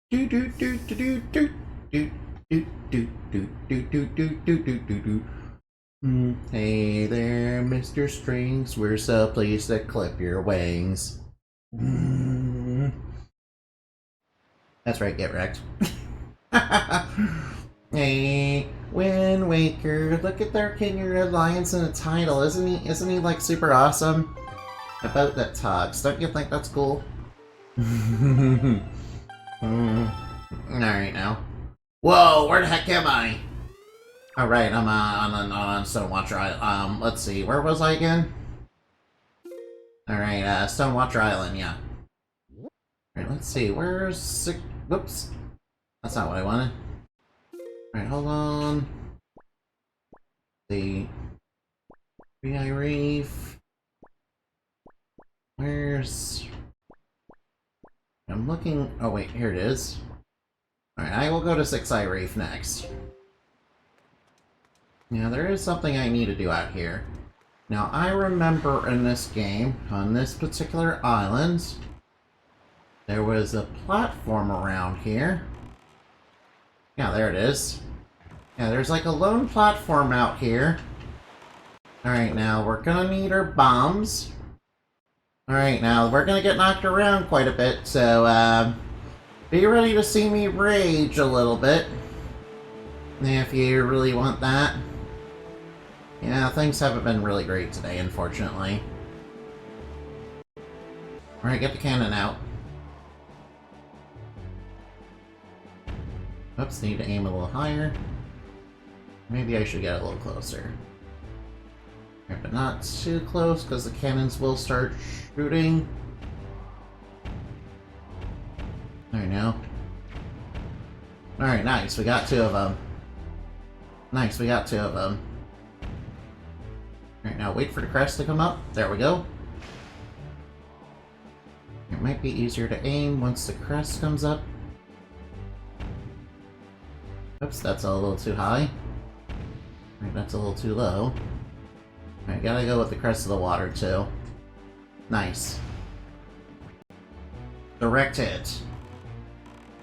Do do do do do do do do do do do do do do do do do. Hey there, Mr. Strings. Where's the place to clip your wings? That's right, get wrecked. Hey, Wind Waker, look at their King your Alliance in the title. Isn't he like super awesome? About that talks. Don't you think that's cool? Alright now. Whoa, where the heck am I? Alright, I'm on Stonewatcher Island. Let's see, where was I again? Alright, Stonewatcher Island, yeah. Alright, let's see, where's... Whoops. That's not what I wanted. Alright, hold on. The VI Reef. Where's... I'm looking... Oh wait, here it is. Alright, I will go to Six Eye Reef next. Now, there is something I need to do out here. Now, I remember in this game, on this particular island, there was a platform around here. Yeah, there it is. Yeah, there's like a lone platform out here. Alright, now, we're gonna need our bombs. Alright, now, we're gonna get knocked around quite a bit, so, be ready to see me rage a little bit. If you really want that. Yeah, things haven't been really great today, unfortunately. Alright, get the cannon out. Oops, need to aim a little higher. Maybe I should get a little closer. Right, but not too close, because the cannons will start shooting. There now. Alright, nice. We got two of them. Nice, we got two of them. Alright, now wait for the crest to come up. There we go. It might be easier to aim once the crest comes up. Oops, that's a little too high. Alright, that's a little too low. Alright, gotta go with the crest of the water, too. Nice. Direct hit.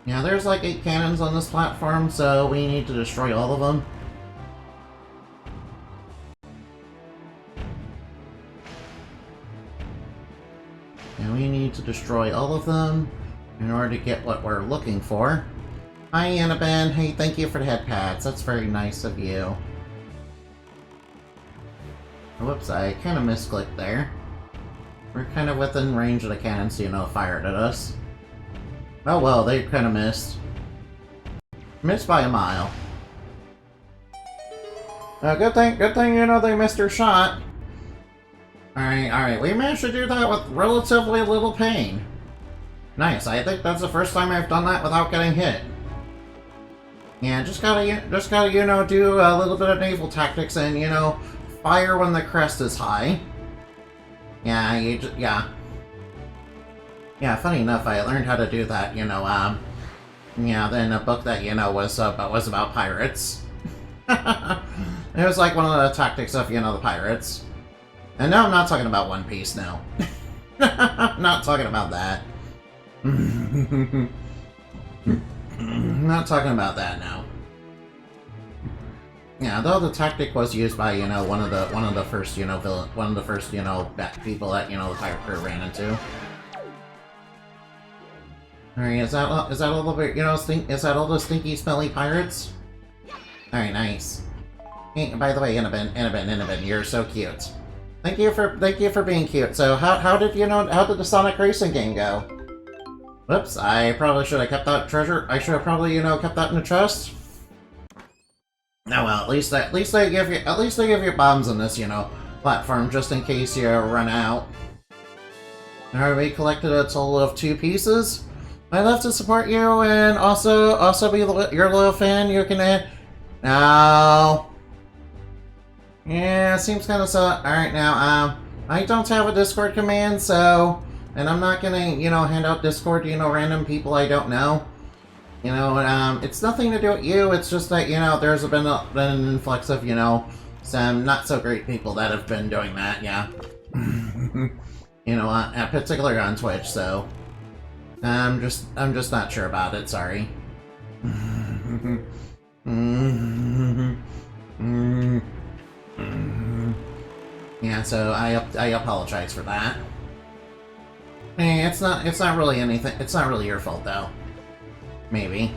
Yeah, there's like 8 cannons on this platform, so we need to destroy all of them. And we need to destroy all of them in order to get what we're looking for. Hi, Annabelle. Hey, thank you for the head pats. That's very nice of you. Whoops, I kind of misclicked there. We're kind of within range of the cannons, you know, fired at us. Oh well, they kind of missed. Missed by a mile. Good thing, you know, they missed their shot. Alright, we managed to do that with relatively little pain. Nice, I think that's the first time I've done that without getting hit. Yeah, just gotta, you know, do a little bit of naval tactics and, you know, fire when the crest is high. Yeah, Yeah, funny enough, I learned how to do that, you know, yeah, in a book that, you know, was about pirates. It was like one of the tactics of, you know, the pirates. And no, I'm not talking about One Piece, no. Not talking about that. Not talking about that now. Yeah, though the tactic was used by, you know, one of the first, you know, people that, you know, the pirate crew ran into. Alright, is that all the, you know, is that all the stinky, smelly pirates? Alright, nice. Hey, by the way, Inabin, you're so cute. Thank you for being cute. So, how did the Sonic Racing game go? Whoops, I probably should have kept that treasure. I should have probably, you know, kept that in the chest. Oh well, at least they give you bombs on this, you know, platform just in case you run out. Alright, we collected a total of 2 pieces. I'd love to support you and also be your loyal fan. You can no. Yeah, seems kind of so. Alright, now, I don't have a Discord command, so, and I'm not gonna, you know, hand out Discord to, you know, random people I don't know. You know, it's nothing to do with you, it's just that, you know, there's been an influx of, you know, some not so great people that have been doing that, yeah. You know, particularly on Twitch, so. I'm just not sure about it, sorry. Yeah, so I apologize for that. It's not really anything. It's not really your fault though. Maybe.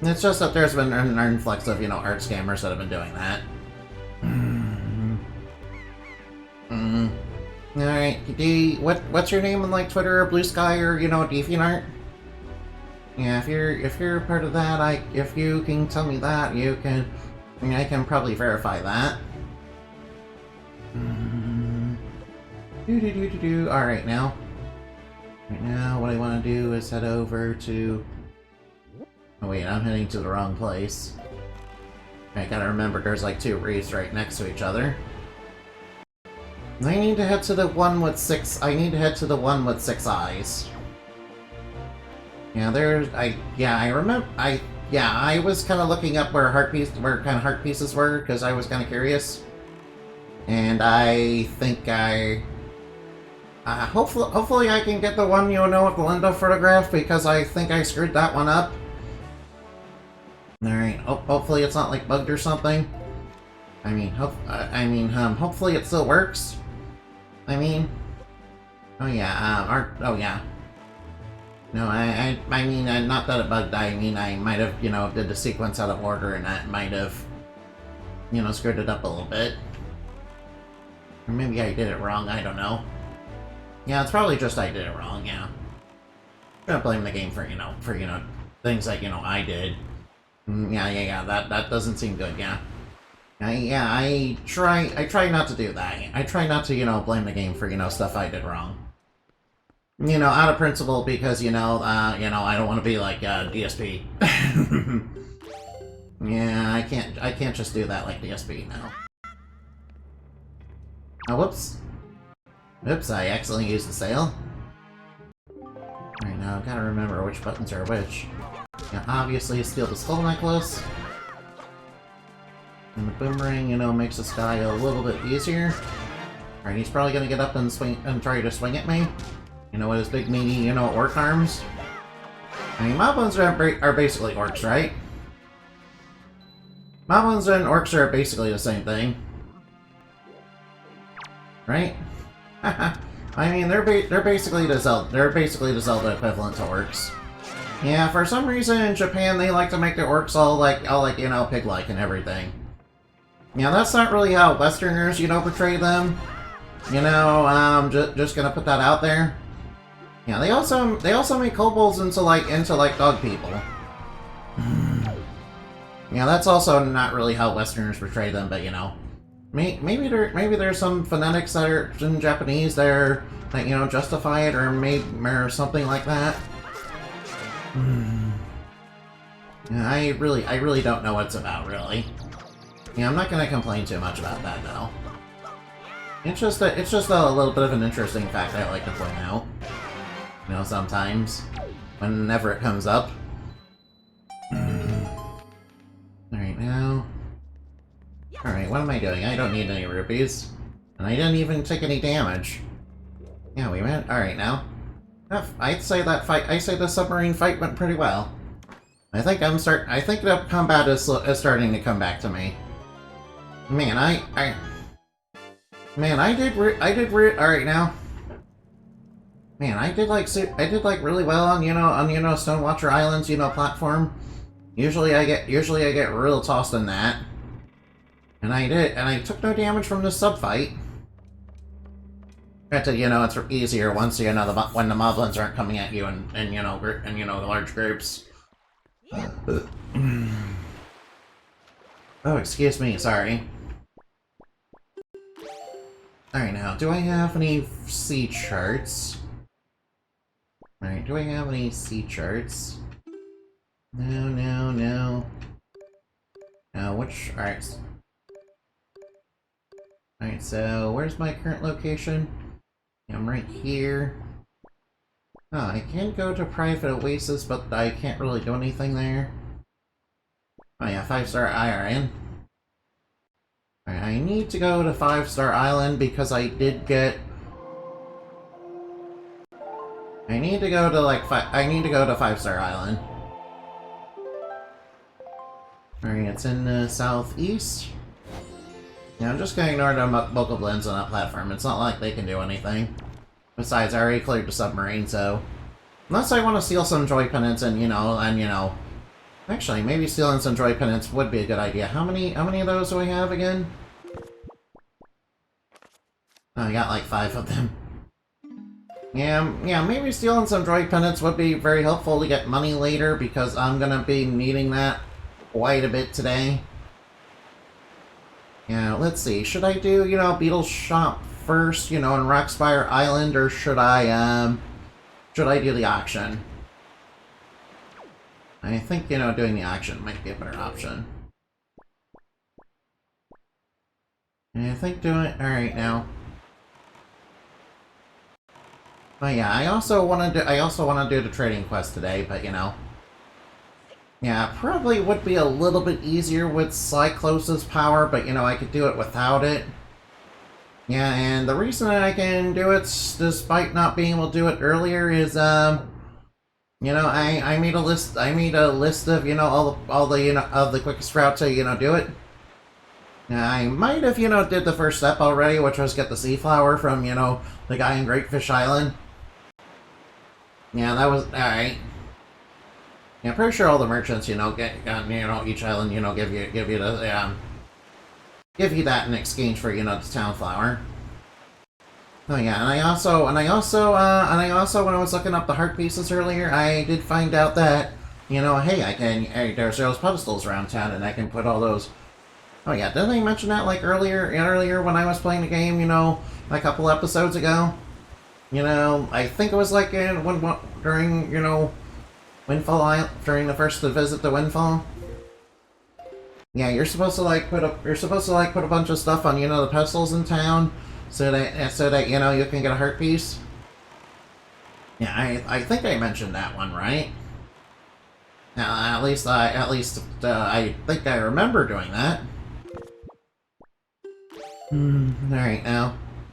It's just that there's been an influx of, art scammers that have been doing that. Alright, what's your name on like Twitter or Blue Sky or DeviantArt? Yeah, if you're part of that, if you can tell me that, I can probably verify that. Alright now. Right now, what I want to do is head over to... Oh wait, I'm heading to the wrong place. I gotta remember there's like 2 reefs right next to each other. I need to head to the one with 6... I need to head to the one with 6 eyes. Yeah, I remember... I was kind of looking up where kind of heart pieces were, because I was kind of curious. And I think hopefully I can get the one, with the Linda photograph, because I think I screwed that one up. Alright, hopefully it's not, like, bugged or something. Hopefully it still works. Oh yeah. No, not that it bugged, I might have, did the sequence out of order, and that might have, screwed it up a little bit. Or maybe I did it wrong, I don't know. Yeah, it's probably just I did it wrong, yeah. I'm gonna blame the game for, things like, I did. Yeah, that doesn't seem good, yeah. I try not to do that. I try not to, blame the game for, stuff I did wrong. Out of principle, because, I don't want to be like, DSP. Yeah, I can't just do that like DSP now. Oh, whoops. Oops, I accidentally used the sail. Alright, now I've gotta remember which buttons are which. Yeah, obviously steal the skull necklace. And the boomerang, makes this guy a little bit easier. Alright, he's probably gonna get up and swing and try to swing at me. With his big meaty, orc arms. Moblins are basically orcs, right? Moblins and orcs are basically the same thing. Right? they're basically the Zelda equivalent to orcs. Yeah, for some reason in Japan they like to make the orcs all like pig-like and everything. Yeah, that's not really how Westerners, portray them. Just gonna put that out there. Yeah, they also make kobolds into dog people. Yeah, that's also not really how Westerners portray them, but maybe there's some phonetics that are in Japanese that justify it, or something like that. Yeah, I really don't know what it's about, really. Yeah, I'm not gonna complain too much about that though. It's just a little bit of an interesting fact I like to point out. Sometimes, whenever it comes up. Alright, now... Alright, what am I doing? I don't need any rupees. And I didn't even take any damage. Yeah, we went... Alright, now. I'd say the submarine fight went pretty well. I think the combat is starting to come back to me. Man, alright now. Man, I did really well on Stonewatcher Island's platform. Usually I get real tossed in that. And I took no damage from this sub fight. Granted, it's easier once when the moblins aren't coming at you in the large groups. Oh, excuse me, sorry. Alright, now, do I have any sea charts? Alright, do I have any sea charts? No. Now, alright. Alright, so, where's my current location? I'm right here. Oh, I can go to Private Oasis, but I can't really do anything there. Oh yeah, 5-star IRN. Alright, I need to go to 5-star Island because I did get... I need to go to, like, I need to go to 5-Star Island. Alright, it's in the southeast. Yeah, I'm just gonna ignore the local blends on that platform. It's not like they can do anything. Besides, I already cleared the submarine, so... Unless I want to steal some joy pendants and, you know... Actually, maybe stealing some joy pendants would be a good idea. How many of those do we have again? Oh, I got like 5 of them. Yeah, maybe stealing some joy pendants would be very helpful to get money later, because I'm gonna be needing that quite a bit today. Yeah, let's see. Should I do, you know, Beetle's Shop first, you know, in Rockspire Island, or should I do the auction? I think, you know, doing the auction might be a better option. And I think doing it... Alright, now. But yeah, I also want to do the trading quest today, but, you know. Yeah, probably would be a little bit easier with Cyclosis power, but, you know, I could do it without it. Yeah, and the reason I can do it despite not being able to do it earlier is, you know, I made a list of, you know, all the you know, of the quickest route to, you know, do it. I might have, you know, did the first step already, which was get the sea flower from, you know, the guy in Great Fish Island. Yeah, that was alright. Yeah, I'm pretty sure all the merchants, you know, you know, each island, you know, give you that in exchange for, you know, the town flower. Oh yeah, and I also, when I was looking up the heart pieces earlier, I did find out that, you know, hey, there's those pedestals around town, and I can put all those. Oh yeah, didn't I mention that like earlier when I was playing the game, you know, a couple episodes ago? You know, I think it was like during, you know, Windfall Island, during the first visit to Windfall. Yeah, you're supposed to put a bunch of stuff on, you know, the pedestals in town, so that you know, you can get a heart piece. Yeah, I think I mentioned that one, right? At least I think I remember doing that.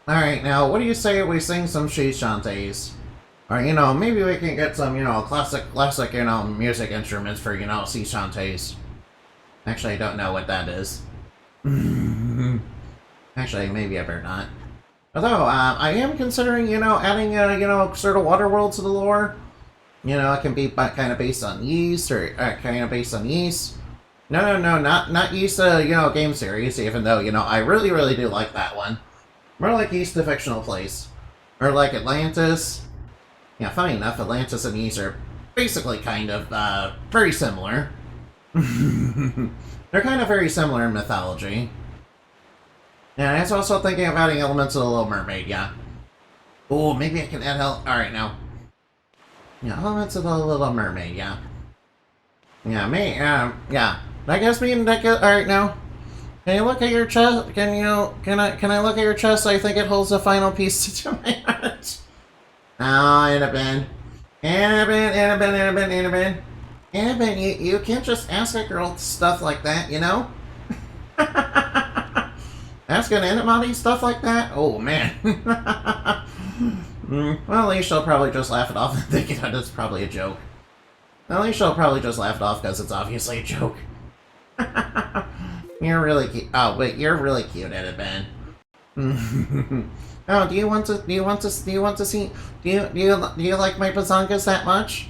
Alright now, what do you say we sing some sea shanties? Or, you know, maybe we can get some, you know, classic, you know, music instruments for, you know, sea shanties. Actually, I don't know what that is. Actually, maybe I better not. Although, I am considering, you know, adding, you know, sort of water world to the lore. You know, it can be kind of based on Ys, or kind of based on Ys. No, not Ys, you know, game series, even though, you know, I really do like that one. More like Ys, the fictional place. Or like Atlantis. Yeah, funny enough, Atlantis and Ys are basically kind of, very similar. They're kind of very similar in mythology. Yeah, I was also thinking of adding elements of the Little Mermaid, yeah. Oh, maybe I can add alright, now. Yeah, elements of the Little Mermaid, yeah. Yeah, yeah. That gives me alright, now. Can you look at your chest? Can I look at your chest? I think it holds the final piece to my heart. Oh, Annabelle. Annabelle, you can't just ask a girl stuff like that, you know? Asking anybody stuff like that? Oh, man. Well, at least she'll probably just laugh it off and think that it's probably a joke. At least she'll probably just laugh it off because it's obviously a joke. You're really cute. Oh, wait, you're really cute, Annabelle. Oh, do you like my bazongas that much?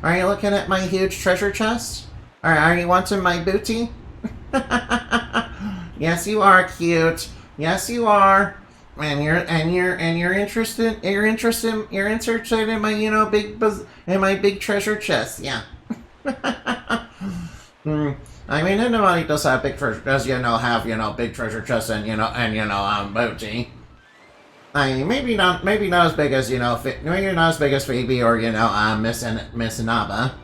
Are you looking at my huge treasure chest? Or are you wanting my booty? Yes, you are cute. Yes, you are. And you're interested in my, you know, big treasure chest. Yeah. I mean, anybody does have big treasure, big treasure chests and, booty. I mean, maybe not as big as, maybe not as big as Phoebe or, Miss Inaba.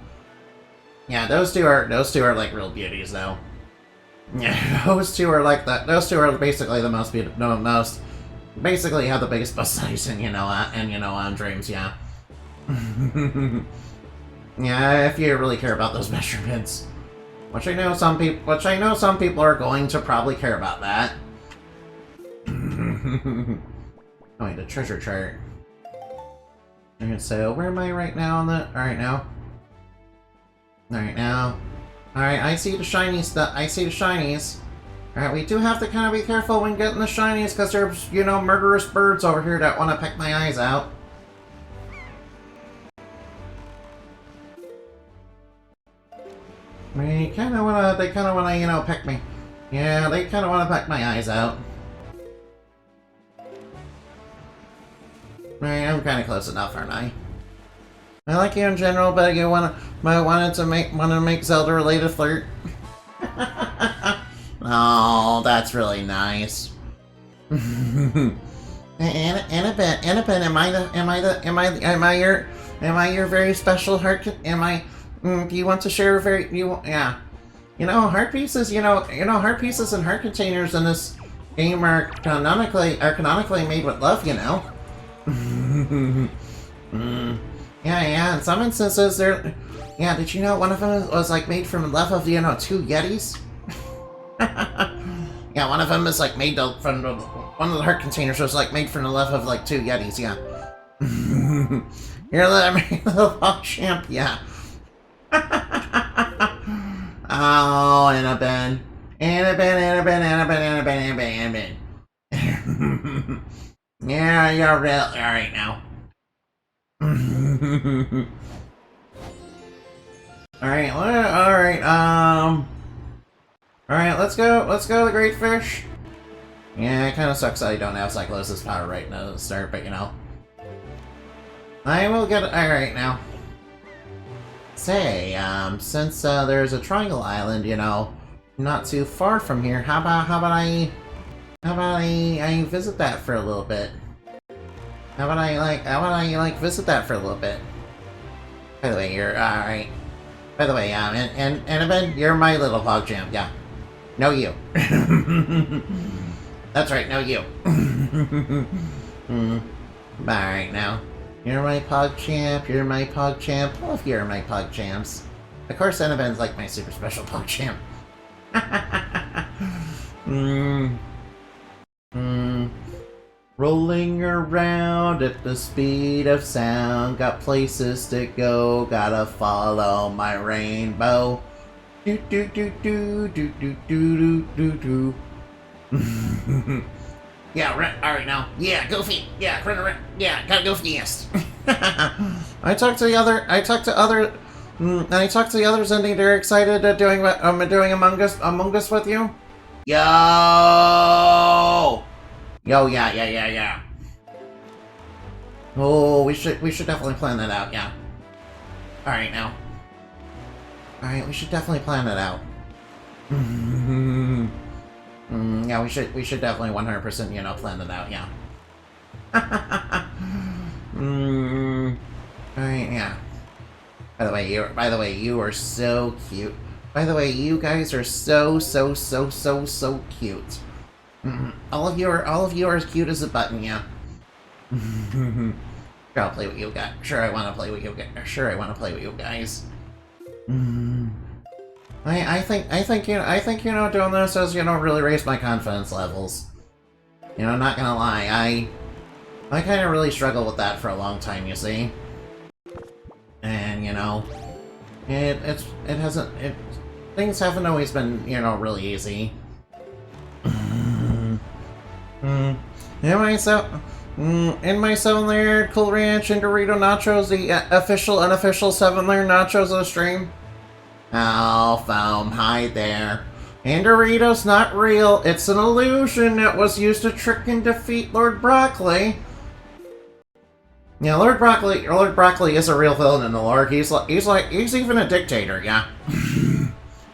Yeah, those two are like real beauties, though. Yeah, those two are basically the most, basically have the biggest bust size on Dreams, yeah. Yeah, if you really care about those measurements. Which I know some people are going to probably care about that. Oh, wait, the treasure chart. Alright, so where am I right now on the... Alright, now. Alright, now. Alright, I see the shiny stuff. I see the shinies. Alright, we do have to kind of be careful when getting the shinies, because there's, you know, murderous birds over here that want to peck my eyes out. They kind of wanna, you know, peck me. Yeah, they kind of want to peck my eyes out. Alright, I'm kind of close enough, aren't I? I like you in general, but you wanted to make Zelda-related flirt. Oh, that's really nice. Annabelle, am I your very special heart? Do you want to share yeah. You know, heart pieces and heart containers in this game are canonically made with love, you know. Yeah, in some instances they're... Yeah, did you know one of them was, like, made from the love of, you know, 2 Yetis? Yeah, one of them is, like, made from the... One of the heart containers was, like, made from the love of, like, 2 Yetis, yeah. You're the little champ, yeah. Oh, Annabelle. Annabelle. Yeah, you're real. Alright now. Alright, let's go to the Great Fish. Yeah, it kinda sucks that I don't have Cyclosis power right now to start, but you know. I will get it. Alright now. Say, since there's a Triangle Island, you know, not too far from here, how about I visit that for a little bit? How about I visit that for a little bit? By the way, you're alright. By the way, Annabelle, you're my little PogChamp, yeah. No you. That's right, no you. Alright now. You're my PogChamp, you're my PogChamp. All of you are my PogChamps. Of course, Annabelle's like my super special PogChamp. Rolling around at the speed of sound, got places to go, gotta follow my rainbow. Do do do do do do do do do. Yeah, right. Alright now. Yeah, Goofy. Yeah, run around. Yeah, gotta go fast. I talked to the others, and they're excited at doing Among Us with you. Yo, yeah. Oh, we should definitely plan that out. Yeah. All right now. All right, we should definitely plan that out. Yeah, we should definitely 100%, you know, plan that out. Yeah. Alright, yeah. By the way, you are so cute. By the way, you guys are so cute. All of you are as cute as a button, yeah. Sure, I'll play with you guys. Sure, I want to play with you guys. Sure, I want to play with you guys. I think you know, doing this has, you know, really raised my confidence levels. You know, not gonna lie, I kind of really struggled with that for a long time, you see. And, you know, things haven't always been, you know, really easy. In my 7-layer Cool Ranch and Dorito Nachos, the unofficial 7-layer nachos of the stream. Oh, Foam, hi there. And Doritos not real, it's an illusion that was used to trick and defeat Lord Broccoli. Yeah, Lord Broccoli is a real villain in the lore. He's even a dictator, yeah.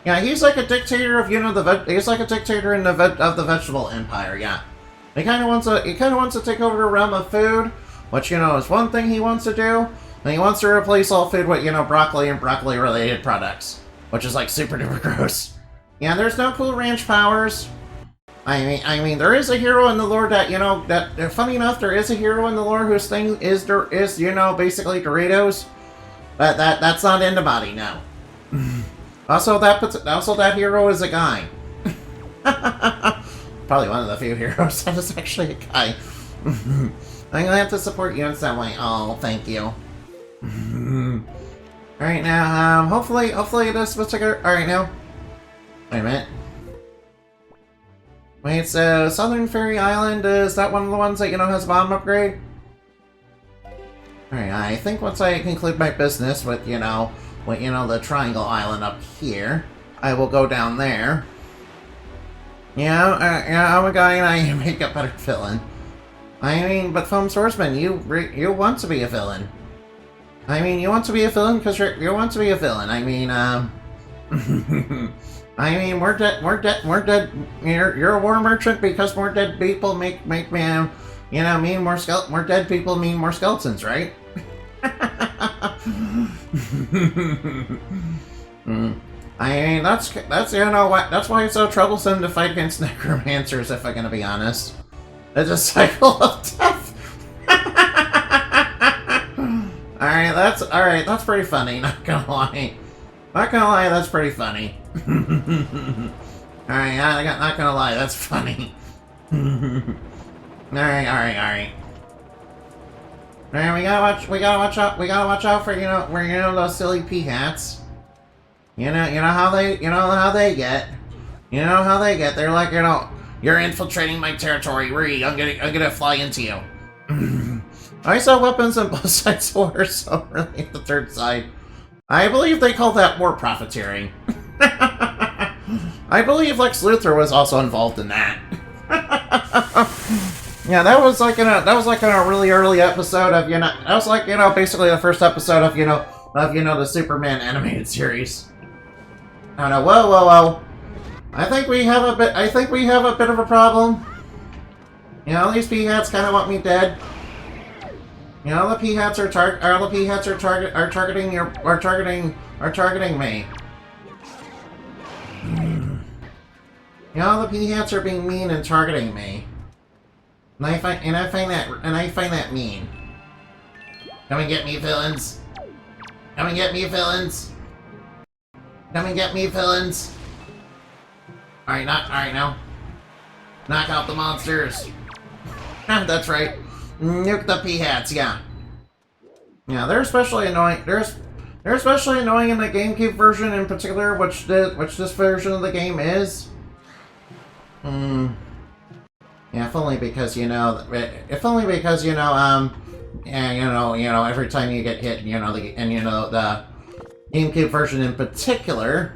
Yeah, he's like a dictator of, you know, he's like a dictator in of the vegetable empire, yeah. He kind of wants to take over the realm of food, which, you know, is one thing he wants to do. And he wants to replace all food with, you know, broccoli and broccoli-related products, which is, like, super duper gross. Yeah, there's no Cool Ranch powers. I mean, there is a hero in the lore that, you know, that, funny enough, there is a hero in the lore whose thing is, you know, basically Doritos. But that's not in the body, no. Also, that hero is a guy. Probably one of the few heroes that is actually a guy. I'm gonna have to support you in some way. Oh, thank you. Alright, now, hopefully this particular... Alright, now. Wait a minute. Wait, so Southern Fairy Island, is that one of the ones that, has a bomb upgrade? Alright, I think once I conclude my business with, the Triangle Island up here, I will go down there. I'm a guy and I make a better villain. I mean, but Foam Swordsman, you want to be a villain. I mean, you want to be a villain because you want to be a villain. I mean, I mean, we're dead. You're a war merchant because more dead people make mean more dead people mean more skeletons, right? I mean, that's that's why it's so troublesome to fight against necromancers, if I'm gonna be honest. It's a cycle of death. Alright, that's pretty funny, not gonna lie. Not gonna lie, that's pretty funny. Alright, not gonna lie, that's funny. Alright. Alright, we gotta watch out for, those silly pea hats. You know how they get. You know how they get. They're like, you're infiltrating my territory, I'm gonna fly into you. I saw weapons on both sides of war, so really the third side. I believe they call that war profiteering. I believe Lex Luthor was also involved in that. Yeah, that was like in a really early episode of, that was like, basically the first episode of, the Superman animated series. Oh no, whoa. I think we have a bit of a problem. These P-hats kind of want me dead. The P-hats are targeting me. The P-hats are being mean and targeting me. And I find that mean. Come and get me, villains. Come and get me, villains. Come and get me, villains. Alright, now. Knock out the monsters. That's right. Nuke the P-hats, yeah. Yeah, they're especially annoying. They're especially annoying in the GameCube version in particular, which this version of the game is. Yeah, if only because every time you get hit, the GameCube version in particular,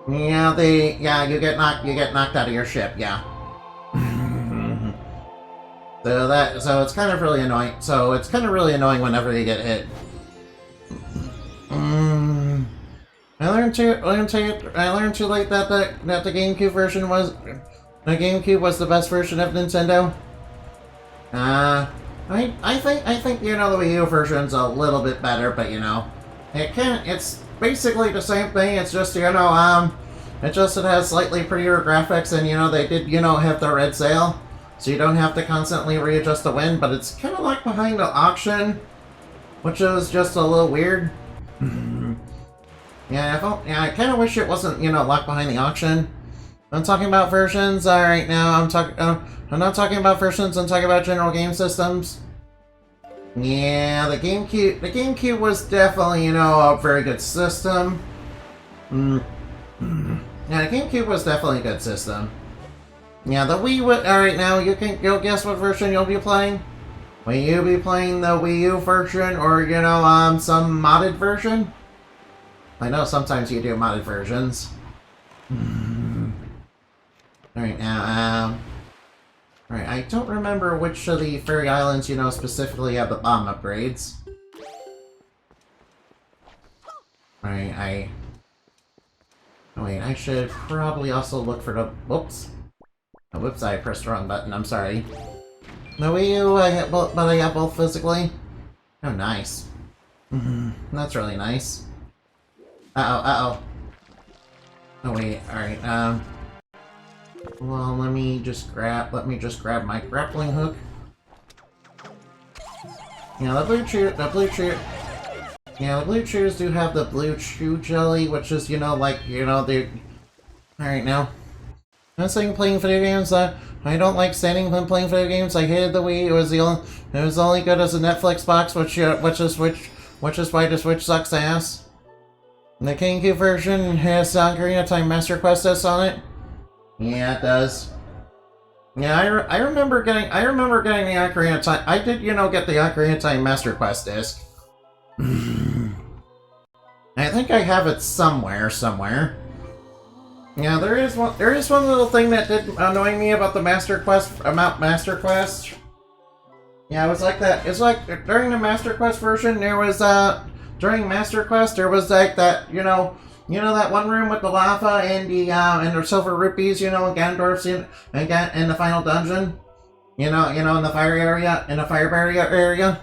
you get knocked out of your ship, yeah. So it's kind of really annoying. So it's kind of really annoying whenever you get hit. I learned too late that the GameCube version was the best version of Nintendo. I think the Wii U version's a little bit better, but it's basically the same thing. It's just it has slightly prettier graphics, and they did have the red sail. So you don't have to constantly readjust the wind, but it's kind of like behind the auction, which is just a little weird. I kind of wish it wasn't, locked behind the auction. I'm talking about versions. Alright, now I'm not talking about versions, I'm talking about general game systems. Yeah, the GameCube was definitely, a very good system. Yeah, the GameCube was definitely a good system. Yeah, the Wii U. Alright, now you'll guess what version you'll be playing? Will you be playing the Wii U version, or some modded version? I know sometimes you do modded versions. Alright, now alright, I don't remember which of the Fairy Islands specifically have the bomb upgrades. Alright, wait, I should probably also look for the... Whoops. Oh, whoops, I pressed the wrong button, I'm sorry. The Wii U, but I have both physically. Oh, nice. That's really nice. Uh-oh. Oh, wait, alright, well, let me just grab my grappling hook. The blue chews do have the blue chew jelly, which is, the... Alright, now. I'm saying playing video games. I don't like standing when playing video games. I hated the Wii. It was only good as a Netflix box, which is why the Switch sucks ass. The GameCube version has Ocarina of Time Master Quest disc on it. Yeah, it does. Yeah, I remember getting the Ocarina of Time. I did, get the Ocarina of Time Master Quest disc. I think I have it somewhere. Yeah, there is one little thing that did annoy me about the Master Quest. Yeah, it was like that. It's like during the Master Quest version, there was during Master Quest there was like that, that one room with the lava and the silver rupees, and Ganondorf's in the final dungeon. In the fire area, in the fire barrier area.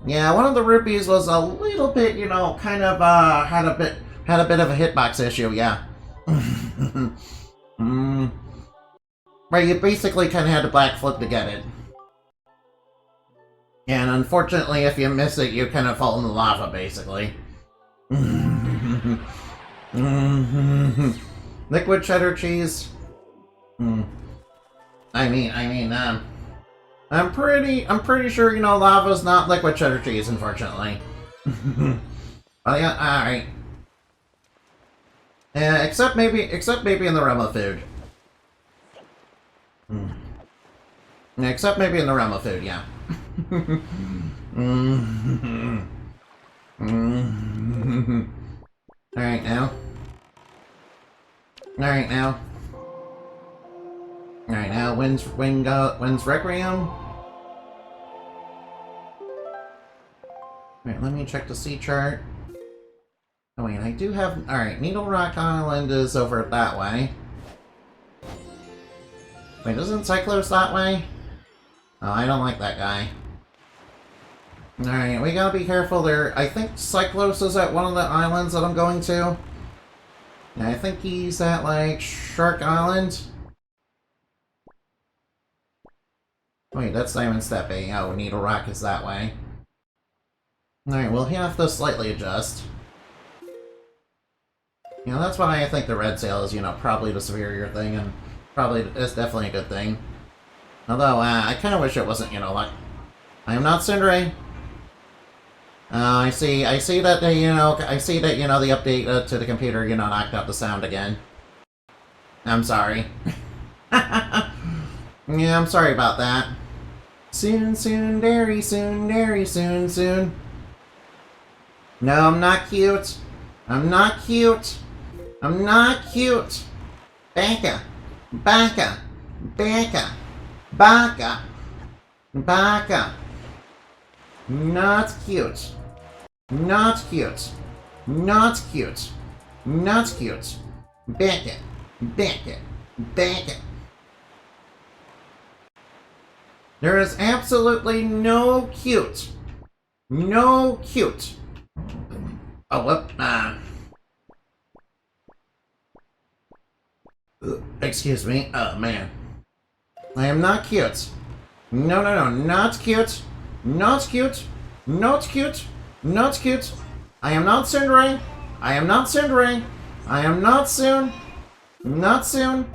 Yeah, one of the rupees was a little bit, kind of had a bit of a hitbox issue, yeah. Where you basically kind of had to black flip to get it. And unfortunately, if you miss it, you kind of fall in the lava, basically. Liquid cheddar cheese. I'm pretty sure, lava's not liquid cheddar cheese, unfortunately. Well, yeah, alright. Except maybe in the realm of food. Except maybe in the realm of food, yeah. Alright now. When's Requiem? Alright, let me check the sea chart. Oh wait, I do have... Alright, Needle Rock Island is over that way. Wait, isn't Cyclos that way? Oh, I don't like that guy. Alright, we gotta be careful there. I think Cyclos is at one of the islands that I'm going to. Yeah, I think he's at, like, Shark Island. Wait, that's Diamond Steppe. Oh, Needle Rock is that way. Alright, we'll have to slightly adjust. That's why I think the red sail is, probably the superior thing, and probably it's definitely a good thing. Although, I kind of wish it wasn't, like... I am not Cinderace. I see that, the update to the computer, knocked out the sound again. I'm sorry. Yeah, I'm sorry about that. Soon, very soon. No, I'm not cute. I'm not cute. Baka. Not cute. Baka. There is absolutely no cute. No cute. Oh, whoop. Excuse me. Oh, man. I am not cute. No. Not cute. Not cute. I am not Cinderace. I am not soon. Not soon.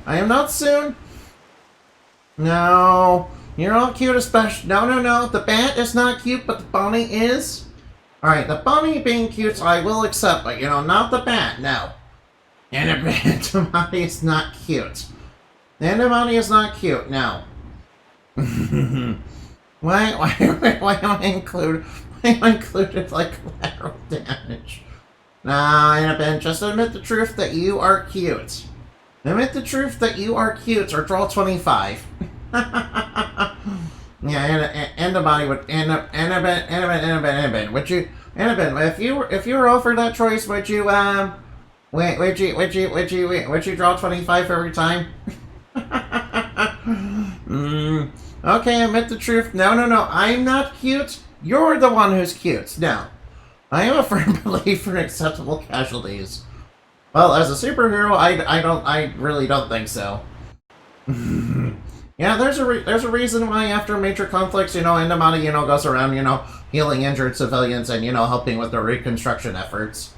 I am not soon. No. You're all cute, especially. No. The bat is not cute, but the bunny is. Alright, the bunny being cute, I will accept, but, not the bat, no. And the Antimony is not cute. The Antimony is not cute, no. Why don't I include it like collateral damage? Nah, Annabelle, just admit the truth that you are cute. Admit the truth that you are cute, or draw 25. Yeah, Annabelle would Annabelle. Would you, Annabelle? If you were offered that choice, would you draw 25 every time? Okay, admit the truth. No. I'm not cute. You're the one who's cute. No. I am a firm believer in acceptable casualties. Well, as a superhero, I really don't think so. Yeah, there's a reason why after major conflicts, Endamati, goes around, healing injured civilians and, helping with the reconstruction efforts.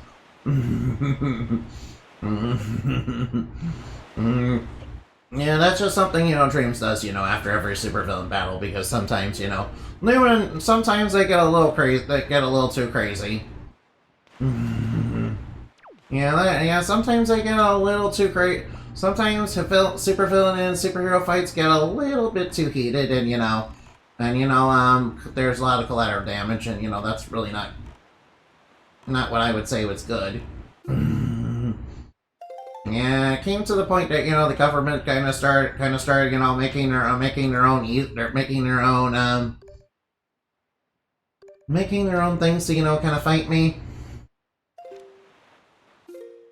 Yeah, that's just something, Dreams does, after every supervillain battle, because sometimes, sometimes they get a little crazy, they get a little too crazy. Yeah, sometimes they get a little too crazy. Sometimes supervillain and superhero fights get a little bit too heated, and, there's a lot of collateral damage, and, that's really not what I would say was good. Yeah, it came to the point that the government kind of started making their own things to kind of fight me.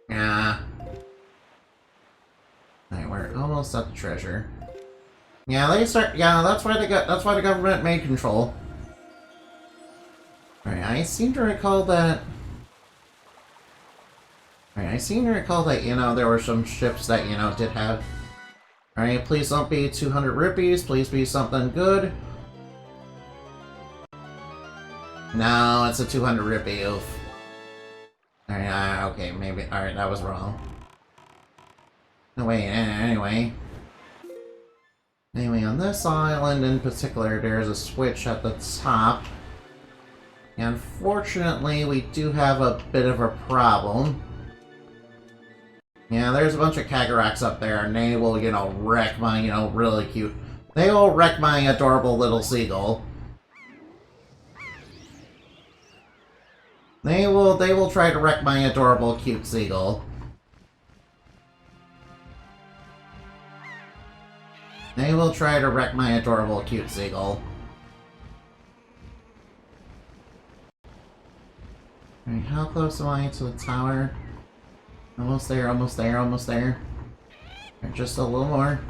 Yeah. Alright, we're almost at the treasure. Yeah, that's why the government made control. Alright, I seem to recall that. Alright, I seem to recall that, there were some ships that, did have... Alright, please don't be 200 rupees, please be something good. No, it's a 200 rupee, oof. Alright, okay, maybe... Alright, that was wrong. No, wait, anyway. Anyway, on this island in particular, there's a switch at the top. Unfortunately, we do have a bit of a problem. Yeah, there's a bunch of Kagaraks up there, and they will, wreck my, really cute... They will wreck my adorable little seagull. They will try to wreck my adorable, cute seagull. They will try to wreck my adorable, cute seagull. Alright, how close am I to the tower? Almost there, almost there, almost there. Right, just a little more.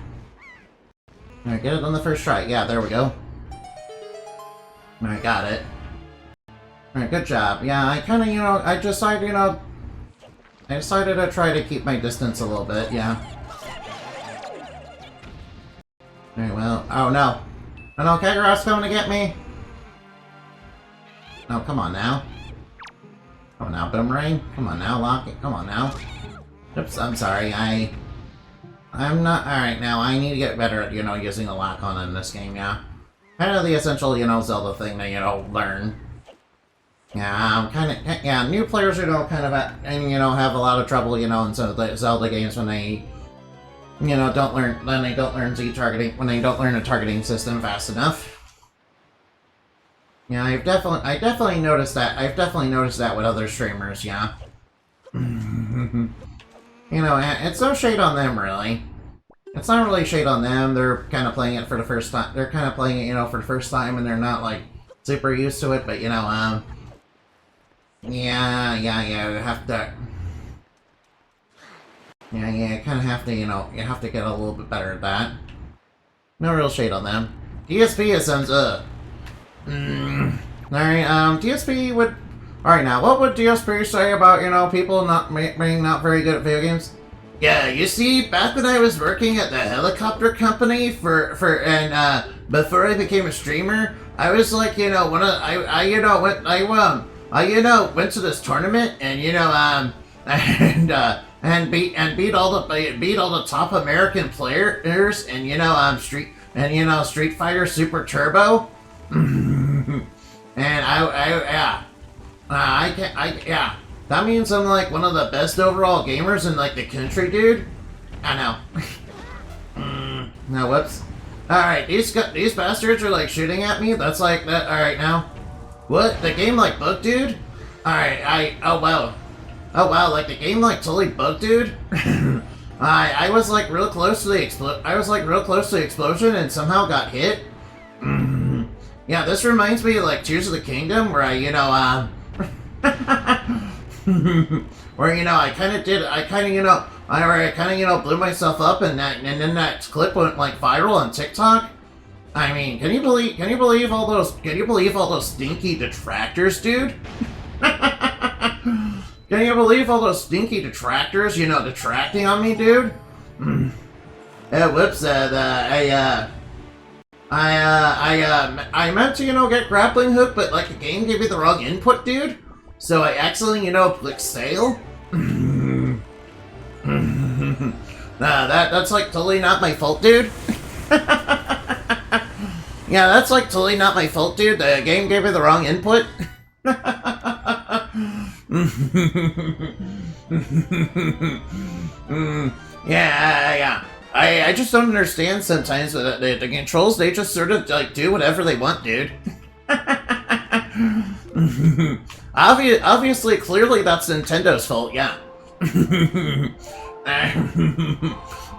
Alright, get it on the first try. Yeah, there we go. Alright, got it. Alright, good job. Yeah, I kind of, I decided, I decided to try to keep my distance a little bit, yeah. Alright, well, oh no. Oh no, Kagarak's coming to get me! Oh, come on now. Come on now, Boomerang. Come on now, lock it. Come on now. Oops, I'm sorry. I'm not... Alright, now I need to get better at, using the lock-on in this game, yeah. Kind of the essential, Zelda thing that, learn. Yeah, yeah, new players, kind of have a lot of trouble, in some of the Zelda games when they, don't learn Z-targeting, when they don't learn a targeting system fast enough. Yeah, I definitely noticed that. I've definitely noticed that with other streamers, yeah. It's no shade on them, really. It's not really shade on them. They're kind of playing it for the first time. They're kind of playing it, for the first time, and they're not, like, super used to it, but, yeah, you have to... Yeah, you kind of have to, you have to get a little bit better at that. No real shade on them. DSP sounds, Alright, DSP would... Alright, now, what would DSP say about, people being not very good at video games? Yeah, you see, back when I was working at the helicopter company before I became a streamer, I was like, went to this tournament and, and beat all the top American players and, Street Fighter Super Turbo. And yeah. That means I'm like one of the best overall gamers in like the country, dude. I know. No, whoops. Alright, these bastards are like shooting at me. That's like that. Alright, now. What? The game like bugged, dude? Alright, oh wow. Oh wow, like the game like totally bugged, dude? I was like real close to the explosion and somehow got hit. Yeah, this reminds me of like Tears of the Kingdom where I blew myself up and then that clip went like viral on TikTok. I mean, can you believe all those stinky detractors, dude? Can you believe all those stinky detractors, detracting on me, dude? Whoops, I meant to, get grappling hook, but like the game gave me the wrong input, dude. So I accidentally, clicked sail. Nah, that's like totally not my fault, dude. Yeah, that's like totally not my fault, dude. The game gave me the wrong input. Yeah. I just don't understand sometimes that the controls, they just sort of like do whatever they want, dude. Obviously, clearly that's Nintendo's fault, yeah.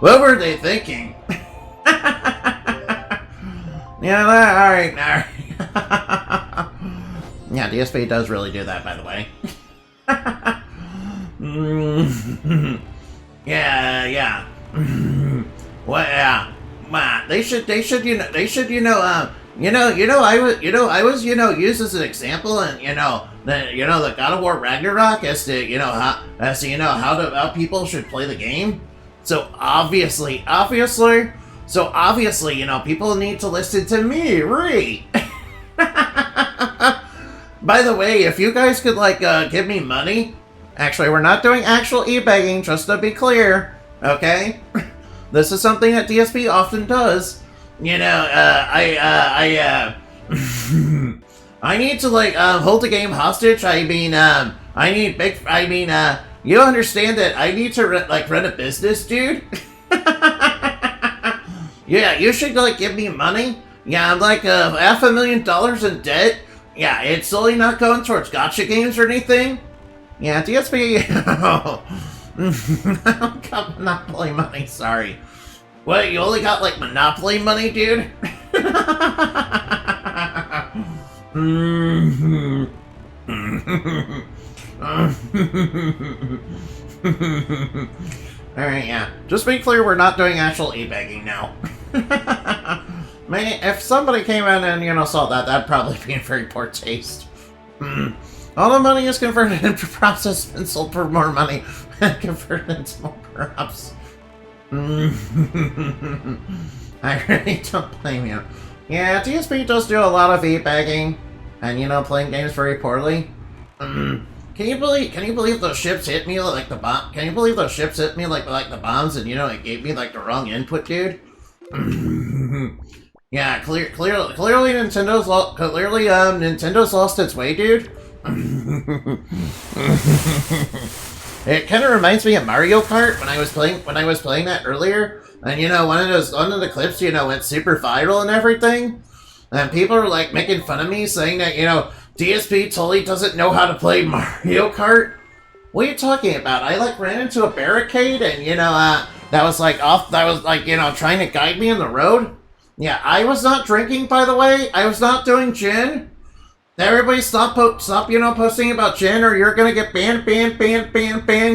What were they thinking? Yeah, alright. Yeah, DSP does really do that, by the way. Yeah. Well, yeah. They should, I was, used as an example, and the God of War Ragnarok as to, how people should play the game. So obviously, people need to listen to me, Ree. By the way, if you guys could, give me money... Actually, we're not doing actual e-begging, just to be clear, okay? This is something that DSP often does. I need to, hold the game hostage. You don't understand that I need to, run a business, dude? Yeah, you should, give me money. Yeah, I'm, $500,000 in debt. Yeah, it's solely not going towards gacha games or anything. Yeah, DSP... I don't got Monopoly money, sorry. What, you only got, Monopoly money, dude? Alright, yeah. Just be clear, we're not doing actual e-begging now. Man, if somebody came in and, saw that, that'd probably be in very poor taste. All the money is converted into props has been sold for more money and converted into more props. I really don't blame you. Yeah, DSP does do a lot of e-begging and, playing games very poorly. Can you believe those ships hit me like the bomb? Can you believe those ships hit me like the bombs and, it gave me, the wrong input, dude? Yeah, clearly Nintendo's lost its way, dude. It kind of reminds me of Mario Kart when I was playing that earlier, and one of the clips went super viral and everything, and people are making fun of me saying that DSP totally doesn't know how to play Mario Kart. What are you talking about? I ran into a barricade and that was trying to guide me in the road. Yeah, I was not drinking, by the way. I was not doing gin. Everybody stop posting about gin or you're gonna get banned,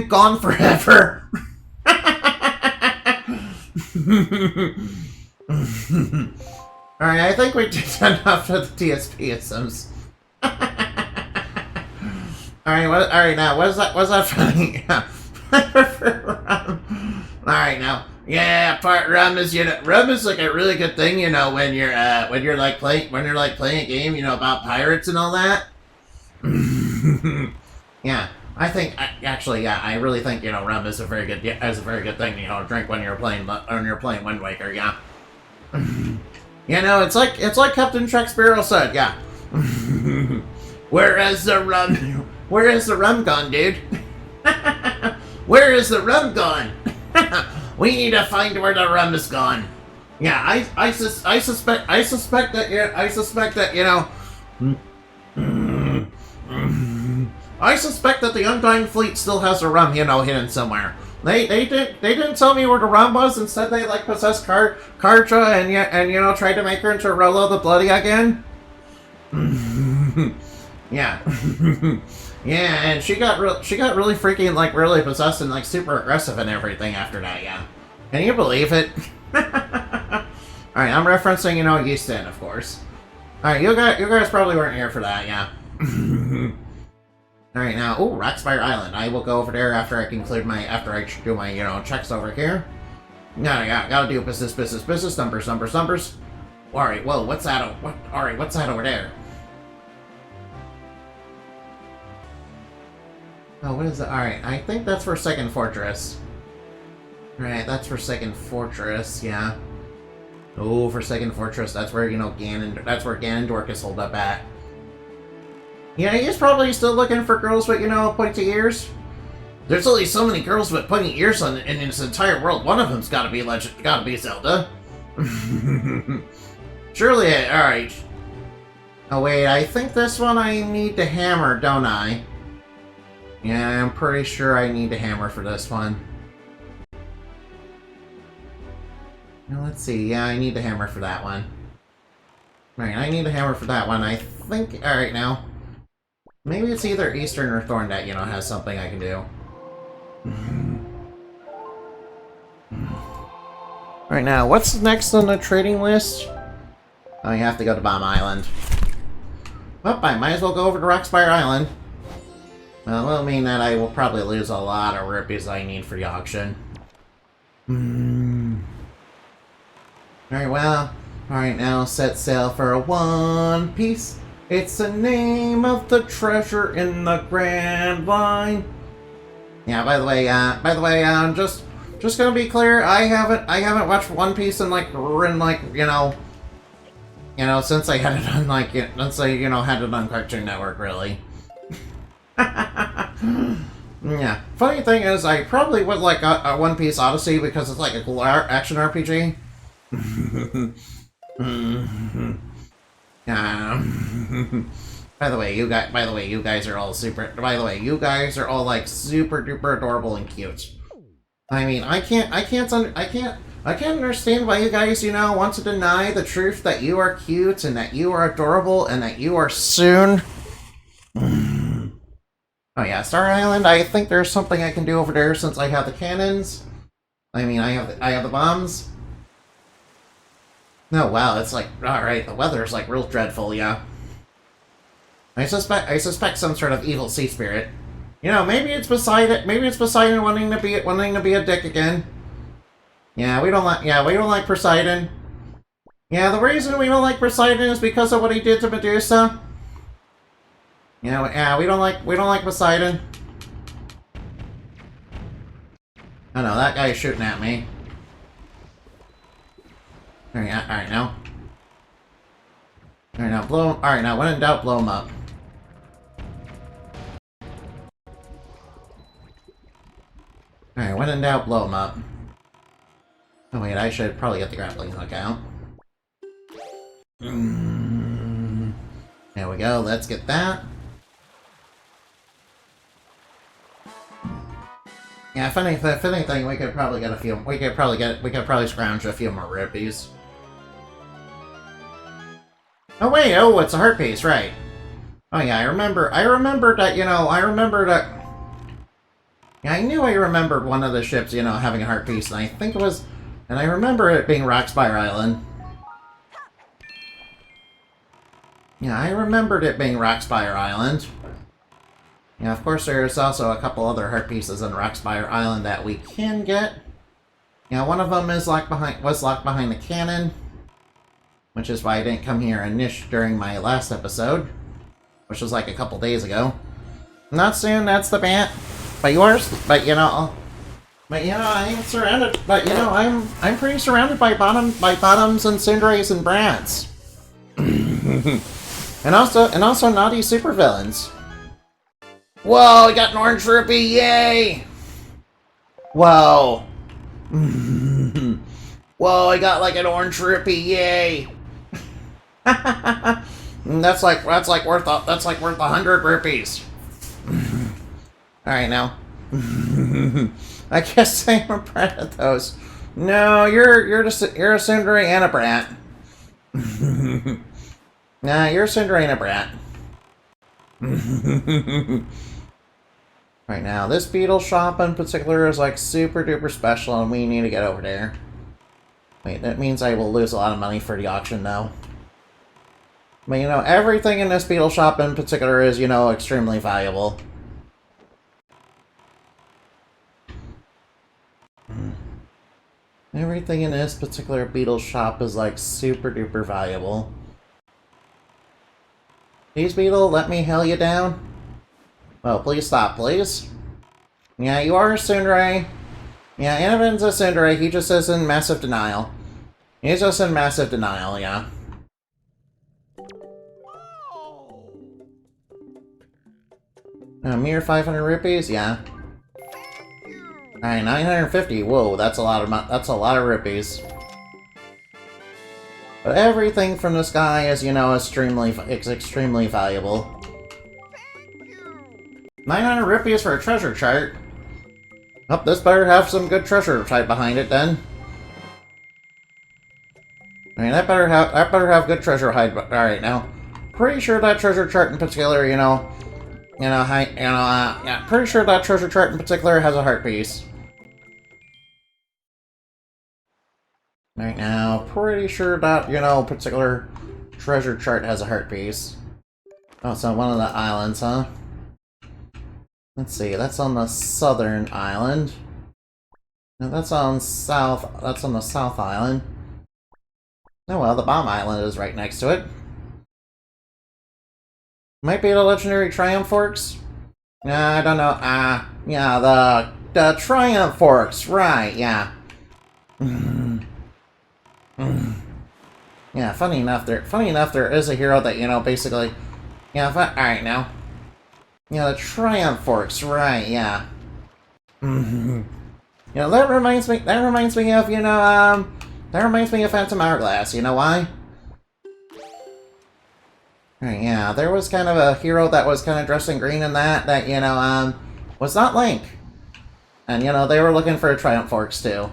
gone forever. Alright, I think we did enough of the TSP-isms. Alright, now, was that funny? Yeah. Alright, now. Yeah, rum is a really good thing, when you're playing a game, about pirates and all that. Yeah, I really think, rum is a very good thing, to drink when you're playing Wind Waker, yeah. It's like Captain Sharksparrow said, yeah. Where is the rum gone, dude? Where is the rum gone? We need to find where the rum is gone. Yeah, I suspect that the Undying Fleet still has a rum, hidden somewhere. They didn't tell me where the rum was. Instead, they possessed Karja and tried to make her into Rolo the Bloody again. Yeah. Yeah, and she got really freaking, really possessed and, super aggressive and everything after that, yeah. Can you believe it? Alright, I'm referencing, Easton, of course. Alright, you guys probably weren't here for that, yeah. Alright, now, Rockspire Island. I will go over there after I do my, checks over here. Gotta do business, numbers. Alright, whoa, what's that over there? Oh, what is that? Alright, I think that's for Second Fortress. Right, that's Forsaken Fortress, yeah. Oh, Forsaken Fortress, that's where, you know, that's where Ganondorf is holed up at. Yeah, he's probably still looking for girls with, you know, pointy ears. There's only so many girls with pointy ears in this entire world. One of them's gotta be Zelda. Surely, alright. Oh wait, I think this one I need to hammer, don't I? Yeah, I'm pretty sure I need to hammer for this one. Now, let's see. Yeah, I need to hammer for that one. Right, I need to hammer for that one. I think... Alright, now. Maybe it's either Eastern or Thorn that, you know, has something I can do. Right now, what's next on the trading list? Oh, you have to go to Bomb Island. Well, I might as well go over to Rockspire Island. Well, it'll mean that I will probably lose a lot of rupees I need for the auction. Very well. Alright, now set sail for a One Piece. It's the name of the treasure in the Grand Line. Yeah, by the way, just gonna be clear, I haven't watched One Piece in since I had it on since I, you know, had it on Cartoon Network, really. Yeah. Funny thing is, I probably would like a One Piece Odyssey because it's like a cool action RPG. By the way, you guys are all super. By the way, you guys are all like super duper adorable and cute. I mean, I can't understand why you guys, you know, want to deny the truth that you are cute and that you are adorable and that you are soon. Oh yeah, Star Island. I think there's something I can do over there since I have the cannons. I mean, I have the bombs. No, wow, it's like, alright, the weather's like real dreadful, yeah. I suspect some sort of evil sea spirit. You know, maybe it's Poseidon wanting to be a dick again. Yeah, we don't like Poseidon. Yeah, the reason we don't like Poseidon is because of what he did to Medusa. Yeah, we don't like Poseidon. Oh no, that guy's shooting at me. Alright now. Alright now, blow him. Alright now, when in doubt, blow him up. Alright, when in doubt, blow him up. Oh wait, I should probably get the grappling hook out. There we go, let's get that. Yeah, if anything, we could probably get a few. We could probably scrounge a few more rupees. Oh wait, oh, it's a heart piece, right? Oh yeah, I remember that. You know, I remember that. Yeah, I knew I remembered one of the ships, you know, having a heart piece, and I think it was, and I remember it being Rockspire Island. Yeah, I remembered it being Rockspire Island. Yeah, of course, there's also a couple other heart pieces on Rockspire Island that we can get. Yeah, one of them was locked behind the cannon, which is why I didn't come here and niche during my last episode, which was like a couple days ago. Not soon, that's the bat. But I'm surrounded. But you know, I'm pretty surrounded by bottoms and tsunderes and brats, and also naughty supervillains. Whoa, I got an orange rupee, yay! Whoa. Whoa, I got like an orange rupee, yay! That's like worth 100 rupees. Alright now. I guess I'm a brat of those. No, you're a tsundere and a brat. Nah, you're a tsundere and a brat. Right now, this beetle shop in particular is like super duper special and we need to get over there. Wait, that means I will lose a lot of money for the auction though. But you know, everything in this beetle shop in particular is, you know, extremely valuable. Everything in this particular beetle shop is like super duper valuable. Please, beetle, let me hell you down. Oh, please stop, please. Yeah, you are a tsundere. Yeah, Annabin's a tsundere. He just is in massive denial. He's just in massive denial, yeah. A mere 500 rupees? Yeah. Alright, 950. Whoa, that's a lot of rupees. But everything from this guy is, you know, extremely valuable. 900 rupees for a treasure chart. Oh, this better have some good treasure type behind it then. I mean, that better have good treasure hide. Alright, now, pretty sure that treasure chart in particular, yeah, pretty sure that treasure chart in particular has a heart piece. Right now, pretty sure that, particular treasure chart has a heart piece. Oh, it's on one of the islands, huh? Let's see, that's on the southern island. No, that's on the south island. Oh well, the bomb island is right next to it. Might be the legendary Triumph Forks? I don't know. Yeah, the Triumph Forks, right, yeah. Yeah, funny enough, there is a hero that, basically... Yeah, alright now. Yeah, the Triumph Forks, right, yeah. That reminds me of, that reminds me of Phantom Hourglass, you know why? Right, yeah, there was kind of a hero that was kind of dressed in green in that, was not Link. And, they were looking for a Triumph Forks, too.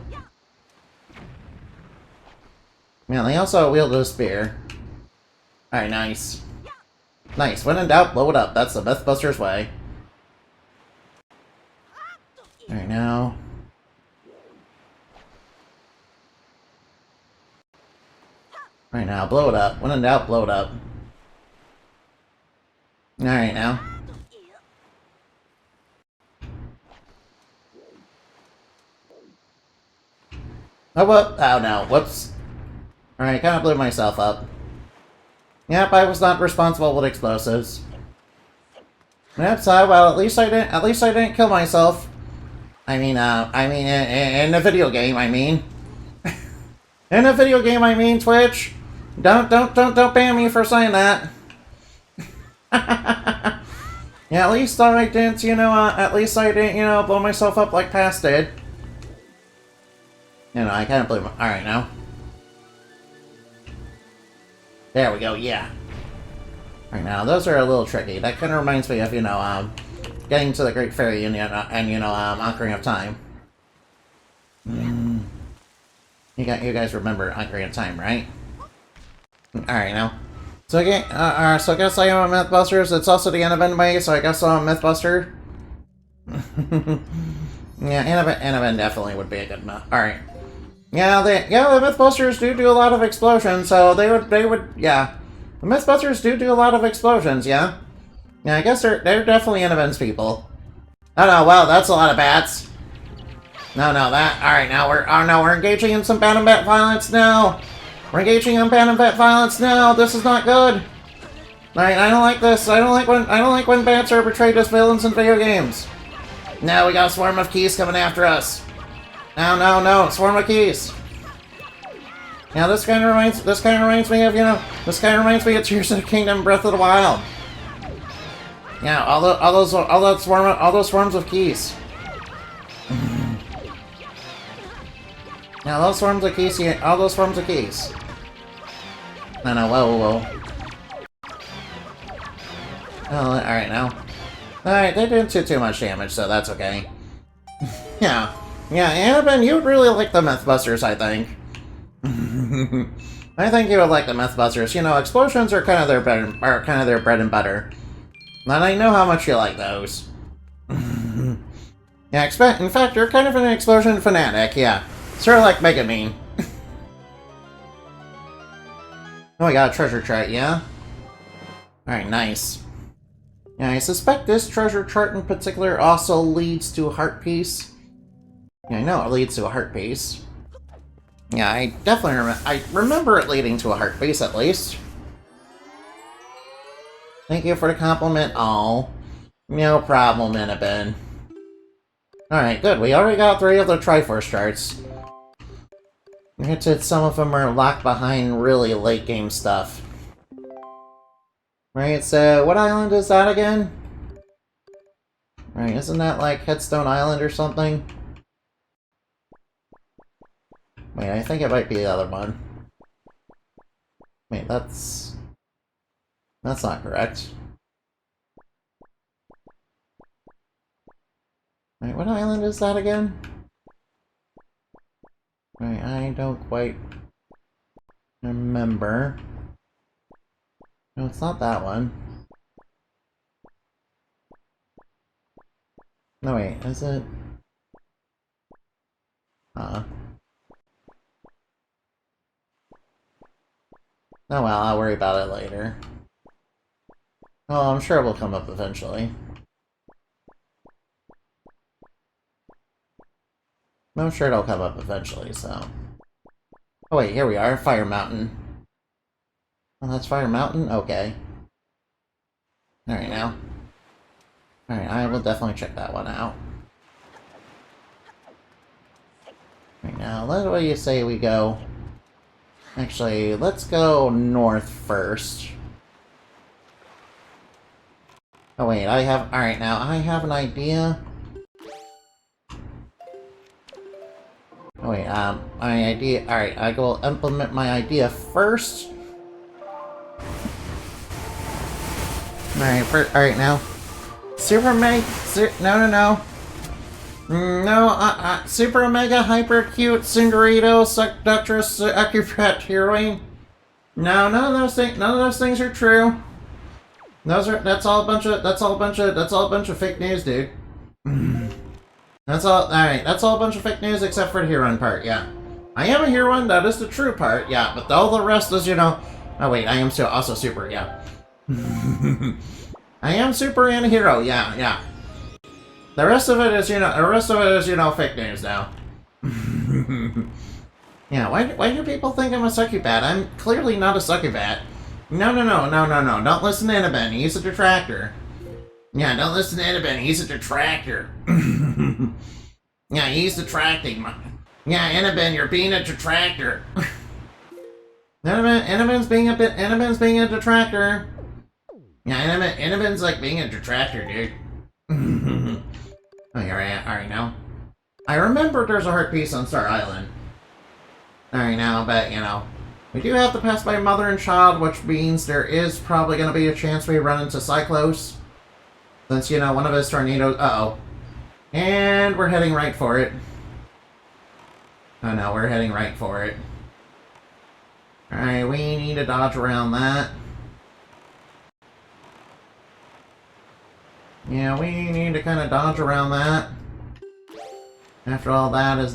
Yeah, they also wielded a spear. Alright, nice. Nice, when in doubt, blow it up. That's the Mythbusters way. Alright, now... Alright, now, blow it up. When in doubt, blow it up. Alright, now. Oh, whoop. Oh, no. Whoops. Alright, kind of blew myself up. Yep, I was not responsible with explosives. Yep, so, well, at least I didn't kill myself. I mean, in a video game, I mean. In a video game, I mean, Twitch. Don't ban me for saying that. Yeah, at least I didn't, blow myself up like Past did. I kind of blew my... Alright, now. There we go, yeah. Alright, now, those are a little tricky. That kind of reminds me of, getting to the Great Fairy and Ocarina of Time. You guys remember Ocarina of Time, right? Alright, now. So, okay, so I guess I am a Mythbusters. It's also the Annabin way, so I guess I'm a Mythbuster. Yeah, Annabin definitely would be a good Myth. Alright. Yeah, the Mythbusters do a lot of explosions, so they would, yeah. The Mythbusters do a lot of explosions, yeah? Yeah, I guess they're definitely Annabin's people. Oh no, well, that's a lot of bats. Alright, now we're engaging in some Bat and Bat violence now. We're engaging in Bat and Bat violence now. This is not good. Alright, I don't like this. I don't like when bats are portrayed as villains in video games. Now we got a swarm of keys coming after us. No, swarm of keys. Now this kind of reminds me of Tears of the Kingdom, Breath of the Wild. Yeah, all those swarms of keys. Now those swarms of keys, all those swarms of keys. No, whoa. Oh, alright now. Alright, they didn't do too much damage, so that's okay. Yeah, Annabin, you would really like the Mythbusters, I think. I think you would like the Mythbusters. Explosions are kind of their bread and butter. And I know how much you like those. Yeah, in fact, you're kind of an explosion fanatic, yeah. Sort of like Mega Mean. Oh, I got a treasure chart, yeah? Alright, nice. Yeah, I suspect this treasure chart in particular also leads to a heart piece. Yeah, I know it leads to a heart piece. Yeah, I definitely I remember it leading to a heart piece, at least. Thank you for the compliment. Oh, no problem, Annabin. Alright, good. We already got 3 of the Triforce charts. Granted, some of them are locked behind really late game stuff. Right, so what island is that again? Right, isn't that like Headstone Island or something? Wait, I think it might be the other one. Wait, that's not correct. Wait, what island is that again? Wait, I don't quite remember. No, it's not that one. No, wait, is it? Oh well, I'll worry about it later. Oh, I'm sure it will come up eventually. I'm sure it'll come up eventually, so... Oh wait, here we are, Fire Mountain. Oh, that's Fire Mountain? Okay. Alright, now. Alright, I will definitely check that one out. Right now, what do you say we go? Actually, let's go north first. Oh wait, alright now, I have an idea. Oh wait, my idea, alright, I will implement my idea first. Alright now. Super Mega, no. No, Super Mega Hyper Cute Cinderito Seductress Acrobat Heroine. No, none of those things are true. That's all a bunch of fake news, dude. That's all a bunch of fake news except for the heroine part, yeah. I am a heroine, that is the true part, yeah, but all the rest is, you know... Oh wait, I am still also super, yeah. I am super and a hero, yeah. The rest of it is, you know, fake news now. Yeah, why do people think I'm a succubat? I'm clearly not a succubat. No, don't listen to Inaben, he's a detractor. Yeah, don't listen to Inaben, he's a detractor. Yeah, he's detracting. Yeah, Inaben, you're being a detractor. Inaben's being a detractor. Yeah, Inaben's like being a detractor, dude. Oh, alright now. I remember there's a heart piece on Star Island. Alright now, but, you know, we do have to pass by Mother and Child, which means there is probably going to be a chance we run into Cyclos. Since, you know, one of his tornadoes... Uh-oh. And we're heading right for it. Oh no, we're heading right for it. Alright, we need to dodge around that. Yeah, we need to kind of dodge around that. After all, that is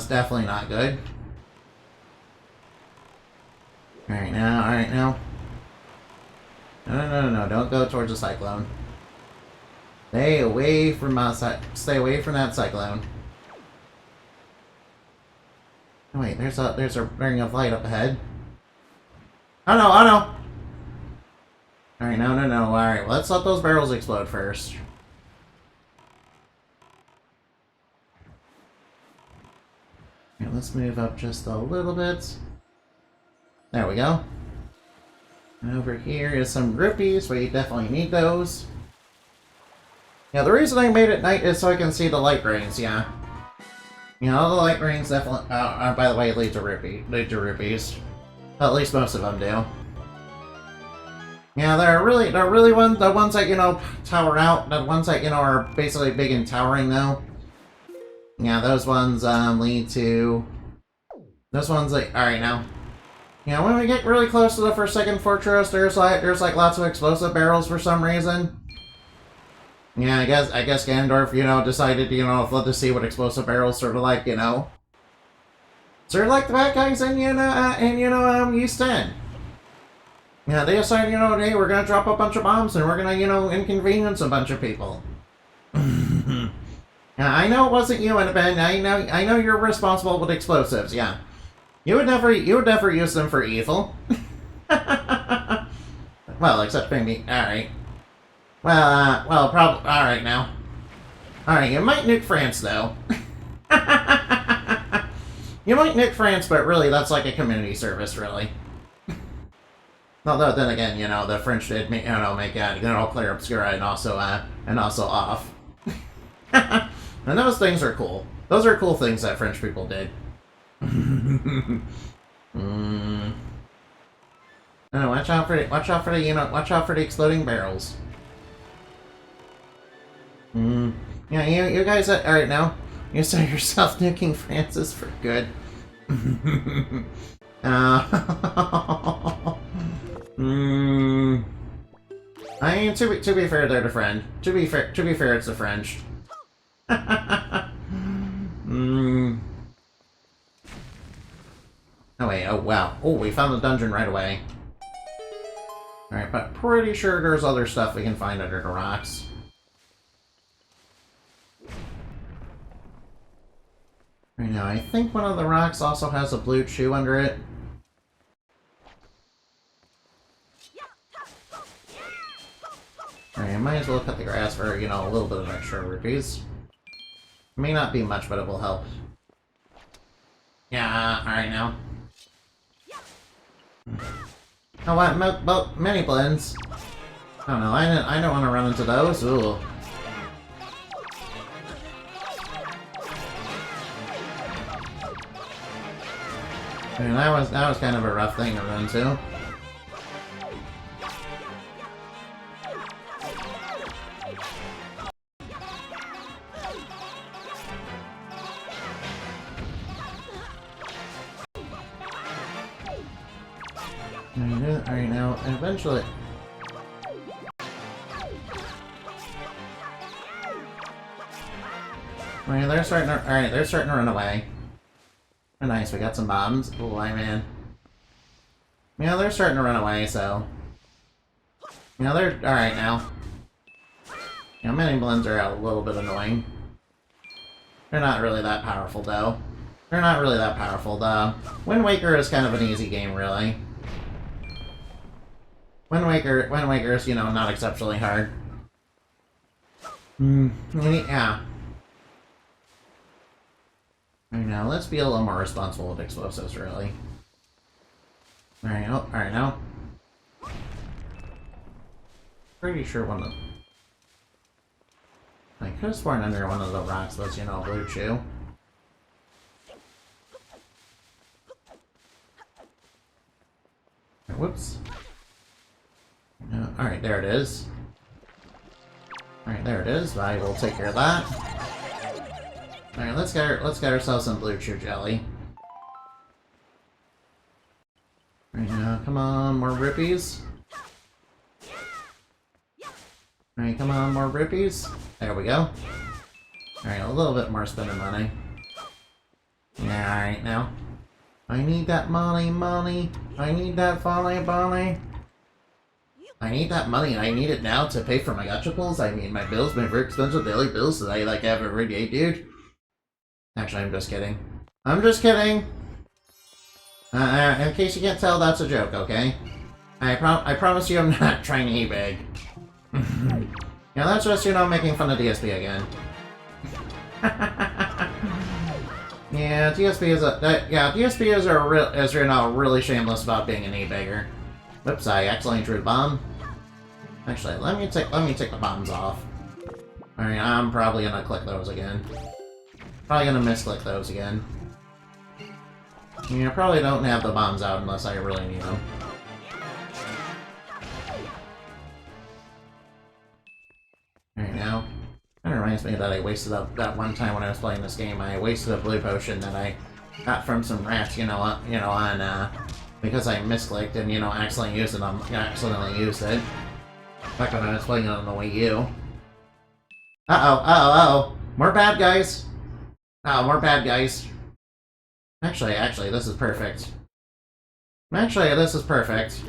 definitely not good. Alright now. No, don't go towards the cyclone. Stay away from that cyclone. Oh wait, there's a ring of light up ahead. Oh no! Alright, no. Alright, let's let those barrels explode first. Okay, let's move up just a little bit. There we go. And over here is some rupees, we definitely need those. Yeah, the reason I made it night is so I can see the light rings, yeah. You know, the light rings definitely, by the way, lead to rupees. At least most of them do. Yeah, they're really the ones that, you know, tower out, the ones that, you know, are basically big and towering, though. Yeah, those ones, lead to... Those ones, like, alright now. Yeah, when we get really close to the Forsaken Fortress, there's like lots of explosive barrels for some reason. Yeah, I guess Ganondorf, you know, decided, you know, to see what explosive barrels sort of like, you know. Sort of like the bad guys in, East End. Yeah, they decided, you know, hey, we're gonna drop a bunch of bombs and we're gonna, you know, inconvenience a bunch of people. Yeah, I know it wasn't you, Annabelle. I know you're responsible with explosives, yeah. You would never use them for evil. Well, except maybe, alright. Well, probably, alright now. Alright, you might nuke France, though. You might nuke France, but really, that's like a community service, really. Although, then again, you know, the French did, you know, make clear Obscura and also off. And those things are cool. Those are cool things that French people did. Oh, watch out for the exploding barrels. Yeah, you guys, alright now. You saw yourself nuking Francis for good. I mean, to be fair, they're the friend. To be fair, it's the French. Oh wait, oh wow. Oh, we found the dungeon right away. Alright, but pretty sure there's other stuff we can find under the rocks. Right now, I think one of the rocks also has a blue chew under it. Alright, I might as well cut the grass for, you know, a little bit of extra rupees. It may not be much, but it will help. Yeah, alright now. Oh, what? Mini blends? I don't know, I don't want to run into those. Ooh. I mean, that was kind of a rough thing to run into. Alright, now, eventually... Alright, they're starting to run away. Oh, nice, we got some bombs. Oh, man. Yeah, they're starting to run away, so... Yeah, they're... Alright, now. You know, mini blends are a little bit annoying. They're not really that powerful, though. They're not really that powerful, though. Wind Waker is kind of an easy game, really. Wind Waker is, you know, not exceptionally hard. Yeah. Alright, now, let's be a little more responsible with explosives, really. Alright, oh, alright, now. Pretty sure one of... I could have sworn under one of the rocks was, you know, blue chew. Whoops. Alright, there it is. Alright, there it is. I will take care of that. Alright, let's get ourselves some blue chew jelly. Alright, now, come on, more rupees. Alright, come on, more rupees. There we go. Alright, a little bit more spending money. Yeah, alright, now. I need that money. I need that money. I need that money, and I need it now to pay for my gachaples. I mean, my bills, my very expensive daily bills that I, like, have every day, dude. Actually, I'm just kidding. I'm just kidding! In case you can't tell, that's a joke, okay? I promise you I'm not trying to eat big. Yeah, that's just, you know, making fun of DSP again. Yeah, DSP is you know, really shameless about being an e-bagger. Whoops, I accidentally drew a bomb. Actually, let me take the bombs off. Alright, I'm probably gonna click those again. Probably gonna misclick those again. Yeah, probably don't have the bombs out unless I really need them. Alright, now. That reminds me that I wasted that one time when I was playing this game. I wasted a blue potion that I got from some rats, because I misclicked and, you know, accidentally used it. Back when I was playing it on the Wii U. Uh-oh. More bad guys. Oh, more bad guys. Actually, this is perfect. Actually, this is perfect.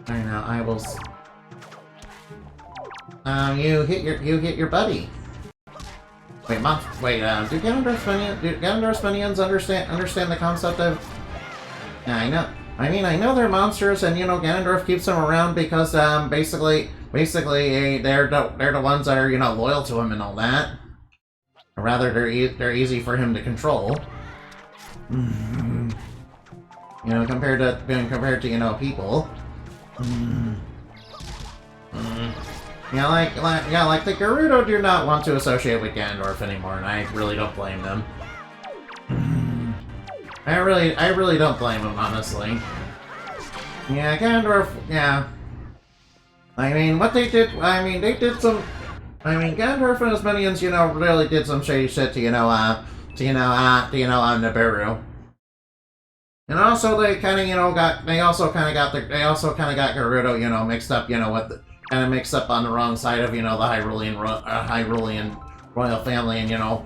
Alright, now I will... you hit your buddy. Wait, do Ganondorf Minions understand the concept of... Yeah, I know. I mean, I know they're monsters, and you know, Ganondorf keeps them around because basically, they're the ones that are you know loyal to him and all that. Or rather, they're easy for him to control. You know, compared to you know people. Yeah, like the Gerudo do not want to associate with Ganondorf anymore, and I really don't blame them. I really don't blame them, honestly. Yeah, Ganondorf, yeah. I mean, what they did, Ganondorf and his minions, you know, really did some shady shit to, Nibiru. And also, they kind of, you know, got Gerudo, you know, mixed up, you know, mixed up on the wrong side of, you know, the Hyrulean royal family, and, you know,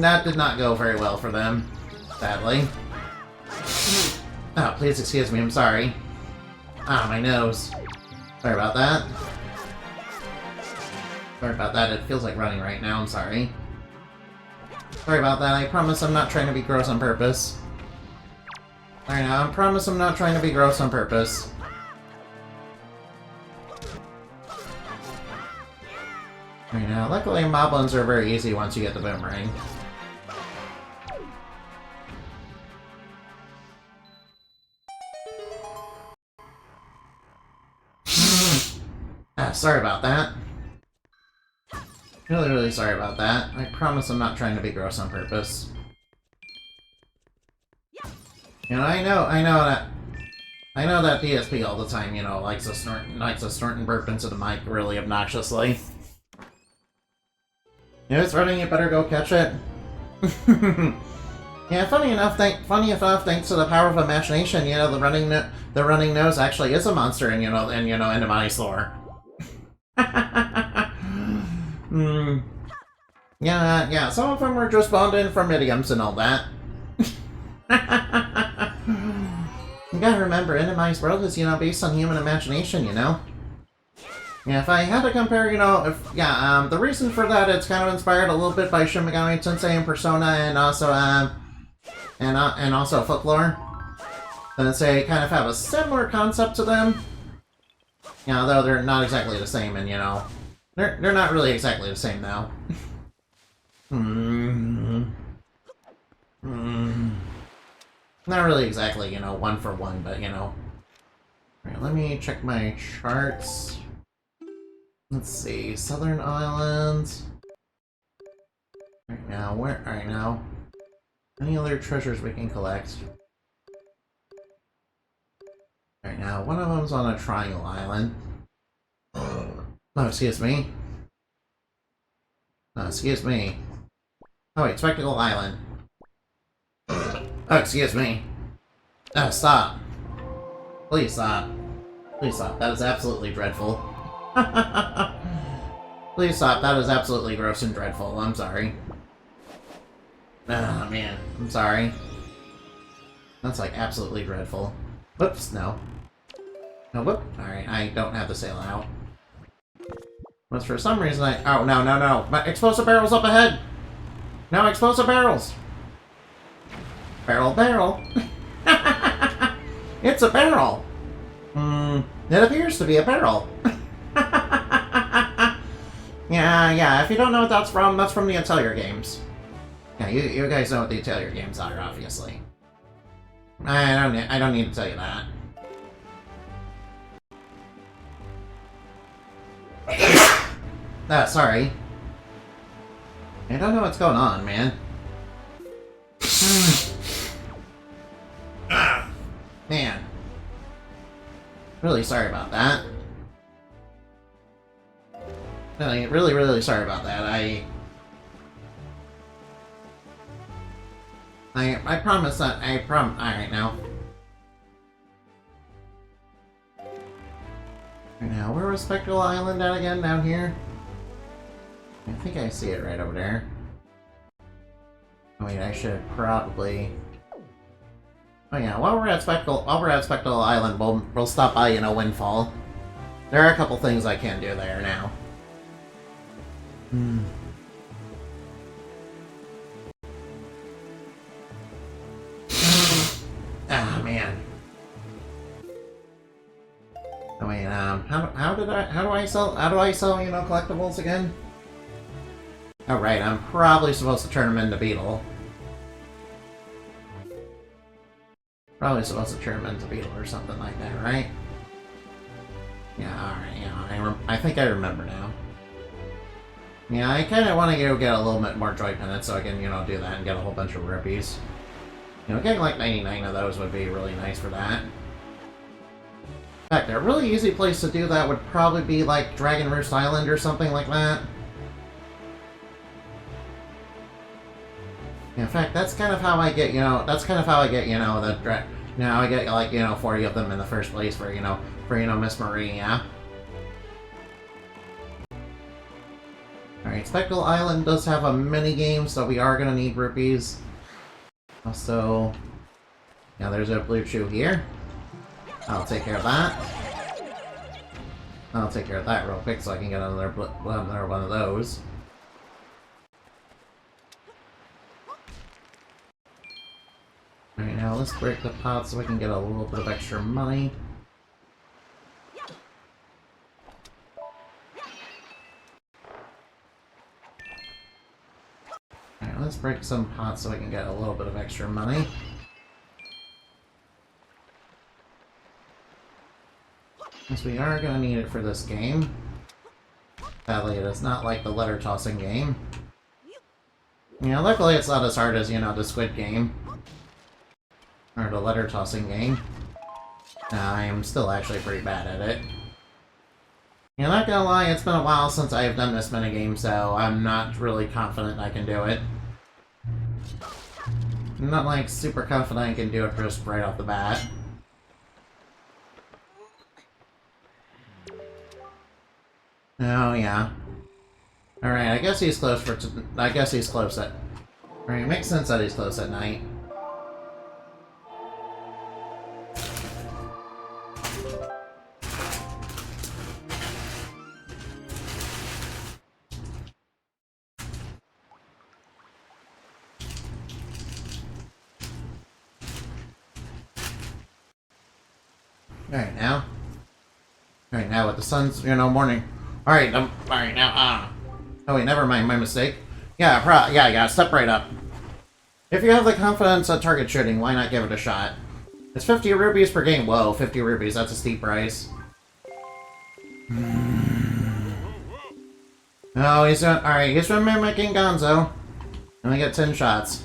that did not go very well for them, sadly. Oh, please excuse me, I'm sorry. Ah, my nose. Sorry about that. Sorry about that, it feels like running right now, I'm sorry. Sorry about that, I promise I'm not trying to be gross on purpose. Alright now, I promise I'm not trying to be gross on purpose. Alright now, luckily moblins are very easy once you get the boomerang. Sorry about that. Really sorry about that. I promise I'm not trying to be gross on purpose. You know, I know that DSP all the time, you know, likes to snort and burp into the mic really obnoxiously. You know, it's running, you better go catch it. Yeah, funny enough, thanks to the power of imagination, you know, the running nose actually is a monster in Inamani's lore. Yeah, some of them were just spawned in from idioms and all that. You gotta remember, Inamani's world is, you know, based on human imagination, you know? Yeah, if I had to compare, you know, the reason for that, it's kind of inspired a little bit by Shin Megami Tensei and Persona, and also Folklore. Since they kind of have a similar concept to them. You know, though they're not exactly the same, and you know, they're not really exactly the same though. Not really exactly, you know, one for one, but you know. Alright, let me check my charts. Let's see, Southern Islands. Right now. Any other treasures we can collect? Right now, one of them's on a Triangle Island. Oh, excuse me. Excuse me. Oh wait, Spectacle Island. Oh, excuse me. Oh, stop. Please stop. Please stop. That is absolutely dreadful. Please stop. That is absolutely gross and dreadful. I'm sorry. Oh, man. I'm sorry. That's like absolutely dreadful. Whoops, no. No, whoop. Alright, I don't have the sail out. But for some reason oh, no. My explosive barrel's up ahead! No explosive barrels! Barrel. It's a barrel! It appears to be a barrel. Yeah, if you don't know what that's from the Atelier games. Yeah, you guys know what the Atelier games are, obviously. I don't need to tell you that. Sorry. I don't know what's going on, man. Man. Really sorry about that. Really sorry about that. I promise that alright now. Right now, where was Spectral Island at again? Down here? I think I see it right over there. Oh wait, I should probably... Oh yeah, while we're at Spectral Island, we'll stop by, you know, Windfall. There are a couple things I can do there now. Ah, man. I mean, how do I sell, you know, collectibles again? Oh, right, I'm probably supposed to turn them into Beetle. Probably supposed to turn them into Beetle or something like that, right? Yeah, alright, yeah, I think I remember now. Yeah, I kind of want to go get a little bit more joy pennants so I can, you know, do that and get a whole bunch of rupees. You know, getting like 99 of those would be really nice for that. In fact, a really easy place to do that would probably be like Dragon Roost Island or something like that. In fact, that's kind of how I get, you know, the I get like, you know, 40 of them in the first place for, you know, Miss Marie, yeah. Alright, Speckle Island does have a mini game, so we are gonna need rupees. Also, yeah, there's a blue chew here. I'll take care of that. I'll take care of that real quick so I can get another one of those. Alright, now let's break the pot so we can get a little bit of extra money. Alright, let's break some pots so we can get a little bit of extra money. Because we are going to need it for this game. Sadly, it is not like the letter tossing game. Yeah, luckily it's not as hard as, you know, the Squid game. Or the letter tossing game. I'm still actually pretty bad at it. Yeah, not gonna lie, it's been a while since I've done this minigame, so I'm not really confident I can do it. I'm not like super confident I can do it just right off the bat. Oh yeah. Alright, I guess he's close for I guess he's close at... Alright, makes sense that he's close at night. Alright, now with the sun's, you know, morning. Alright, alright, now, oh wait, never mind, my mistake. Yeah, step right up. If you have the confidence at target shooting, why not give it a shot? It's 50 rupees per game. Whoa, 50 rupees, that's a steep price. Oh, he's doing, alright, he's been mimicking Gonzo. And we get 10 shots.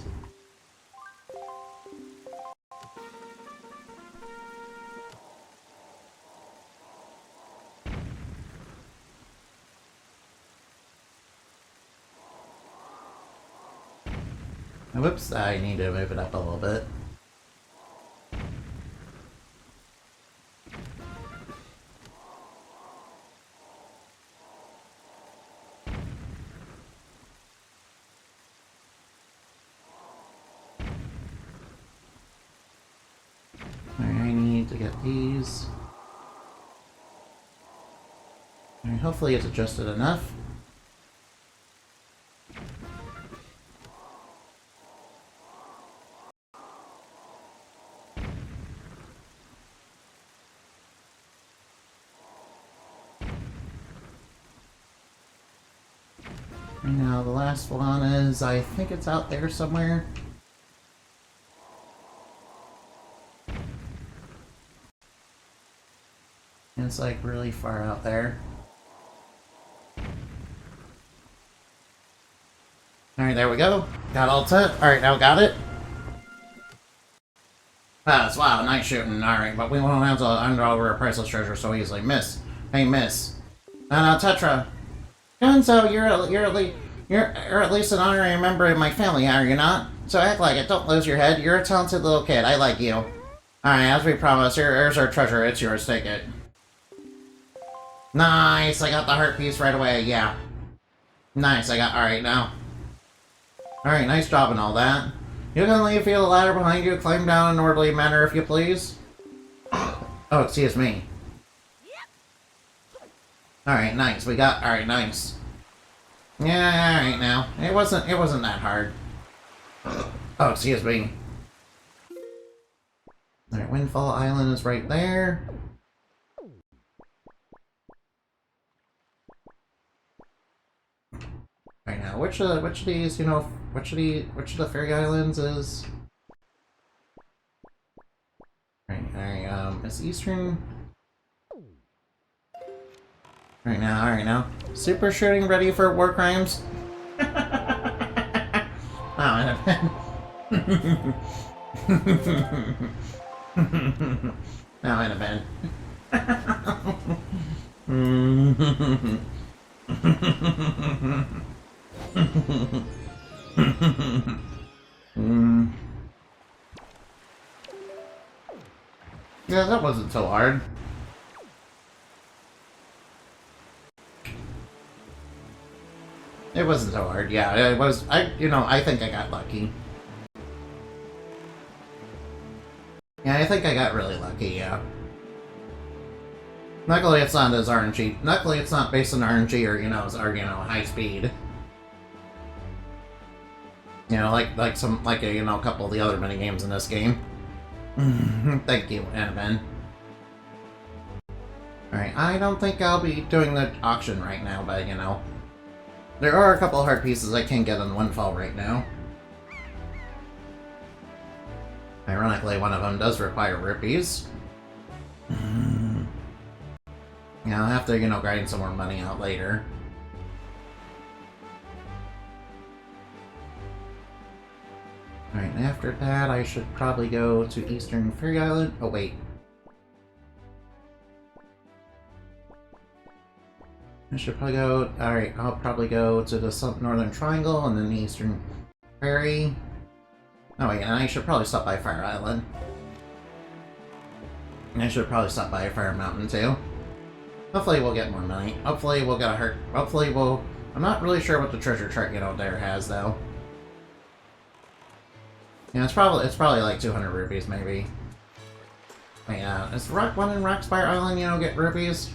Whoops, I need to move it up a little bit. Alright, I need to get these. Alright, hopefully it's adjusted enough. Now the last one is, I think it's out there somewhere. It's like really far out there. Alright, there we go. Got all 10. Alright, now got it. That's wow, nice shooting. Alright, but we won't have to under over a priceless treasure so easily. Miss. Hey, miss. No, Tetra. Gonzo, you're at least an honorary member of my family, are you not? So act like it, don't lose your head. You're a talented little kid, I like you. Alright, as we promised, here's our treasure, it's yours, take it. Nice, I got the heart piece right away, yeah. Nice, alright now. Alright, nice job and all that. You can leave the ladder behind you, climb down in an orderly manner if you please. Oh, excuse me. Alright, nice. Alright, nice. Yeah, alright now. It wasn't that hard. Oh, excuse me. Alright, Windfall Island is right there. Right now, which of these, you know, which of the fairy islands is? Alright, is Eastern... Alright now. Super shooting ready for war crimes? Oh, now in a bed. Yeah, that wasn't so hard. It wasn't so hard, yeah, it was, I think I got lucky. Yeah, I think I got really lucky, yeah. Luckily it's not as RNG, luckily it's not based on RNG or, high speed. You know, like a couple of the other mini games in this game. Thank you, Annabelle. Alright, I don't think I'll be doing the auction right now, but, there are a couple of hard pieces I can't get in one fall right now. Ironically, one of them does require rupees. Yeah, I'll have to, grind some more money out later. Alright, after that, I should probably go to Eastern Fairy Island. Oh, wait. I should probably go... Alright, I'll probably go to the Northern Triangle and then the Eastern Fairy. Oh, wait, and I should probably stop by Fire Island. And I should probably stop by Fire Mountain, too. Hopefully we'll get more money. Hopefully we'll get a hurt. Hopefully we'll... I'm not really sure what the treasure chart, there has, though. Yeah, it's probably like 200 rupees, maybe. But yeah, is the one in Rockspire Island, get rupees?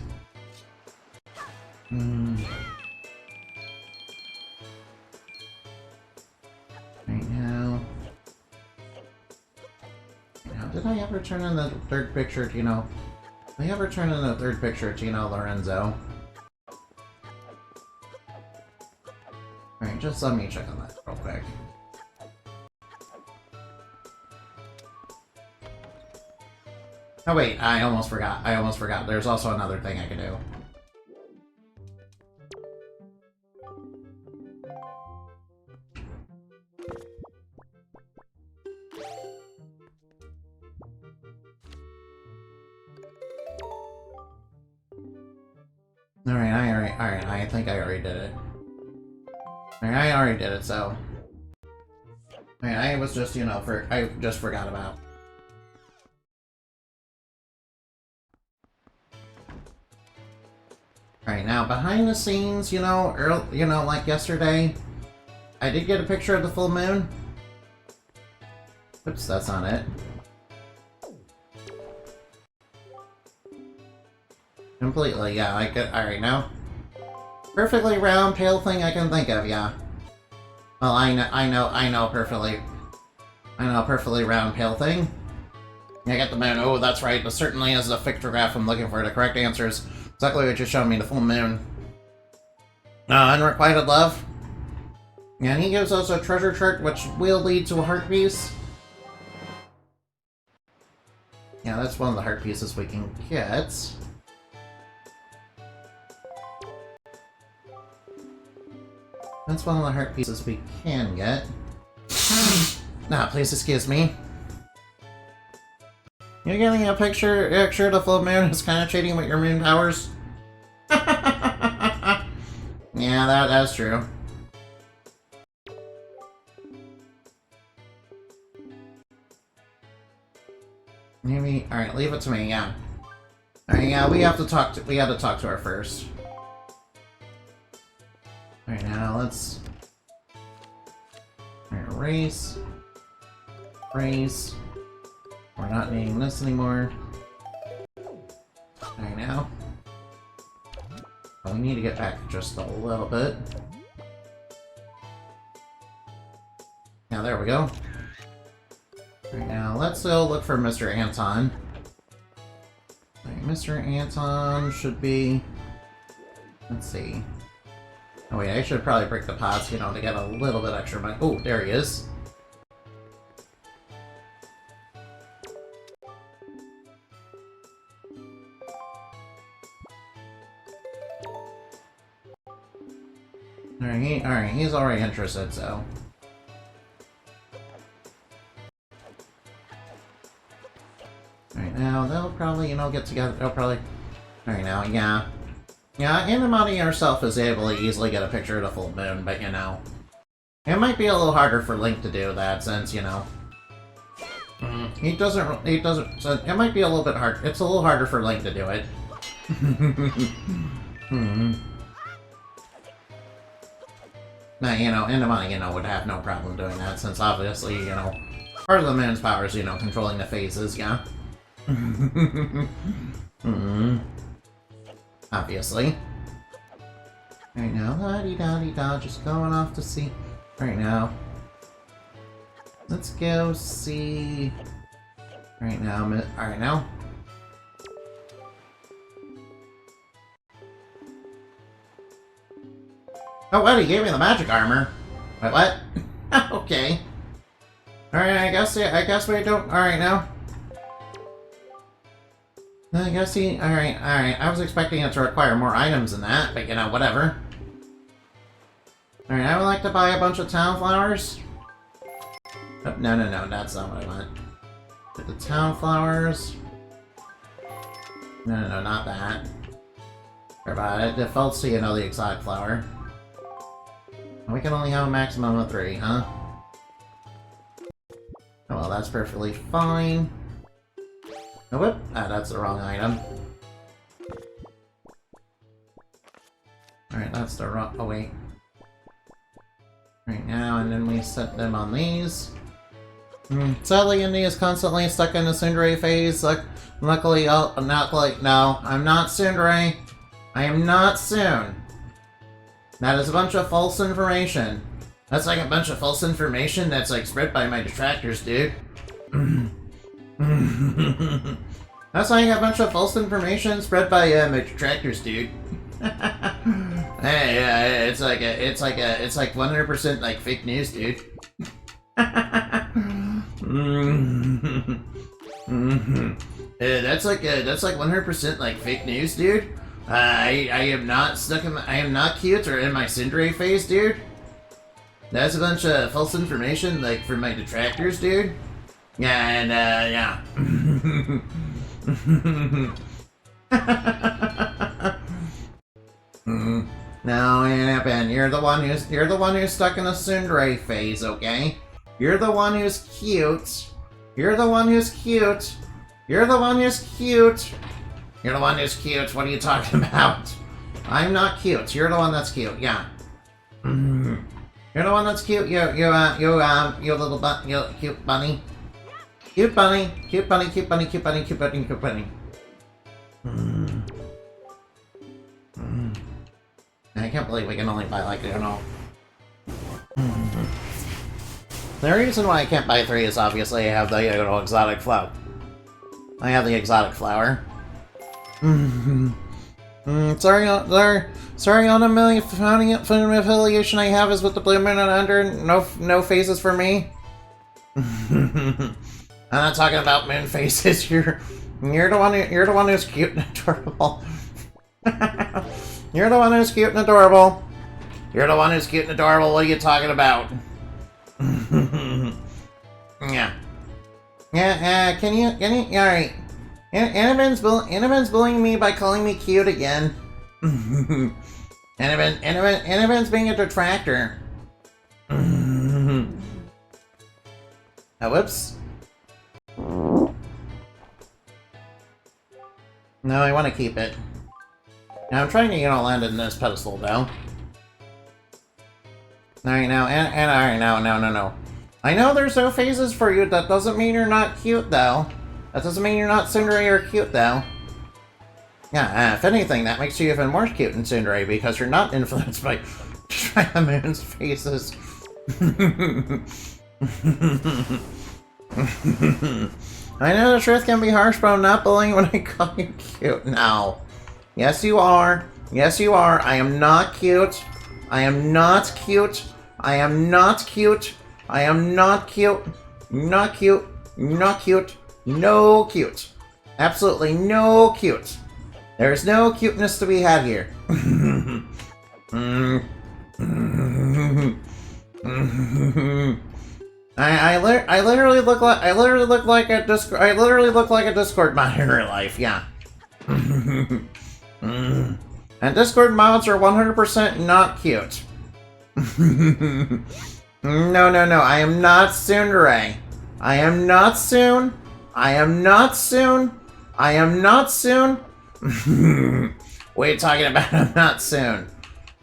Right now... Did I ever turn in the third picture, Did I ever turn in the third picture, Lorenzo? Alright, just let me check on that real quick. Oh wait, I almost forgot. There's also another thing I can do. Alright, I think I already did it. Alright, I already did it, so... Alright, I was just, I just forgot about. Alright, now, behind the scenes, like yesterday, I did get a picture of the full moon. Oops, that's not it. Completely, yeah, I could, alright, now. Perfectly round, pale thing I can think of, yeah. Well, I know perfectly round, pale thing. I get the moon, oh, that's right, but certainly is a pictograph I'm looking for. The correct answer is exactly what you showed me, the full moon. Unrequited love. Yeah, and he gives us a treasure chart, which will lead to a heart piece. Yeah, that's one of the heart pieces we can get. That's one of the heart pieces we can get. Please excuse me. You're getting a picture of the full moon is kind of cheating with your moon powers. Yeah, that's true. Maybe. All right, leave it to me. Yeah. All right. Yeah, we have to talk to her first. All right, now let's. All right, race. We're not needing this anymore. Alright, now. Well, we need to get back just a little bit. Now, there we go. Alright, now let's go look for Mr. Anton. Alright, Mr. Anton should be... Let's see. Oh wait, I should probably break the pots, you know, to get a little bit extra money. Oh, there he is. Alright, he's already interested, so. Alright, now they'll probably, you know, get together. They'll probably. Alright, now, yeah. Yeah, Animati herself is able to easily get a picture of the full moon, but, you know. It might be a little harder for Link to do that since, you know. He doesn't, so it might be a little bit hard. It's a little harder for Link to do it. Now, you know, Animati, you know, would have no problem doing that since obviously, you know, part of the moon's power is, you know, controlling the phases, yeah. Obviously. Right now, la-di-da-di-da, just going off to see. Right now. Let's go see. Right now, alright now. Oh, what? He gave me the magic armor. Wait, what? Okay. Alright, I guess we don't. Alright now. I guess he. Alright. I was expecting it to require more items than that, but you know, whatever. Alright, I would like to buy a bunch of town flowers. Oh, no, that's not what I want. Get the town flowers. No, not that. Sorry about it. Defaults to, you know, the exotic flower. We can only have a maximum of 3, huh? Oh, well, that's perfectly fine. Oh, whoop! Ah, that's the wrong item. Alright, that's the wrong. Oh, wait. Right now, and then we set them on these. Sadly, Indy is constantly stuck in the Tsundere phase. Luckily, I'm not like. No, I'm not Tsundere. I am not Soon. That is a bunch of false information. That's like a bunch of false information that's like spread by my detractors, dude. That's like a bunch of false information spread by my detractors, dude. Hey, it's like 100% like fake news, dude. That's like 100% like fake news, dude. I am not stuck in I am not cute or in my Tsundere phase, dude. That's a bunch of false information, like, from my detractors, dude. Yeah, and, yeah. No, Ben, you're the one who's stuck in the Tsundere phase, okay? You're the one who's cute. You're the one who's cute. You're the one who's cute. You're the one who's cute. What are you talking about? I'm not cute. You're the one that's cute. Yeah. You're the one that's cute. You little cute bunny. Cute bunny. Cute bunny. Cute bunny. Cute bunny. Cute bunny. Cute bunny. I can't believe we can only buy, like, you know. The reason why I can't buy 3 is obviously I have the, you know, exotic flower. I have the exotic flower. Sorry on the affiliation I have is with the Blue Moon and Under. No phases for me. I'm not talking about moon phases. You're the one who's cute and adorable. You're the one who's cute and adorable. You're the one who's cute and adorable. What are you talking about? Yeah. Alright. Annabin's bullying me by calling me cute again. Annabin's being a detractor. Oh, whoops. No, I want to keep it. Now, I'm trying to, you know, land in this pedestal, though. Alright, now, alright, no. I know there's no phases for you, that doesn't mean you're not cute, though. That doesn't mean you're not Tsundere or cute, though. Yeah, if anything, that makes you even more cute than Tsundere, because you're not influenced by the moon's phases. I know the truth can be harsh, but I'm not bullying when I call you cute. No. Yes, you are. Yes, you are. I am not cute. I am not cute. I am not cute. I am not cute. Not cute. Not cute. No cute. Absolutely no cute. There's no cuteness to be had here. I literally look like a Discord mod in real life. Yeah. And Discord mods are 100% not cute. No. I am not Tsundere. I am not soon. I am not soon. I am not soon. What are you talking about? I'm not soon.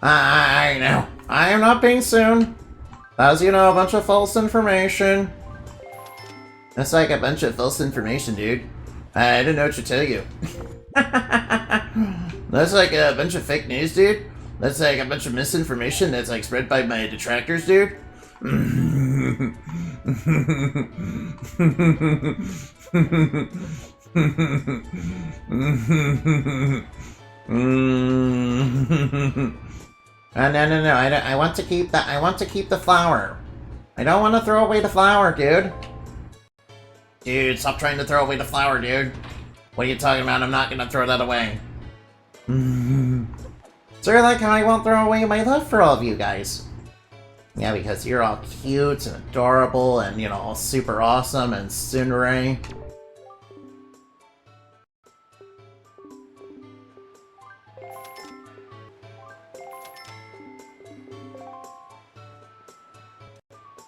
I know. I am not being soon. As you know, a bunch of false information. That's like a bunch of false information, dude. I don't know what to tell you. That's like a bunch of fake news, dude. That's like a bunch of misinformation that's like spread by my detractors, dude. No. I want to keep that. I want to keep the flower. I don't want to throw away the flower, dude. Dude, stop trying to throw away the flower, dude. What are you talking about? I'm not gonna throw that away. So you're like how I won't throw away my love for all of you guys. Yeah, because you're all cute and adorable and, you know, all super awesome and tsundere.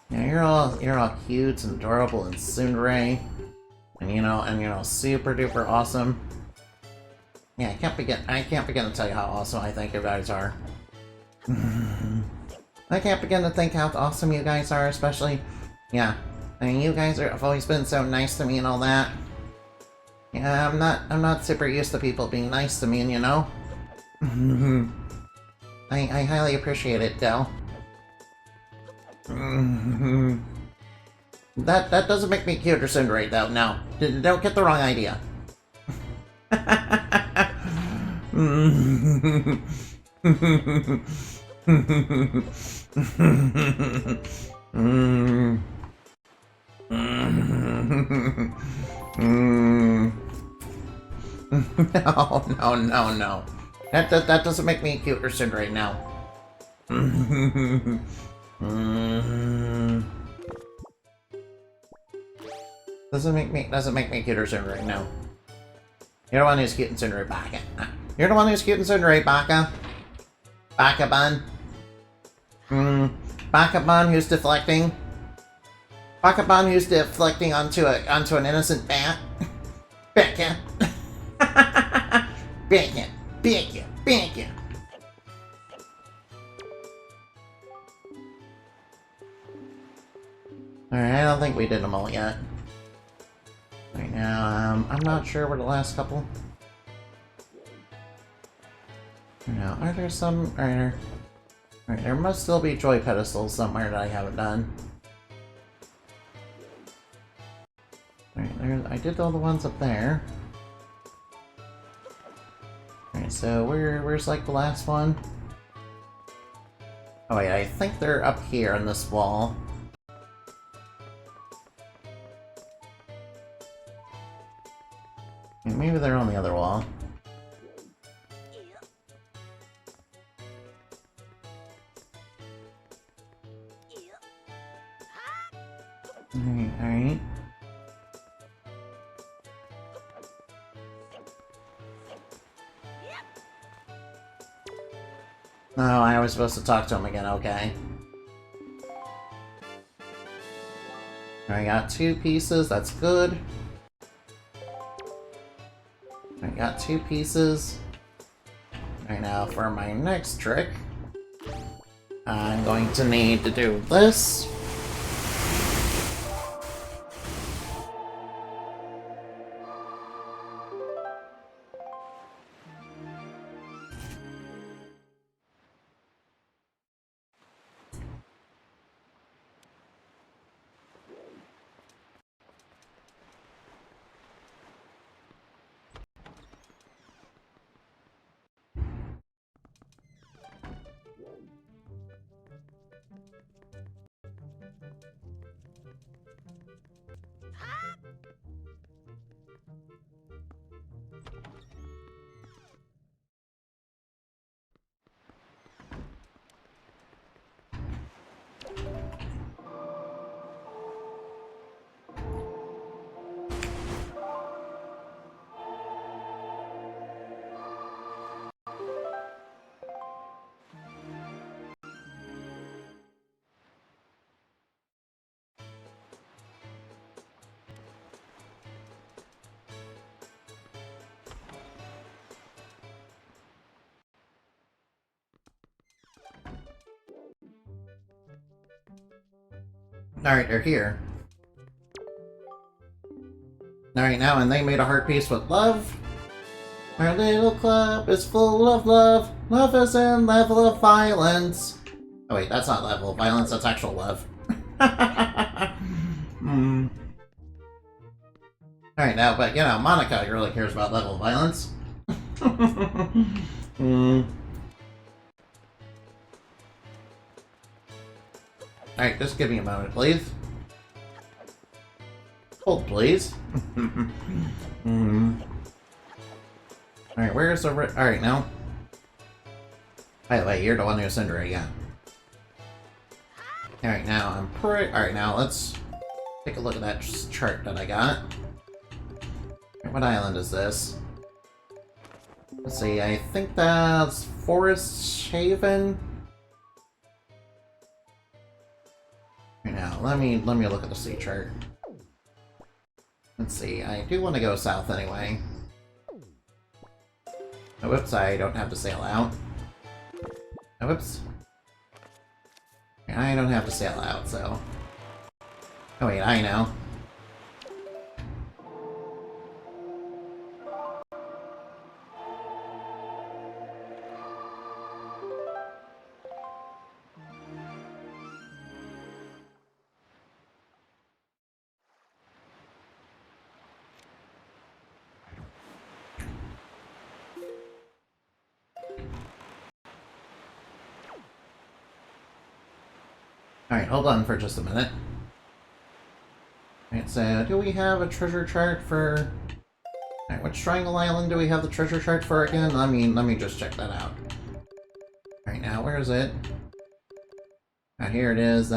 Yeah, you're all cute and adorable and tsundere. And you know, super duper awesome. Yeah, I can't begin to tell you how awesome I think you guys are. I can't begin to think how awesome you guys are, especially, yeah. I mean, you guys have always been so nice to me and all that. Yeah, I'm not super used to people being nice to me, and you know. I highly appreciate it, though. That doesn't make me cute or tsundere, though. No, don't get the wrong idea. No. That doesn't make me cute or tsundere now. Doesn't make me cute or tsundere, no. You're the one who's cute and tsundere, Baka. You're the one who's cute and tsundere, Baka. Baka-ban. Baka-ban who's deflecting. Baka-ban who's deflecting onto an innocent bat. Baka. Baka. Alright, I don't think we did them all yet. Right now, I'm not sure where the last couple. Now, are there some? Alright, there must still be joy pedestals somewhere that I haven't done. Alright, I did all the ones up there. Alright, so where's like the last one? Oh wait, I think they're up here on this wall. Maybe they're on the other wall. Alright. Oh, I was supposed to talk to him again, okay. I got 2 pieces, that's good. I got 2 pieces. Right now, for my next trick, I'm going to need to do this. Alright, they're here. Alright, now, and they made a heart piece with love. Our little club is full of love. Love is in level of violence. Oh wait, that's not level of violence, that's actual love. Alright, now, but you know, Monica really cares about level of violence. Alright, just give me a moment, please. Hold, please. Alright, where's the... Alright, now. By the way, you're the one who's Cinder again. Alright, now, I'm pretty... Alright, now, let's take a look at that chart that I got. What island is this? Let's see, I think that's Forest Haven. Right now, let me look at the sea chart. Let's see, I do want to go south anyway. Oh, whoops, I don't have to sail out. Oh, whoops. I don't have to sail out, so... Oh wait, I know. Alright, hold on for just a minute. Alright, so do we have a treasure chart for... Alright, which Triangle Island do we have the treasure chart for again? Let me just check that out. Alright, now where is it? Here it is,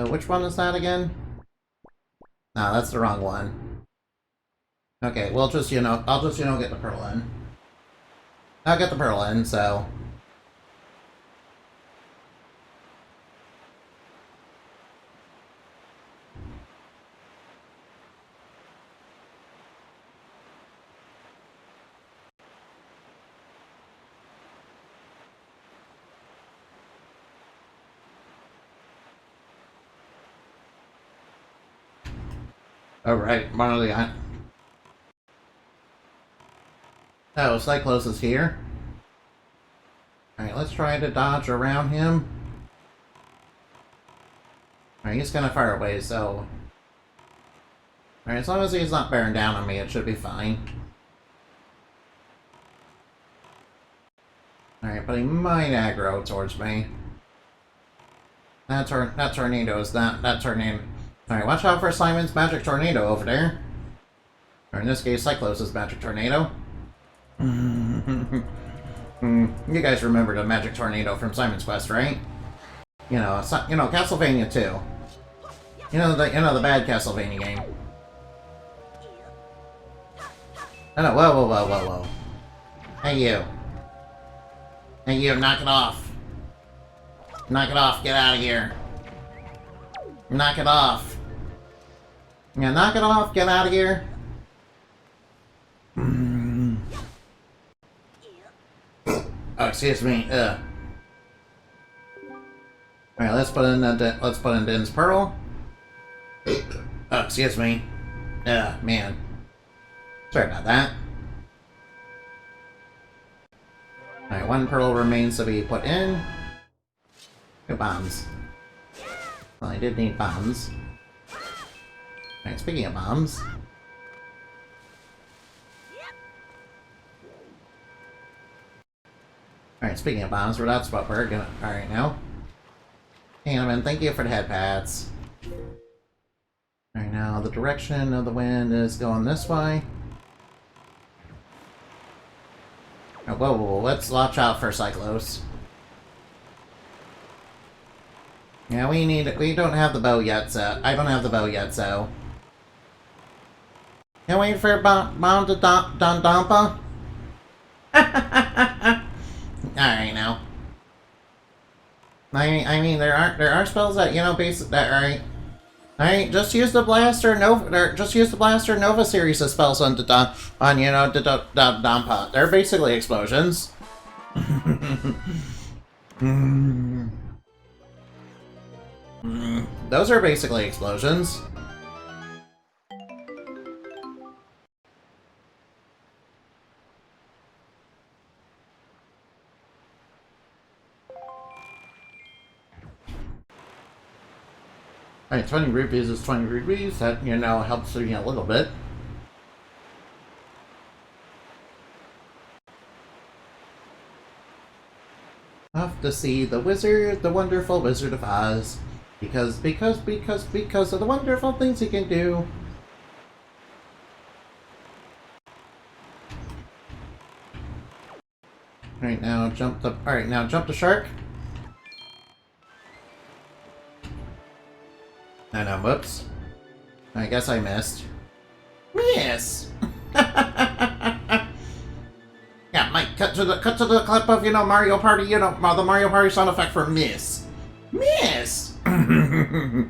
which one is that again? No, that's the wrong one. Okay, well just, I'll just, get the pearl in. I'll get the pearl in, so... Alright, Marley, oh, Cyclos is here. Alright, let's try to dodge around him. Alright, he's kind of far away, so... Alright, as long as he's not bearing down on me, it should be fine. Alright, but he might aggro towards me. That tornado is not... That tornado... Alright, watch out for Simon's magic tornado over there. Or in this case, Cyclos' magic tornado. You guys remember the magic tornado from Simon's Quest, right? Castlevania 2. The bad Castlevania game. Oh no, whoa. Hey you. Hey you, knock it off. Knock it off, get out of here. Knock it off. Yeah, knock it off, get out of here. Oh, excuse me. Alright, let's put in Din's Pearl. Oh, excuse me. Man. Sorry about that. Alright, one pearl remains to be put in. Two bombs. Well, I did need bombs. Alright, speaking of bombs. Alright, speaking of bombs, that's what we're gonna... Alright, now. Hanneman, thank you for the head pats. Alright, now the direction of the wind is going this way. Oh, whoa, let's watch out for Cyclos. Yeah, we don't have the bow yet, so... I don't have the bow yet, so... Can't wait for bomb to Dampa. Alright, now. I mean, there are spells that, basic, that, right? Alright, just use the Blaster Nova series of spells on Dampa. They're basically explosions. Those are basically explosions. Alright, 20 rupees is 20 rupees. That, you know, helps me a little bit. Off to see the wizard, the wonderful Wizard of Oz. Because of the wonderful things he can do. Alright, now jump the shark. I know, whoops. I guess I missed. Miss! Yeah, Mike, cut to the clip of, you know, Mario Party, you know, the Mario Party sound effect for miss. Miss! Alright,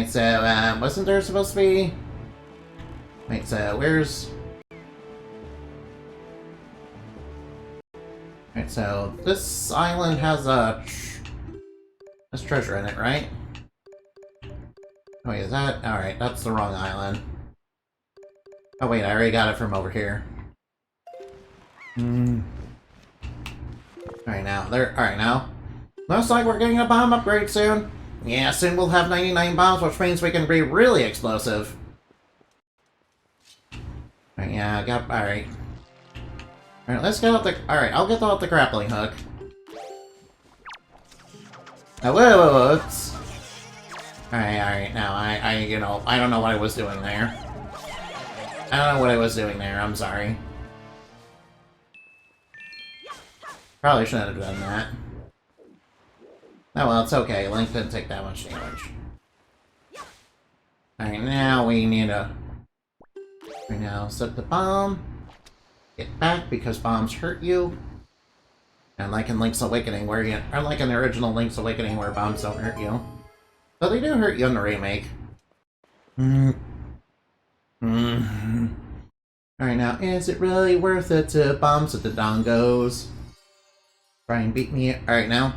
so, wasn't there supposed to be... Wait, so, where's... Alright, so, this island has a... There's treasure in it, right? Wait, is that... Alright, that's the wrong island. Oh wait, I already got it from over here. Alright now, alright now. Looks like we're getting a bomb upgrade soon. Yeah, soon we'll have 99 bombs, which means we can be really explosive. Alright, yeah, alright. Alright, let's get out the... Alright, I'll get out the grappling hook. Oh, whoa, whoops. Alright, now, you know, I don't know what I was doing there. I'm sorry. Probably shouldn't have done that. Oh well, it's okay. Link didn't take that much damage. Alright, now we need to... Right now, set the bomb. Get back, because bombs hurt you. And like in Link's Awakening, where you... Or like in the original Link's Awakening, where bombs don't hurt you. But they do hurt you in the remake. Alright, now, is it really worth it to bombs at the dongos? Try and beat me. Alright, now.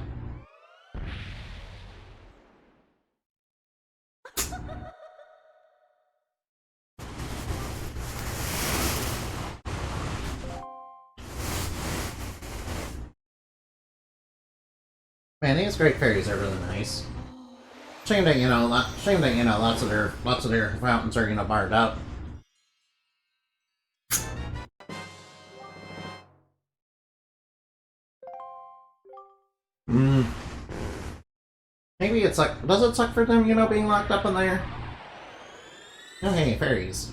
Man, these Great Fairies are really nice. Shame that, you know, lots of their fountains are, you know, barred up. Maybe it's like, does it suck for them, you know, being locked up in there? Oh, hey, fairies.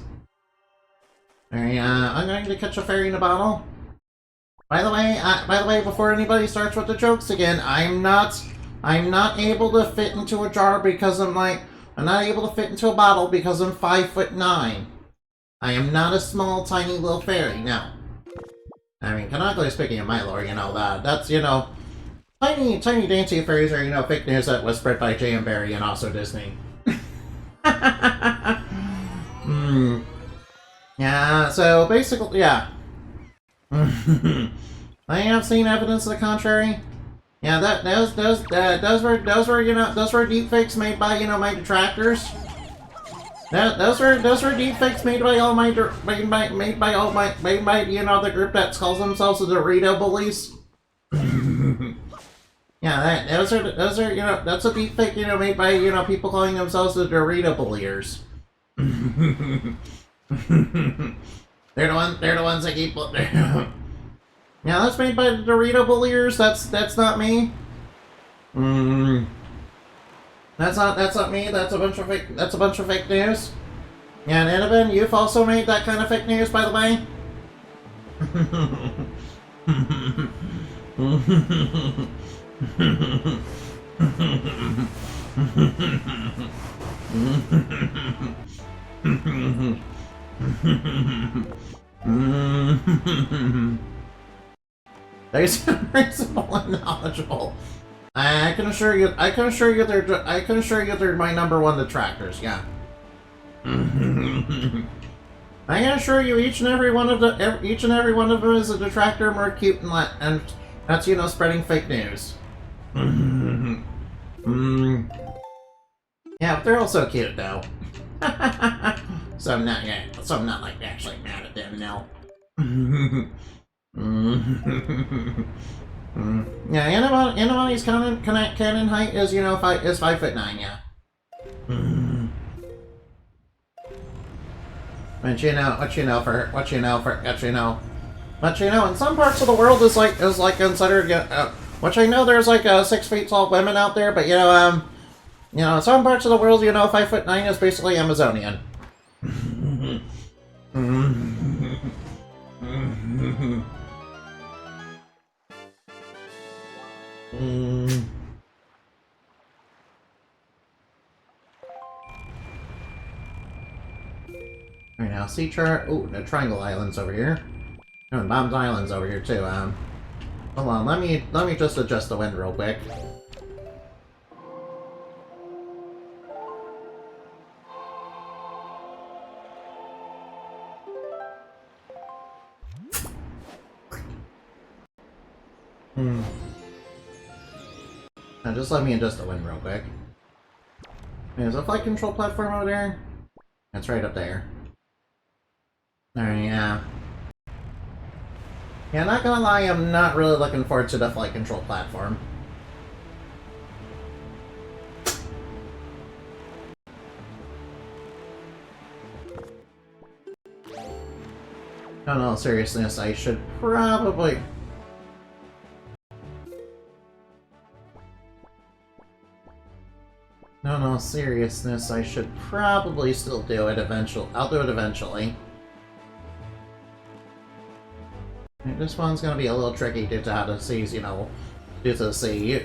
Alright, I'm going to catch a fairy in a bottle. By the way, before anybody starts with the jokes again, I'm not able to fit into a jar because I'm not able to fit into a bottle because I'm 5'9". I am not a small, tiny little fairy, no. I mean, canonically speaking, in my lore, you know, that's, you know, tiny dainty fairies are, you know, fake news that was spread by J.M. Barrie and also Disney. Yeah, so basically, yeah. I have seen evidence to the contrary. Yeah, those were deepfakes made by, you know, my detractors. Those were deepfakes made by all my made by you know, the group that calls themselves the Dorito Bullies. Yeah, those are you know, that's a deepfake, you know, made by, you know, people calling themselves the Dorito Bulliers. They're the ones that keep. Yeah, that's made by the Dorito Bulliers. That's not me. That's not me. That's a bunch of fake news. Yeah, and Annabelle, you've also made that kind of fake news, by the way. They sound reasonable and knowledgeable. I can assure you they're my number one detractors, yeah. I can assure you each and every one of them is a detractor more cute and that's, you know, spreading fake news. Yeah, but they're also cute though. So I'm not like actually mad at them, no. Yeah, anybody's canon height is, you know, 5'9", yeah. But you know, in some parts of the world is like considered, which I know there's like 6 feet tall women out there, but you know, in some parts of the world, you know, 5'9" is basically Amazonian. Alright, now sea chart. Ooh, the Triangle Islands over here. Oh, and Bob's Island's over here too. Hold on, let me just adjust the wind real quick. Now just let me adjust the wind real quick. There's a flight control platform over there. That's right up there. Alright, yeah. Yeah, not gonna lie, I'm not really looking forward to the flight control platform. No, in all seriousness, I should probably... No, in all seriousness, I should probably still do it eventually. I'll do it eventually. This one's gonna be a little tricky due to how the seas, you know, due to the sea.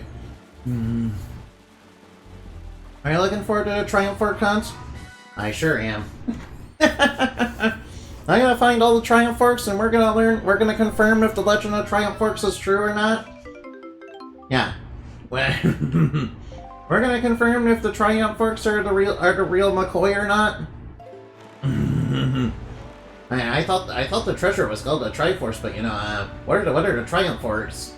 Are you looking forward to the Triumph Fork hunt? I sure am. I'm gonna find all the Triumph Forks and we're gonna confirm if the legend of Triumph Forks is true or not. Yeah. We're gonna confirm if the Triumph Forks are the real McCoy or not. I thought the treasure was called the Triforce, but you know, what are the Triumph Forks?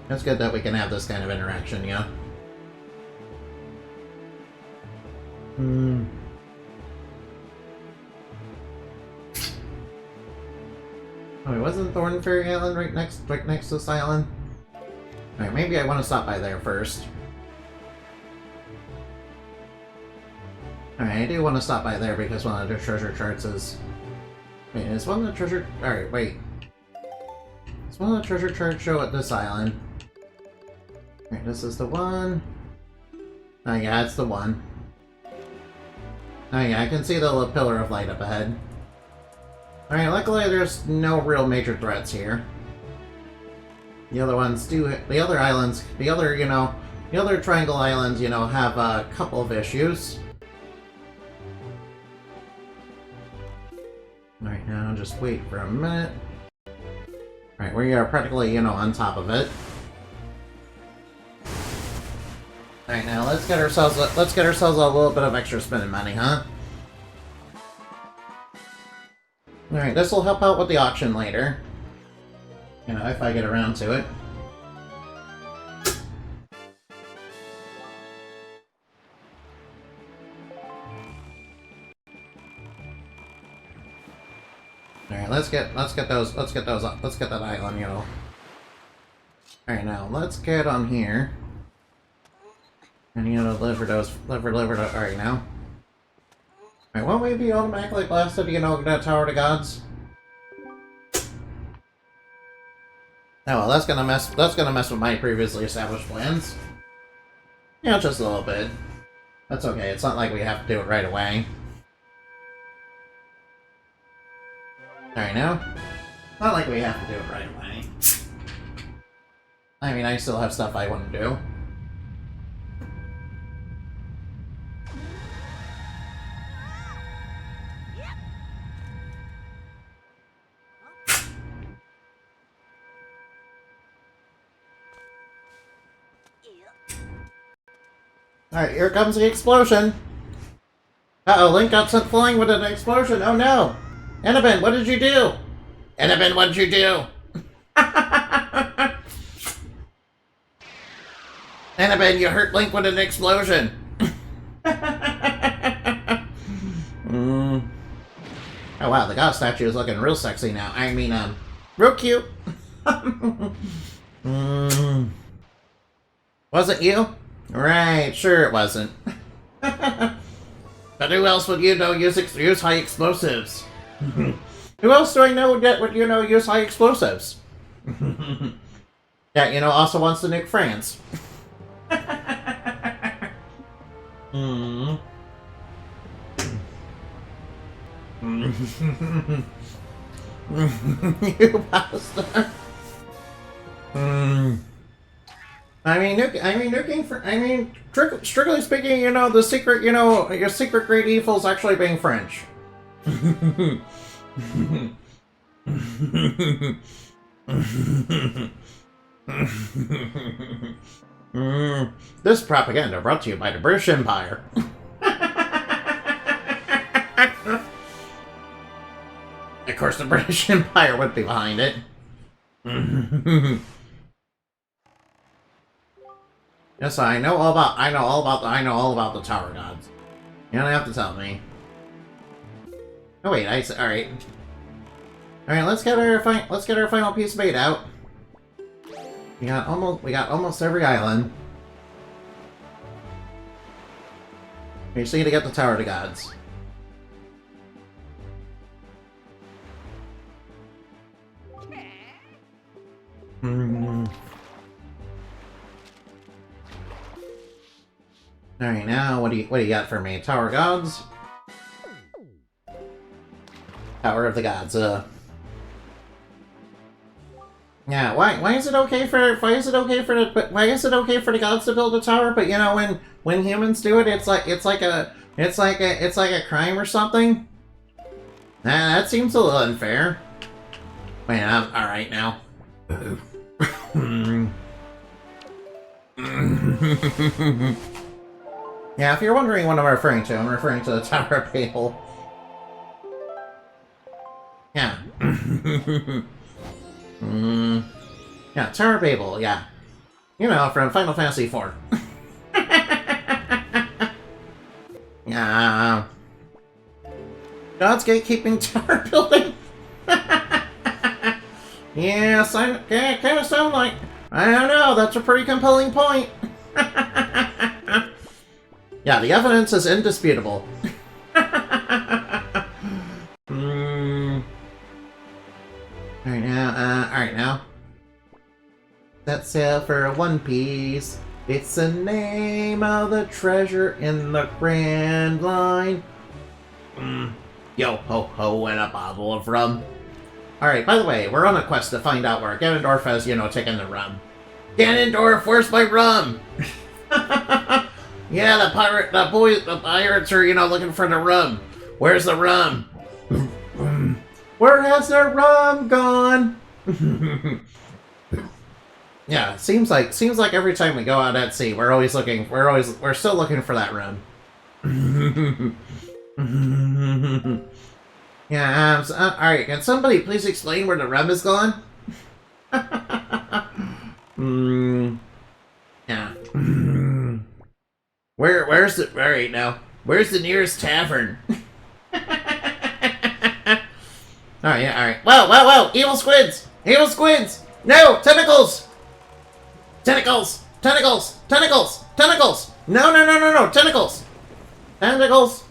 It's good that we can have this kind of interaction, yeah. Oh, wasn't Thorn Fairy Island right next to this island? Alright, maybe I want to stop by there first. Alright, I do want to stop by there because one of the treasure charts is... Wait, is one of the treasure... Alright, wait. Is one of the treasure charts show at this island? Alright, this is the one. Oh yeah, it's the one. Oh yeah, I can see the little pillar of light up ahead. Alright, luckily there's no real major threats here. The other ones do, the other islands, the other Triangle Islands, you know, have a couple of issues. Alright, now just wait for a minute. Alright, we are practically, you know, on top of it. Alright, now let's get ourselves a little bit of extra spending money, huh? Alright, this will help out with the auction later. You know, if I get around to it. Alright, let's get that island, you know. Alright, now let's get on here. And you know, deliver those, alright now. Alright, won't we be automatically blasted, you know, that Tower to Gods? Oh well, that's gonna mess with my previously established plans. Yeah, just a little bit. That's okay, it's not like we have to do it right away. Alright now. Not like we have to do it right away. I mean, I still have stuff I want to do. Alright, here comes the explosion! Uh-oh, Link got sent flying with an explosion! Oh no! Annabelle, what did you do? Annabelle, what did you do? Annabelle, you hurt Link with an explosion. Oh wow, the god statue is looking real sexy now. I mean, real cute. Was it you? Right, sure it wasn't. But who else would use high explosives? Who else do I know that would use high explosives? Yeah, also wants to nuke France. You bastard. Strictly speaking, the secret, your secret great evil is actually being French. This propaganda brought to you by the British Empire. Of course, the British Empire would be behind it. Yes, I know all about the Tower Gods. You don't have to tell me. Oh wait, all right. All right, let's get our final piece of bait out. We got almost every island. We just need to get the Tower of the Gods. Alright, now what do you got for me? Tower of Gods? Tower of the Gods, yeah, why is it okay for the gods to build a tower, but when humans do it, it's like a crime or something? Nah, that seems a little unfair. Wait, I'm alright now. Yeah, if you're wondering what I'm referring to the Tower of Babel. Yeah. Yeah, Tower of Babel, yeah. From Final Fantasy IV. Yeah. God's gatekeeping tower building? Yes, I kind of sound like... I don't know, that's a pretty compelling point. Yeah, the evidence is indisputable. Alright now. Set sail for One Piece. It's the name of the treasure in the Grand Line. Yo ho ho and a bottle of rum. Alright, by the way, we're on a quest to find out where Ganondorf has, taken the rum. Ganondorf, where's my rum? Yeah, the pirates are, looking for the rum. Where's the rum? Where has the rum gone? Yeah, seems like every time we go out at sea, we're still looking for that rum. Yeah, alright, can somebody please explain where the rum is gone? Yeah. Where's the... Alright, now. Where's the nearest tavern? Alright, yeah, alright. Whoa! Evil squids! Evil squids! No! Tentacles! Tentacles! Tentacles! Tentacles! Tentacles! No! Tentacles! Tentacles!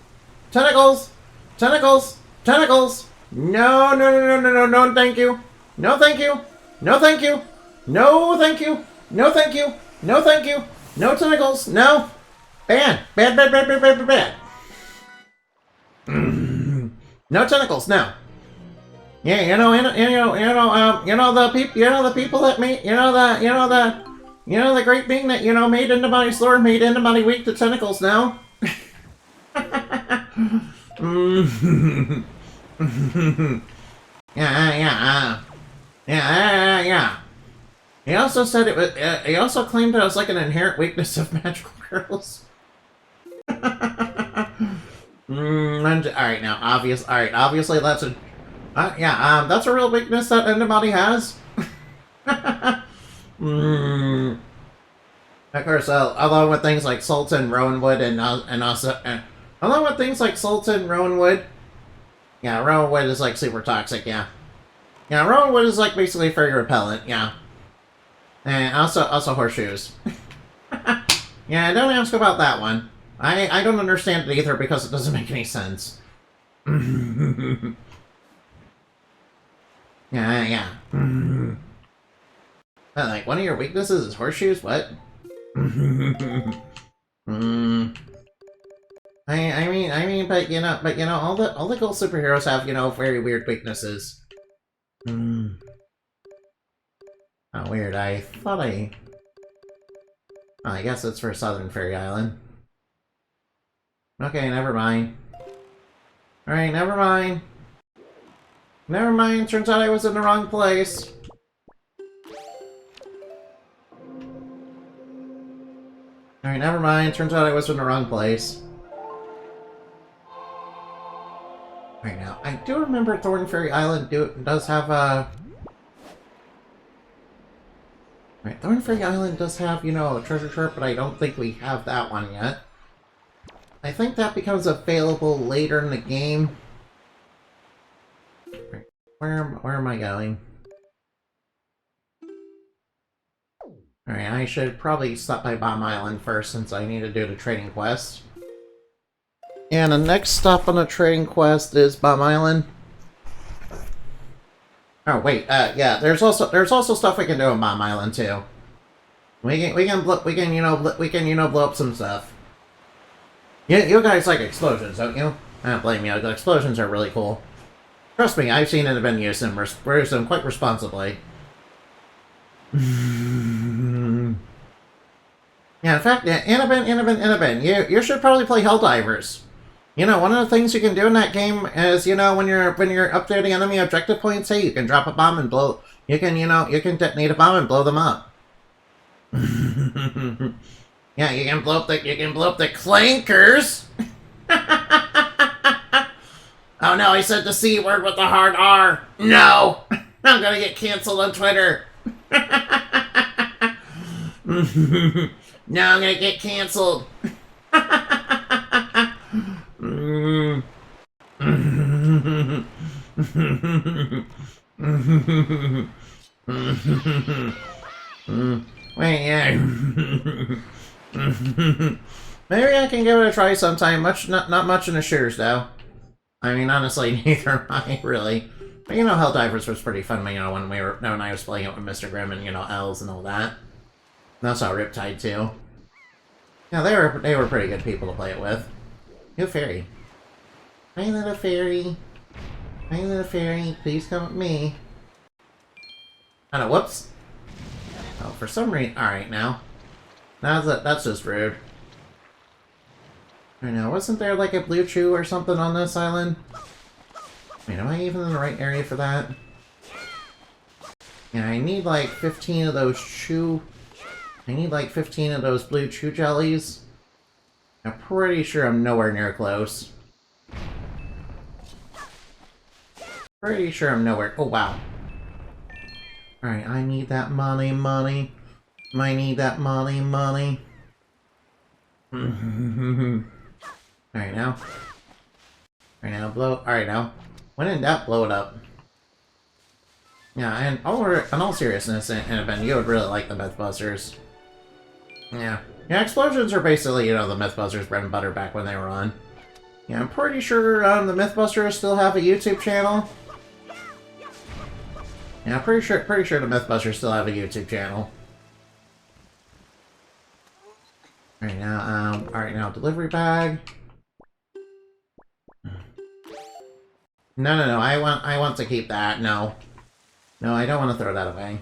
Tentacles! Tentacles! Tentacles! No, thank you! No, thank you! No, thank you! No, thank you! No, thank you! No, thank you! No tentacles! No! Bad! No tentacles, no. Yeah, the people that made, the great being that, made anybody's Lord, made anybody weak to tentacles, no? Yeah. He also said it was, he also claimed it was like an inherent weakness of magical girls. Alright, now, obviously that's a... That's a real weakness that anybody has. Of course, along with things like Sultan, Rowanwood, and also, along with things like Sultan, Rowanwood. Yeah, Rowanwood is like super toxic. Yeah, Rowanwood is like basically fairy repellent. Yeah, and also horseshoes. Yeah, don't ask about that one. I don't understand it either because it doesn't make any sense. Yeah. Like, one of your weaknesses is horseshoes? What? I mean, but you know, all the cool superheroes have, you know, very weird weaknesses. Oh, weird. I thought I... Oh, I guess it's for Southern Fairy Island. Okay, never mind. Alright, never mind. Never mind, turns out I was in the wrong place. Alright, never mind, turns out I was in the wrong place. Right now, I do remember Thorn Fairy Island does have a... Right, Thorn Fairy Island does have, you know, a treasure trip, but I don't think we have that one yet. I think that becomes available later in the game. Right, where am I going? Alright, I should probably stop by Bomb Island first since I need to do the trading quest. And the next stop on the trading quest is Bomb Island. Oh wait, yeah. There's also stuff we can do on Bomb Island too. We can blow up some stuff. You guys like explosions, don't you? I don't blame you. The explosions are really cool. Trust me, I've seen it and been used them quite responsibly. Yeah, in fact, yeah, Annabin, you should probably play Helldivers. You know, one of the things you can do in that game is, you know, when you're updating enemy objective points, hey, you can drop a bomb and blow. You can detonate a bomb and blow them up. Yeah, you can blow up the clankers. Oh no, I said the C word with the hard R. No, I'm gonna get canceled on Twitter. No, I'm gonna get canceled. Wait, yeah. Maybe I can give it a try sometime. Not much in the shooters, though. I mean, honestly, neither am I, really. But, you know, Helldivers was pretty fun, you know, when I was playing it with Mr. Grimm and, you know, Els and all that. That's how Riptide, too. Yeah, they were pretty good people to play it with. New fairy. Hi, little fairy. Hi, little fairy. Please come with me. Oh, no, whoops. Oh, for some reason... Alright, now. That's just rude. I know, wasn't there like a blue chew or something on this island? Wait, am I even in the right area for that? Yeah, I need like 15 of those chew... I need like 15 of those blue chew jellies. I'm pretty sure I'm nowhere near close. Pretty sure I'm nowhere... Oh, wow. Alright, I need that money. I need that money. Alright, now. Alright, now. When in doubt, blow it up. Yeah, and in all seriousness, and you would really like the Mythbusters. Yeah. Yeah, explosions are basically, you know, the Mythbusters' bread and butter back when they were on. Yeah, I'm pretty sure the Mythbusters still have a YouTube channel. Yeah, I'm pretty sure the Mythbusters still have a YouTube channel. Alright now, delivery bag. No, I want to keep that. No, I don't want to throw that away.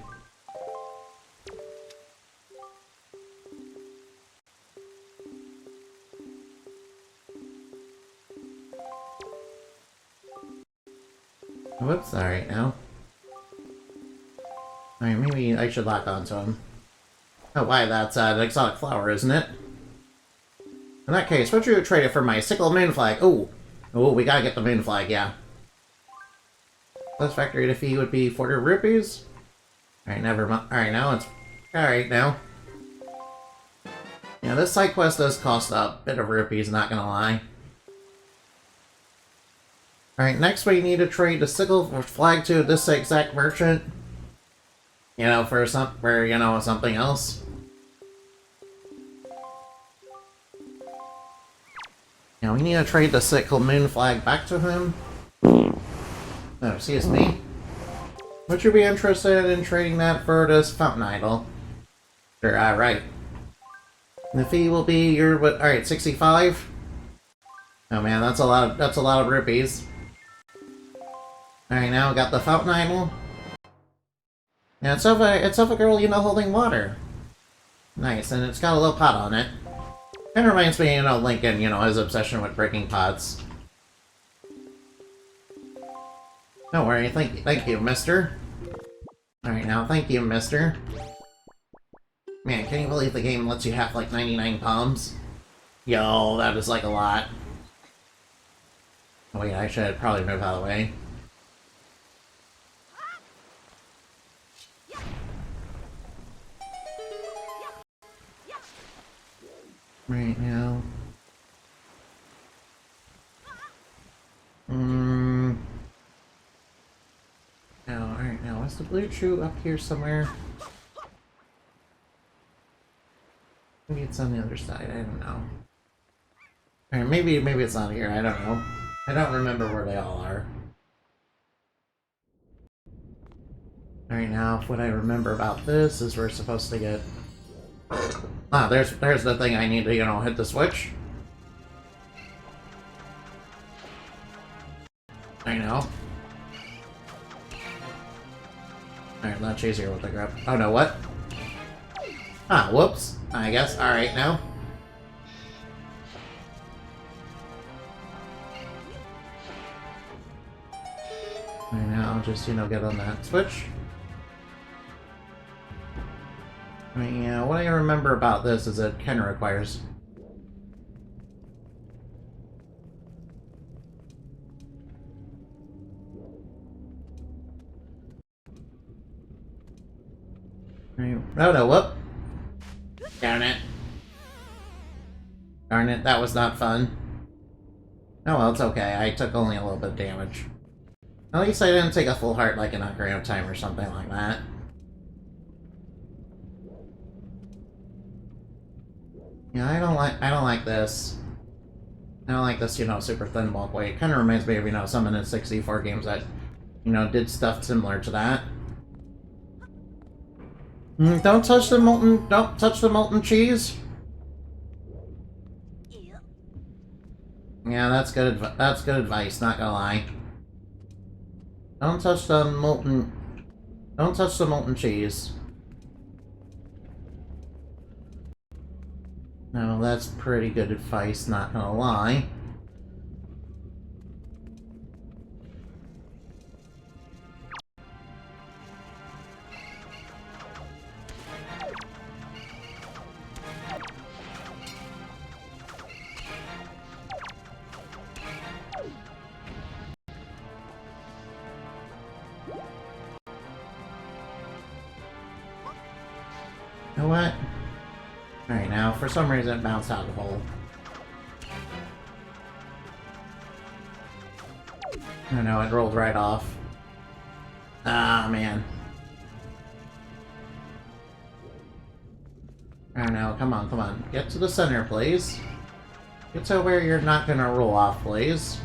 Whoops, alright now. Alright, maybe I should lock onto him. Oh, why, that's an exotic flower, isn't it? In that case, would you trade it for my sickle moon flag? Ooh, we gotta get the moon flag, yeah. Plus factory fee would be 40 rupees. Alright, never mind. Alright, now it's... Alright, now. Yeah, this side quest does cost a bit of rupees, not gonna lie. Alright, next we need to trade the sickle flag to this exact merchant. You know, for something else. Yeah, we need to trade the sickle moon flag back to him. Oh, excuse me. Would you be interested in trading that for this fountain idol? Sure, alright. The fee will be your what? Alright, 65. Oh man, that's a lot of rupees. Alright, now we got the fountain idol. Yeah, it's of a girl, holding water. Nice, and it's got a little pot on it. Kind of reminds me, Lincoln, his obsession with breaking pots. Don't worry, thank you, mister. Alright, now, thank you, mister. Man, can you believe the game lets you have, like, 99 palms? Yo, that is, like, a lot. Oh, wait, I should probably move out of the way. Right now. Now, alright, now, is the blue chew up here somewhere? Maybe it's on the other side, I don't know. Alright, maybe it's not here, I don't know. I don't remember where they all are. Alright, now, what I remember about this is we're supposed to get... Ah, there's the thing I need to, hit the switch. I know. Alright, much easier with the grab. Oh no, what? Ah, whoops. I guess. Alright, now. Alright, now I'll just, get on that switch. I mean, yeah, what I remember about this is it kind of requires... Oh no, whoop! Darn it. Darn it, that was not fun. Oh well, it's okay, I took only a little bit of damage. At least I didn't take a full heart like in Ocarina of Time or something like that. Yeah, I don't like this. I don't like this, super thin bulk weight. It kind of reminds me of, some of the 64 games that, did stuff similar to that. Don't touch the molten cheese. Yeah, that's good advice, not gonna lie. Don't touch the molten cheese. No, that's pretty good advice, not gonna lie. You know what? Alright, now, for some reason it bounced out of the hole. Oh no, it rolled right off. Ah, man. Oh no, come on. Get to the center, please. Get to where you're not gonna roll off, please.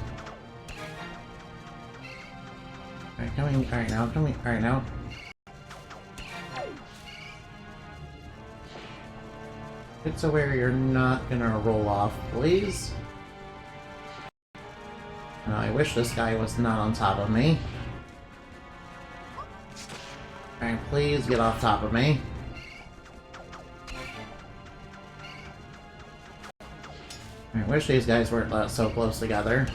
Alright, alright now. Get to where you're not gonna roll off, please. Oh, I wish this guy was not on top of me. Alright, please get off top of me. I wish these guys weren't so close together.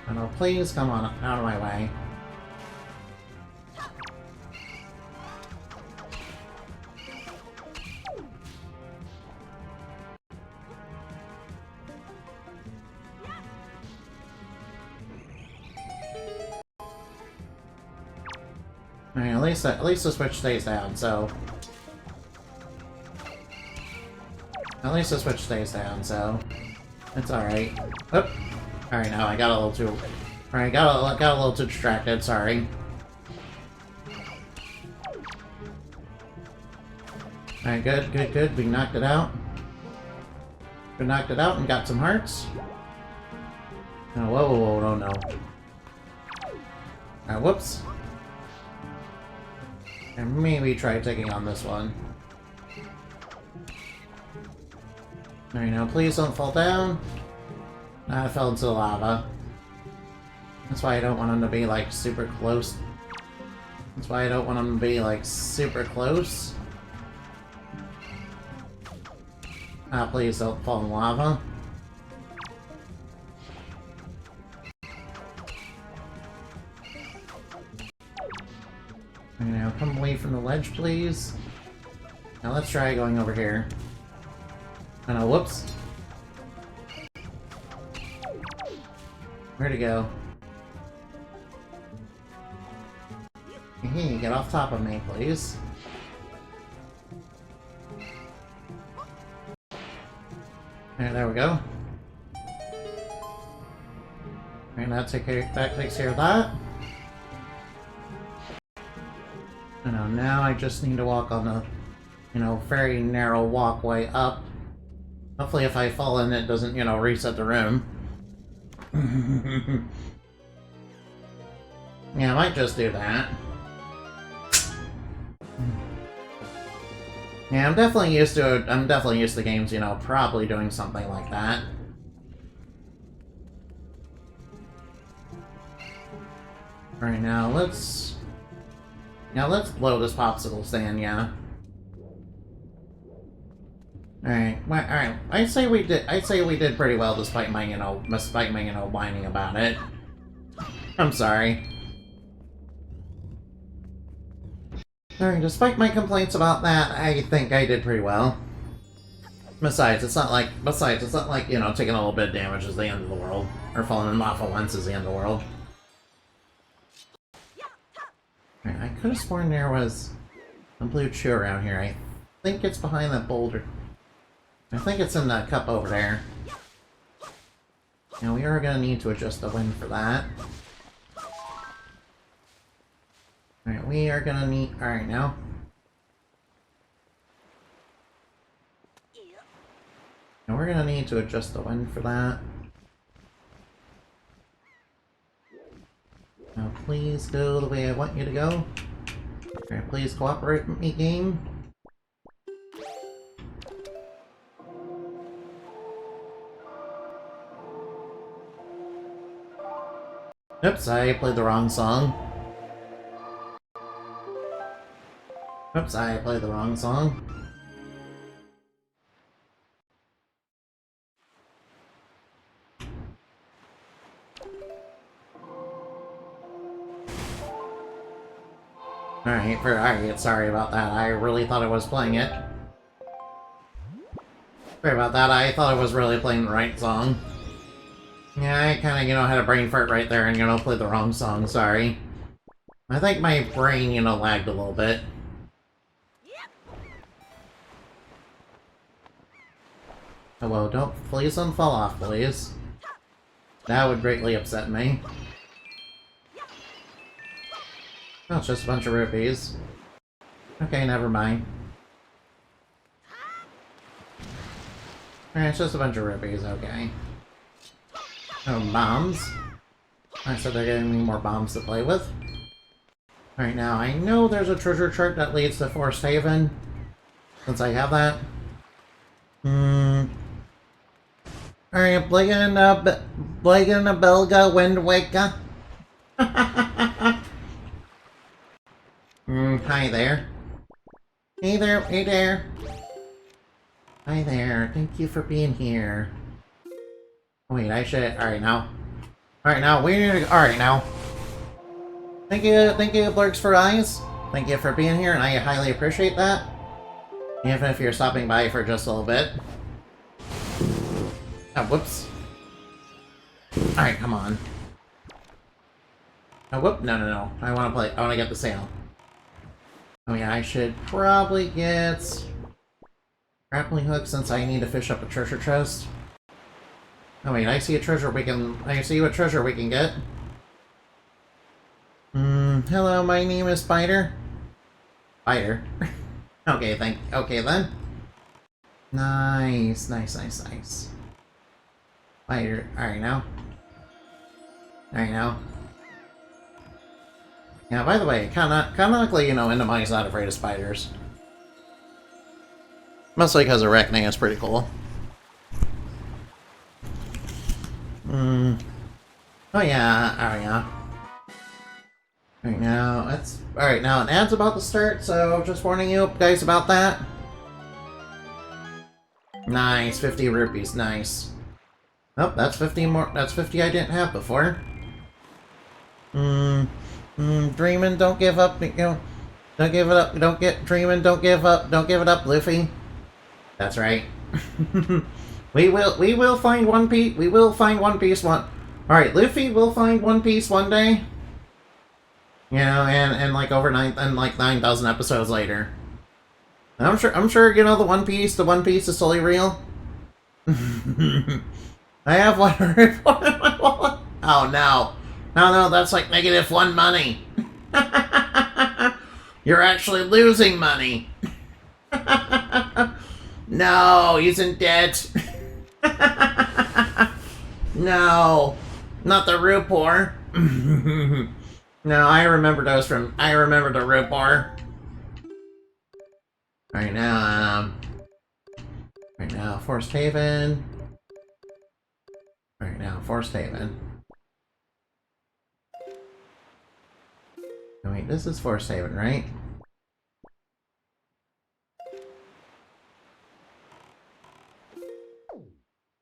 Oh no, please come on out of my way. I mean, at least the switch stays down, so... At least the switch stays down, so... It's alright. Oop! Alright, now I got a little too... Alright, got a little too distracted, sorry. Alright, good, good, good. We knocked it out. We knocked it out and got some hearts. Oh, whoa, whoa, whoa, no, no. Alright, whoops. And maybe try taking on this one. Alright, now please don't fall down. I fell into the lava. That's why I don't want him to be, like, super close. That's why I don't want him to be, like, super close. Please don't fall in lava. Alright, now come away from the ledge, please. Now let's try going over here. Oh no, whoops. Where'd he go? Hey, get off top of me, please. Alright, there we go. Alright, that takes care of that. I know, now I just need to walk on the, you know, very narrow walkway up. Hopefully if I fall in, it doesn't, you know, reset the room. Yeah, I might just do that. Yeah, I'm definitely used to games, you know, probably doing something like that. Alright, now let's blow this popsicle stand, yeah. Alright, well, alright. I'd say we did pretty well despite my, you know, whining about it. I'm sorry. Alright, despite my complaints about that, I think I did pretty well. Besides, it's not like, you know, taking a little bit of damage is the end of the world. Or falling in lava once is the end of the world. Alright, I could have sworn there was a blue chew around here. I think it's behind that boulder. I think it's in the cup over there. Now we are gonna need to adjust the wind for that. Alright, we are gonna need... Alright, now. Now we're gonna need to adjust the wind for that. Now please go the way I want you to go. Alright, please cooperate with me, game. Oops, I played the wrong song. Oops, I played the wrong song. Alright, sorry about that. I really thought I was playing it. Sorry about that, I thought I was really playing the right song. Yeah, I kinda, you know, had a brain fart right there and, you know, played the wrong song, sorry. I think my brain, you know, lagged a little bit. Oh, well, please don't fall off, please. That would greatly upset me. Oh, it's just a bunch of rupees. Okay, never mind. Alright, it's just a bunch of rupees, okay. Oh, bombs. I said they're giving me more bombs to play with. Alright, now, I know there's a treasure chart that leads to Forest Haven. Since I have that. Alright, Blagan a Belga Wind Waker. Hi there. Hey there, hey there. Hi there, thank you for being here. Wait, I should... Alright, now. Alright, now, we need to... Alright, now. Thank you, Blurks for Eyes. Thank you for being here, and I highly appreciate that. Even if you're stopping by for just a little bit. Oh, whoops. Alright, come on. Oh, whoop, no. I wanna get the sale. Oh yeah, I should probably get grappling hook since I need to fish up a treasure chest. Oh wait, I see a treasure we can... I see what treasure we can get. Hello, my name is Spider. Spider. Okay then. Nice. Spider. Alright now. Yeah, by the way, canonically, Inamai's not afraid of spiders. Mostly because Arachne is pretty cool. Oh yeah. Alright now an ad's about to start, so just warning you guys about that. Nice, 50 rupees, nice. Oh, that's 50 more, that's 50 I didn't have before. Dreamin', don't give up, don't give it up, don't give it up, Luffy. That's right. we will find One Piece, Alright, Luffy will find One Piece one day. And like over 9,000 episodes later. I'm sure, the One Piece is totally real. I have one report in my wallet. Oh no. No, that's like -1 money. You're actually losing money. No, he's in debt. No, not the report. No, I remember the report. Right now, Forest Haven. Oh, wait, this is Forest Haven, right?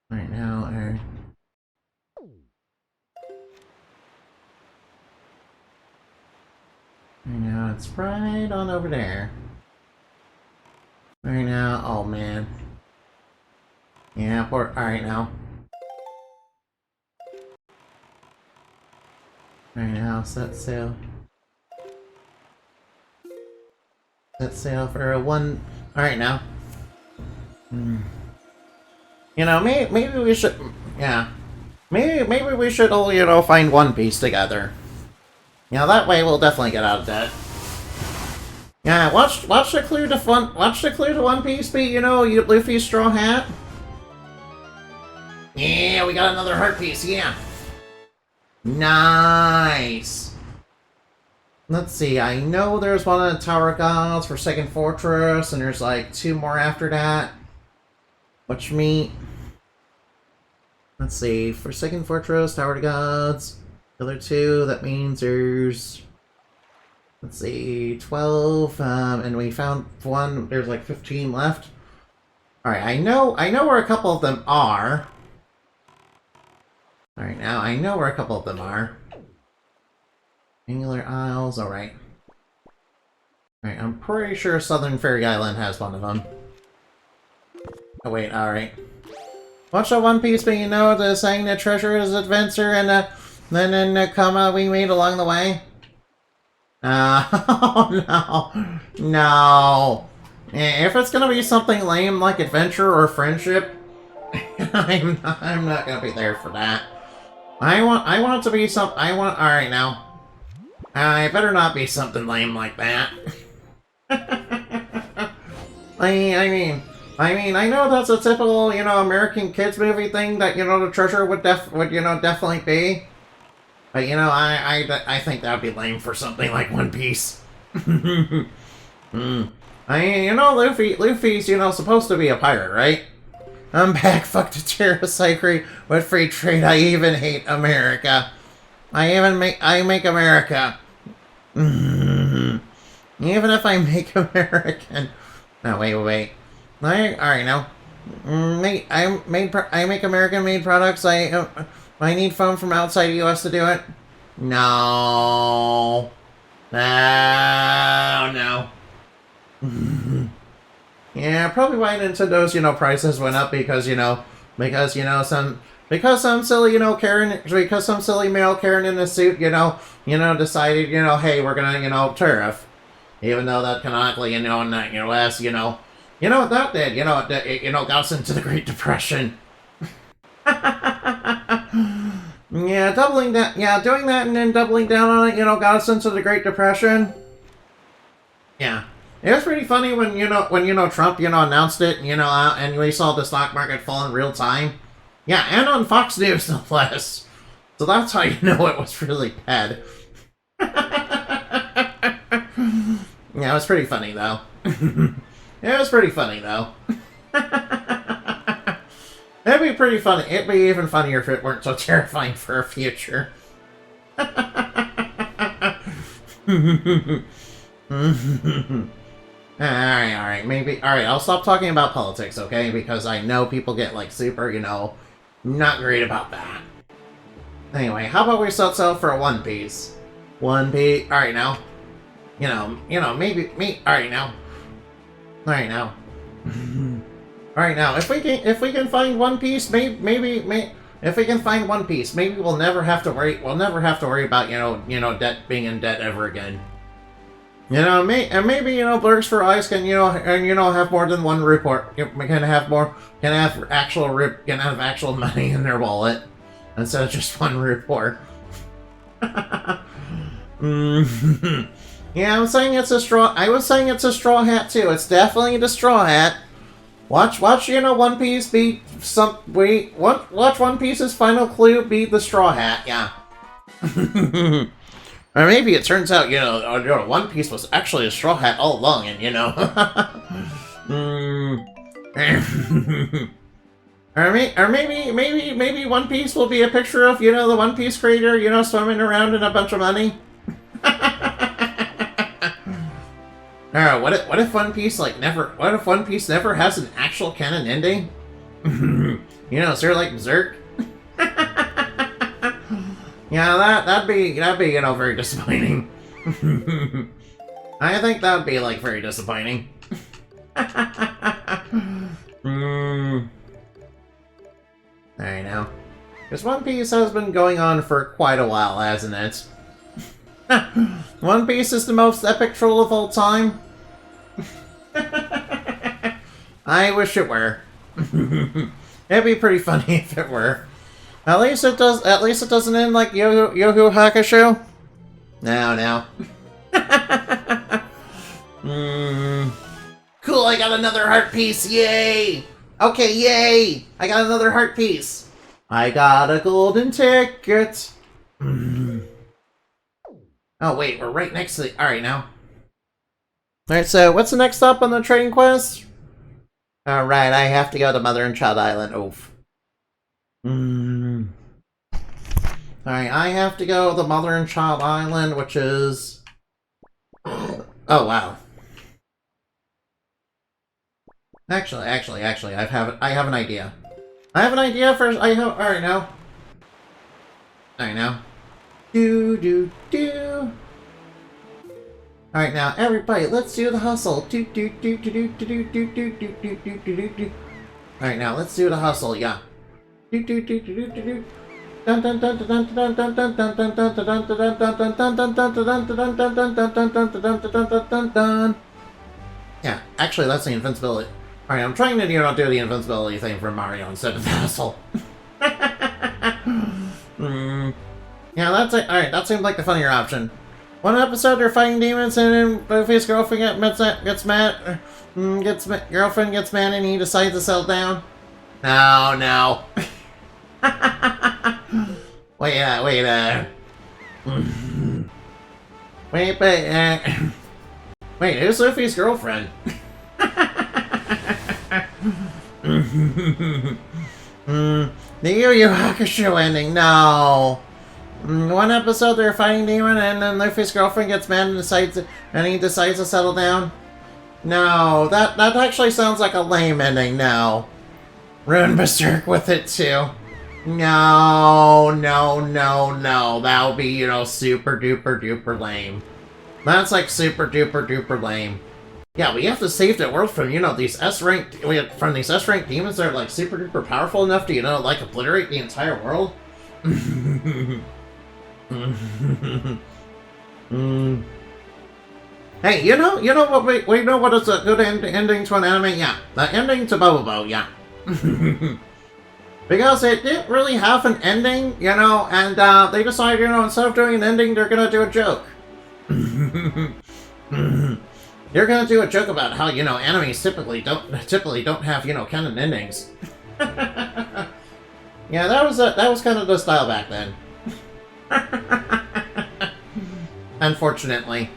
Right now, it's right on over there. Right now, oh man. Yeah, alright now. Right now, set sail. Set sail for a one. Alright now. Maybe we should. Yeah. Maybe we should all, find One Piece together. That way we'll definitely get out of debt. Yeah, watch the clue to One Piece be, Luffy's straw hat. Yeah, we got another heart piece, yeah. Nice. Let's see, I know there's one in the Tower of Gods for Second Fortress, and there's like 2 more after that. Which mean... Let's see, for Second Fortress, Tower of Gods, the other 2, that means there's... Let's see, 12, and we found 1, there's like 15 left. Alright, I know where a couple of them are. Alright, now I know where a couple of them are. Angular Isles, alright. Alright, I'm pretty sure Southern Fairy Island has one of them. Oh wait, alright. Watch the One Piece, but the saying that treasure is adventure and then in the comma we made along the way. Oh no. If it's gonna be something lame like adventure or friendship, I'm not gonna be there for that. I want it to be alright now. I better not be something lame like that. I know that's a typical, American kids movie thing that, the treasure would definitely be. But, I think that would be lame for something like One Piece. Luffy's, supposed to be a pirate, right? I'm back, fuck the terrorist cycle with free trade. I even hate America. I make America. Even if I make American. No, wait. Alright now. I make American-made products. I need foam from outside the US to do it. No. No. Yeah, probably why Nintendo's, prices went up because some silly, some silly male Karen in a suit, decided, hey, we're gonna, tariff. Even though that canonically, in the U.S., you know what that did? Got us into the Great Depression. Yeah, doing that and then doubling down on it, got us into the Great Depression. Yeah. It was pretty funny when, Trump, announced it, and we saw the stock market fall in real time. Yeah, and on Fox News, no less. So that's how you know it was really bad. Yeah, it was pretty funny, though. It was pretty funny, though. It'd be pretty funny. It'd be even funnier if it weren't so terrifying for our future. Alright, maybe. Alright, I'll stop talking about politics, okay? Because I know people get, like, super, not great about that. Anyway, how about we set out for a One Piece? One Piece. Alright, now. Maybe. Alright, now. Alright, now. Alright, now, if we can find One Piece, maybe if we can find One Piece, maybe we'll never have to worry about, debt being in debt ever again. Maybe, Blurs for Eyes can, have more than one report. Can have actual money in their wallet instead of just one report. Yeah, I was saying it's a straw hat too. It's definitely the straw hat. Watch, One Piece be watch One Piece's final clue be the straw hat, yeah. Or maybe it turns out, One Piece was actually a straw hat all along, and, or maybe One Piece will be a picture of, the One Piece creator, swimming around in a bunch of money. What if One Piece never has an actual canon ending? Sort of like Berserk. Yeah, that'd be very disappointing. I think that'd be very disappointing. Alright now. Because One Piece has been going on for quite a while, hasn't it? One Piece is the most epic troll of all time. I wish it were. It'd be pretty funny if it were. At least it doesn't end like Yu Yu Hakusho. No. Cool, I got another heart piece, yay! Okay, yay! I got another heart piece. I got a golden ticket. Oh wait, we're right next to the... Alright, now. Alright, so what's the next stop on the trading quest? Alright, I have to go to Mother and Child Island. Oof. Alright, I have to go to Mother and Child Island, which is... Oh, wow. Actually, I have an idea. I have an idea for... Alright, now. Alright, now. Do. Alright, now, everybody, let's do the hustle. Alright, now, let's do the hustle, yeah. Yeah, actually, that's the invincibility. Alright, I'm trying to, do the invincibility thing from Mario instead of the hustle. Yeah, that's it. Alright, that seems like the funnier option. One episode, they're fighting demons, and then Luffy's girlfriend gets mad, and he decides to settle down. No. Wait, who's Luffy's girlfriend? The Yu Yu Hakusho ending, no. One episode they're fighting demon and then Luffy's girlfriend gets mad and he decides to settle down. No, that actually sounds like a lame ending, no. Ruin Berserk with it too. No. That would be, super duper duper lame. That's like super duper duper lame. Yeah, we have to save the world from, these S-ranked demons that are like super duper powerful enough to, obliterate the entire world. Hey, you know what we know what is a good ending to an anime? Yeah, the ending to Bobo, yeah. Because it didn't really have an ending, you know, and they decided, you know, instead of doing an ending, they're gonna do a joke. They're gonna do a joke about how, you know, animes typically don't have, you know, canon endings. Yeah, that was kind of the style back then. Unfortunately.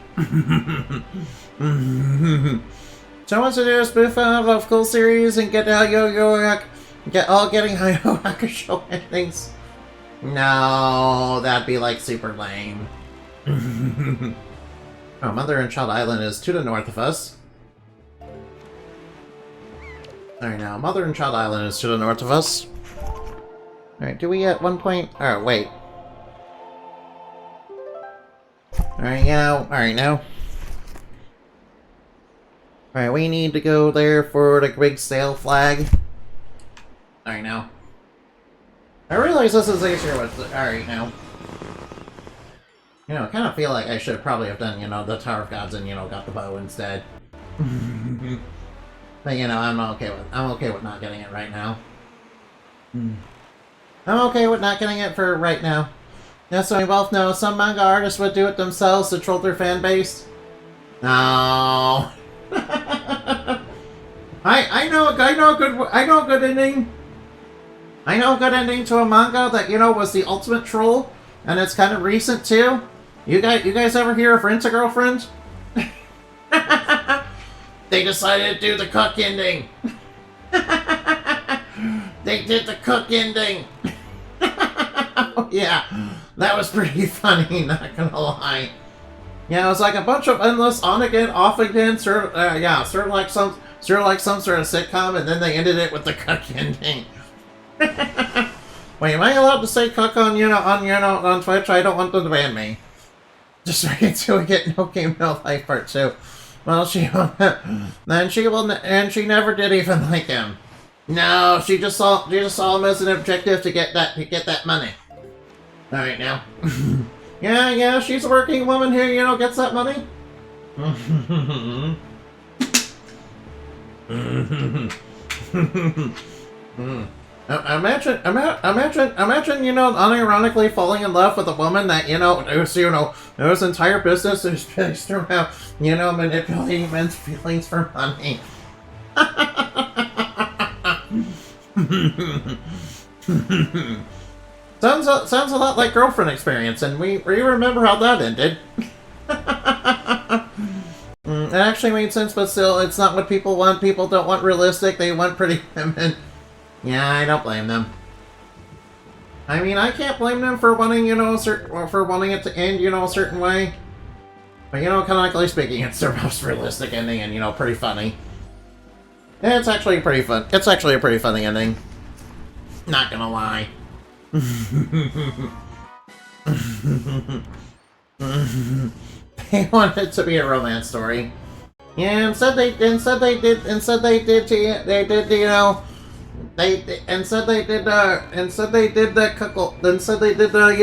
So wants to do a spoof of cool series and get getting Hayo Hakusho endings. No, that'd be like super lame. Oh, Mother and Child Island is to the north of us. Alright, now, Mother and Child Island is to the north of us. Alright, do we at one point... Oh, wait. Alright, now. Alright, we need to go there for the big sail flag. Alright, now. I realize this is easier with... Alright, now. You know, I kind of feel like I should probably have done, you know, the Tower of Gods and, you know, got the bow instead. But, you know, I'm okay with not getting it right now. I'm okay with not getting it for right now. Yeah, so we both know some manga artists would do it themselves to troll their fan base. No. I know a good ending. I know a good ending to a manga that, you know, was the ultimate troll, and it's kind of recent too. You guys ever hear of Rent a Girlfriend? They decided to do the cook ending. They did the cook ending. Oh, yeah, that was pretty funny, not gonna lie. Yeah, it was like a bunch of endless on again, off again, sort of like some sort of sitcom, and then they ended it with the cook ending. Wait, am I allowed to say cuck on Twitch? I don't want them to ban me. Just wait until we get No Game No Life Part 2. Well, she never did even like him. No, she just saw him as an objective to get that money. All right, now. Yeah, she's a working woman who, you know, gets that money. Imagine, you know, unironically falling in love with a woman that, whose entire business is based around, you know, manipulating men's feelings for money. Sounds a lot like Girlfriend Experience, and we remember how that ended. It actually made sense, but still, it's not what people want. People don't want realistic, they want pretty women. Yeah, I don't blame them. I mean, I can't blame them for wanting, you know, for wanting it to end, you know, a certain way. But, you know, canonically speaking, it's their most realistic ending and, you know, pretty funny. It's actually pretty fun. It's actually a pretty funny ending. Not gonna lie. They wanted it to be a romance story. Yeah, instead they did, you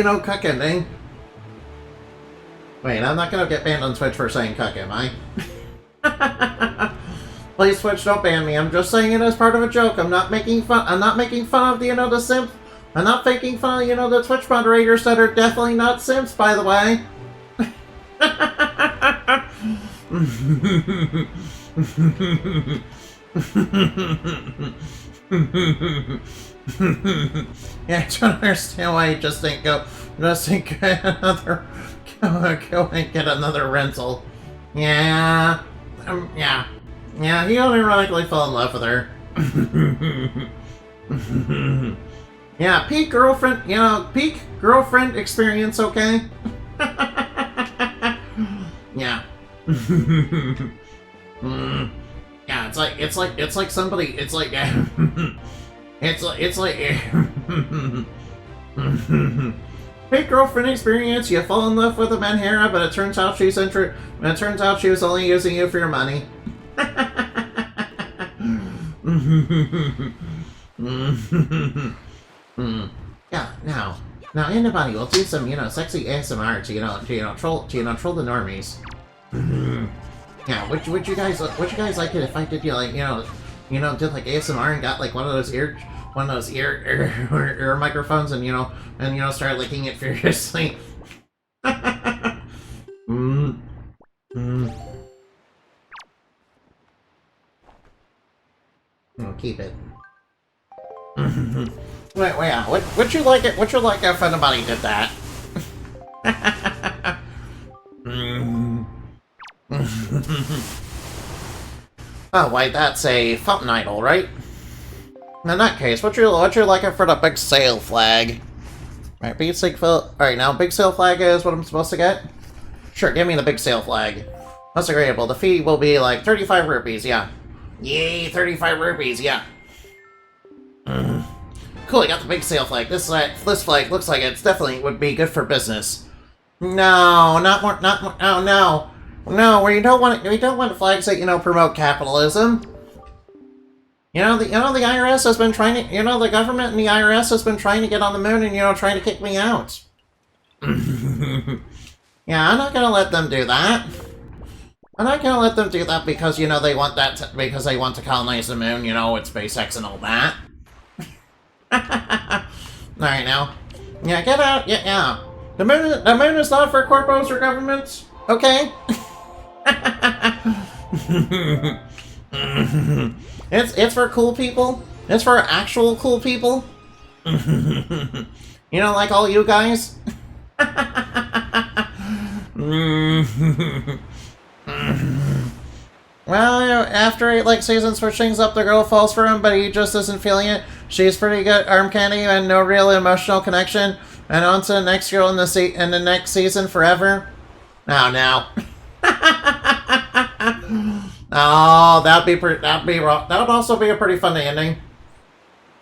know, cuck ending. Wait, I'm not gonna get banned on Twitch for saying cuck, am I? Please, Twitch, don't ban me. I'm just saying it as part of a joke. I'm not making fun of the, you know, the simp. I'm not making fun of, you know, the Twitch moderators that are definitely not simps, by the way. Yeah, I don't understand why you just ain't go and get another rental. Yeah, yeah, he ironically fell in love with her. Yeah, peak girlfriend, you know, peak girlfriend experience, okay? Yeah. Yeah, it's like somebody, it's like peak girlfriend experience. You fall in love with a Manhera, but it turns out she was only using you for your money. Yeah, now anybody will do some, you know, sexy ASMR to troll the normies. Yeah, would you guys like it if I did did like ASMR and got like one of those ear microphones and started licking it furiously? mm. Mm. I'll keep it. wait, would you like it? Would you like it if anybody did that? Oh, wait, that's a fountain idol, right? In that case, what you like it for the big sail flag? Alright, big sail Alright, now big sail flag is what I'm supposed to get? Sure, give me the big sail flag. That's agreeable. The fee will be like 35 rupees, yeah. Yay, 35 rupees, yeah. Cool, I got the big sail flag. This flag looks like it's definitely would be good for business. No, not more, oh no. No, we don't want flags that, promote capitalism. The IRS has been trying to, the government and the IRS has been trying to get on the moon and, trying to kick me out. Yeah, I'm not gonna let them do that. I'm not gonna let them do that because, they want that because they want to colonize the moon, with SpaceX and all that. Alright now. Yeah, get out, yeah. The moon is not for corpos or governments, okay? It's for cool people. It's for actual cool people. Like all you guys. Well, after 8 seasons for things up, the girl falls for him, but he just isn't feeling it. She's pretty good arm candy and no real emotional connection. And on to the next girl in the next season forever. Oh no. Oh, that would also be a pretty funny ending.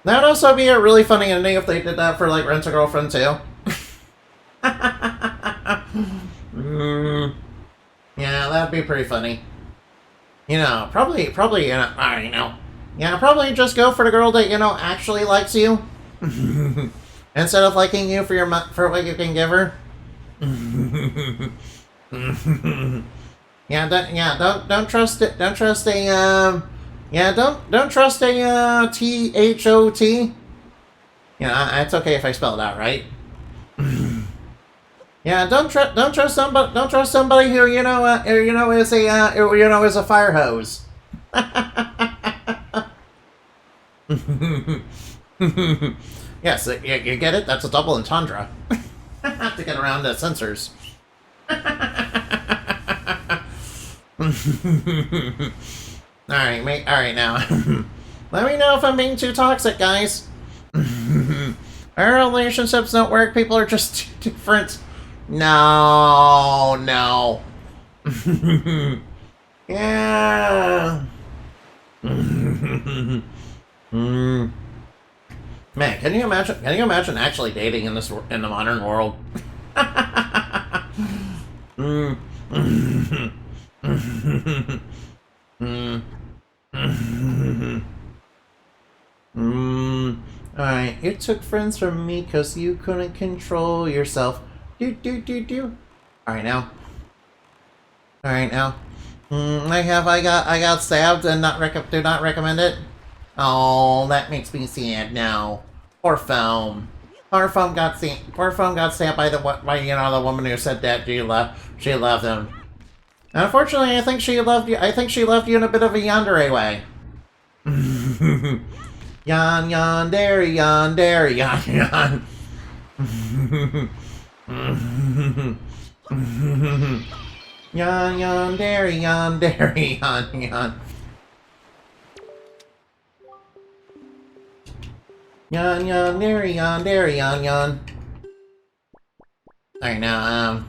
That would also be a really funny ending if they did that for Rent a Girlfriend too. Yeah, that'd be pretty funny. Probably, I don't know. Yeah, probably just go for the girl that, actually likes you. Instead of liking you for what you can give her. Don't trust it. Don't trust a, don't trust a, THOT. It's okay if I spell it out right. Yeah, don't trust somebody who is a fire hose. Yes, you get it. That's a double entendre. To get around the censors. Alright, mate. Alright, now. Let me know if I'm being too toxic, guys. Our relationships don't work. People are just too different. No. Yeah. Man, can you imagine actually dating in the modern world? Alright, you took friends from me because you couldn't control yourself. Do. Alright now. I got stabbed and do not recommend it. Oh, that makes me sad now. Poor Foam. Poor Foam got stabbed by the woman who said that she loved him. Unfortunately, I think she loved you in a bit of a yandere way. Yon, dairy, yon. Yon, dairy, yon. Yon, dairy, yon. Alright, now,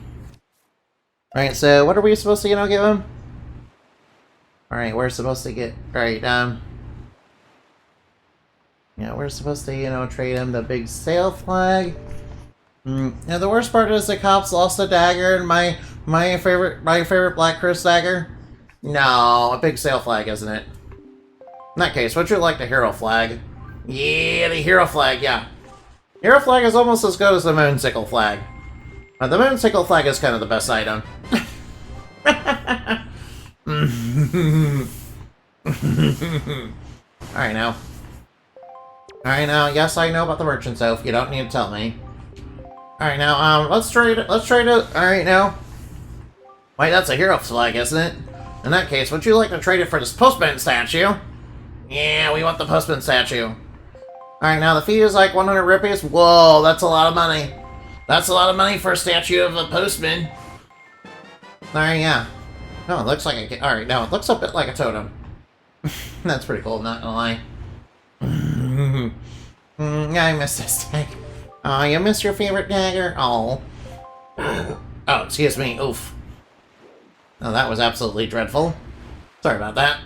Alright, so what are we supposed to, give him? Alright, we're supposed to get... Alright, yeah, we're supposed to, trade him the big sail flag. Now, the worst part is the cops lost a dagger and my favorite Black Chris dagger. No, a big sail flag, isn't it? In that case, would you like the hero flag? Yeah, the hero flag, yeah. Hero flag is almost as good as the moonsicle flag. But the moonsicle flag is kind of the best item. Alright now. Alright now, yes I know about the merchant's oath, you don't need to tell me. Alright now, let's trade it, alright now. Wait, that's a hero flag, isn't it? In that case, would you like to trade it for this postman statue? Yeah, we want the postman statue. Alright now, the fee is like 100 rupees. Whoa, that's a lot of money. That's a lot of money for a statue of a postman. Alright, yeah. No, it looks like a... Alright, no, it looks a bit like a totem. That's pretty cool, not gonna lie. Yeah, I missed this tag. Oh, you missed your favorite dagger? Oh. Oh, excuse me. Oof. Oh, that was absolutely dreadful. Sorry about that.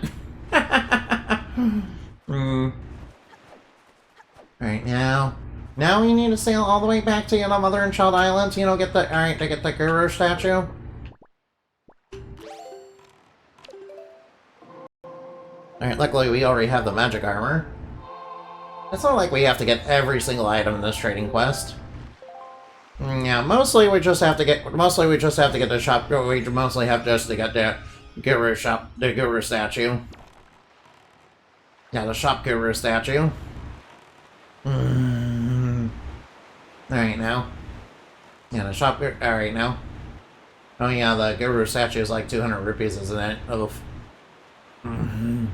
Alright, now we need to sail all the way back to, Mother and Child Island, to get the Guru statue. Alright, luckily we already have the magic armor. It's not like we have to get every single item in this trading quest. Yeah, mostly we just have to get the shop. We mostly have just to get the Guru statue. Yeah, the shop Guru statue. Alright now. Yeah, the shop. Alright now. Oh yeah, the Guru statue is like 200 rupees, isn't it? Oof. Nope,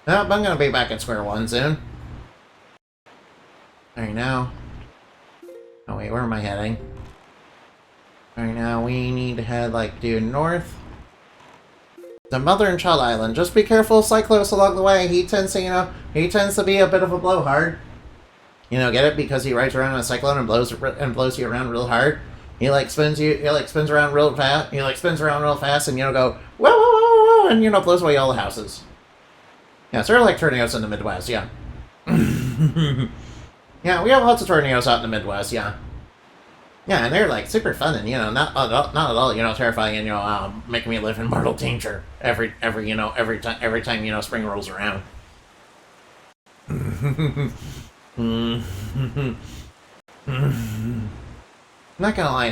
I'm gonna be back at square one soon. Alright now. Oh wait, where am I heading? Alright now, we need to head due north. The Mother and Child Island. Just be careful of Cyclos along the way. He tends to, he tends to be a bit of a blowhard. Get it? Because he rides around in a cyclone and blows you around real hard. He spins around real fast. He spins around real fast and go whoa whoa whoa whoa and blows away all the houses. Yeah, sort of like tornadoes in the Midwest. Yeah. Yeah, we have lots of tornadoes out in the Midwest. Yeah. Yeah, and they're super fun and not at all terrifying and making me live in mortal danger every time spring rolls around. Not gonna lie,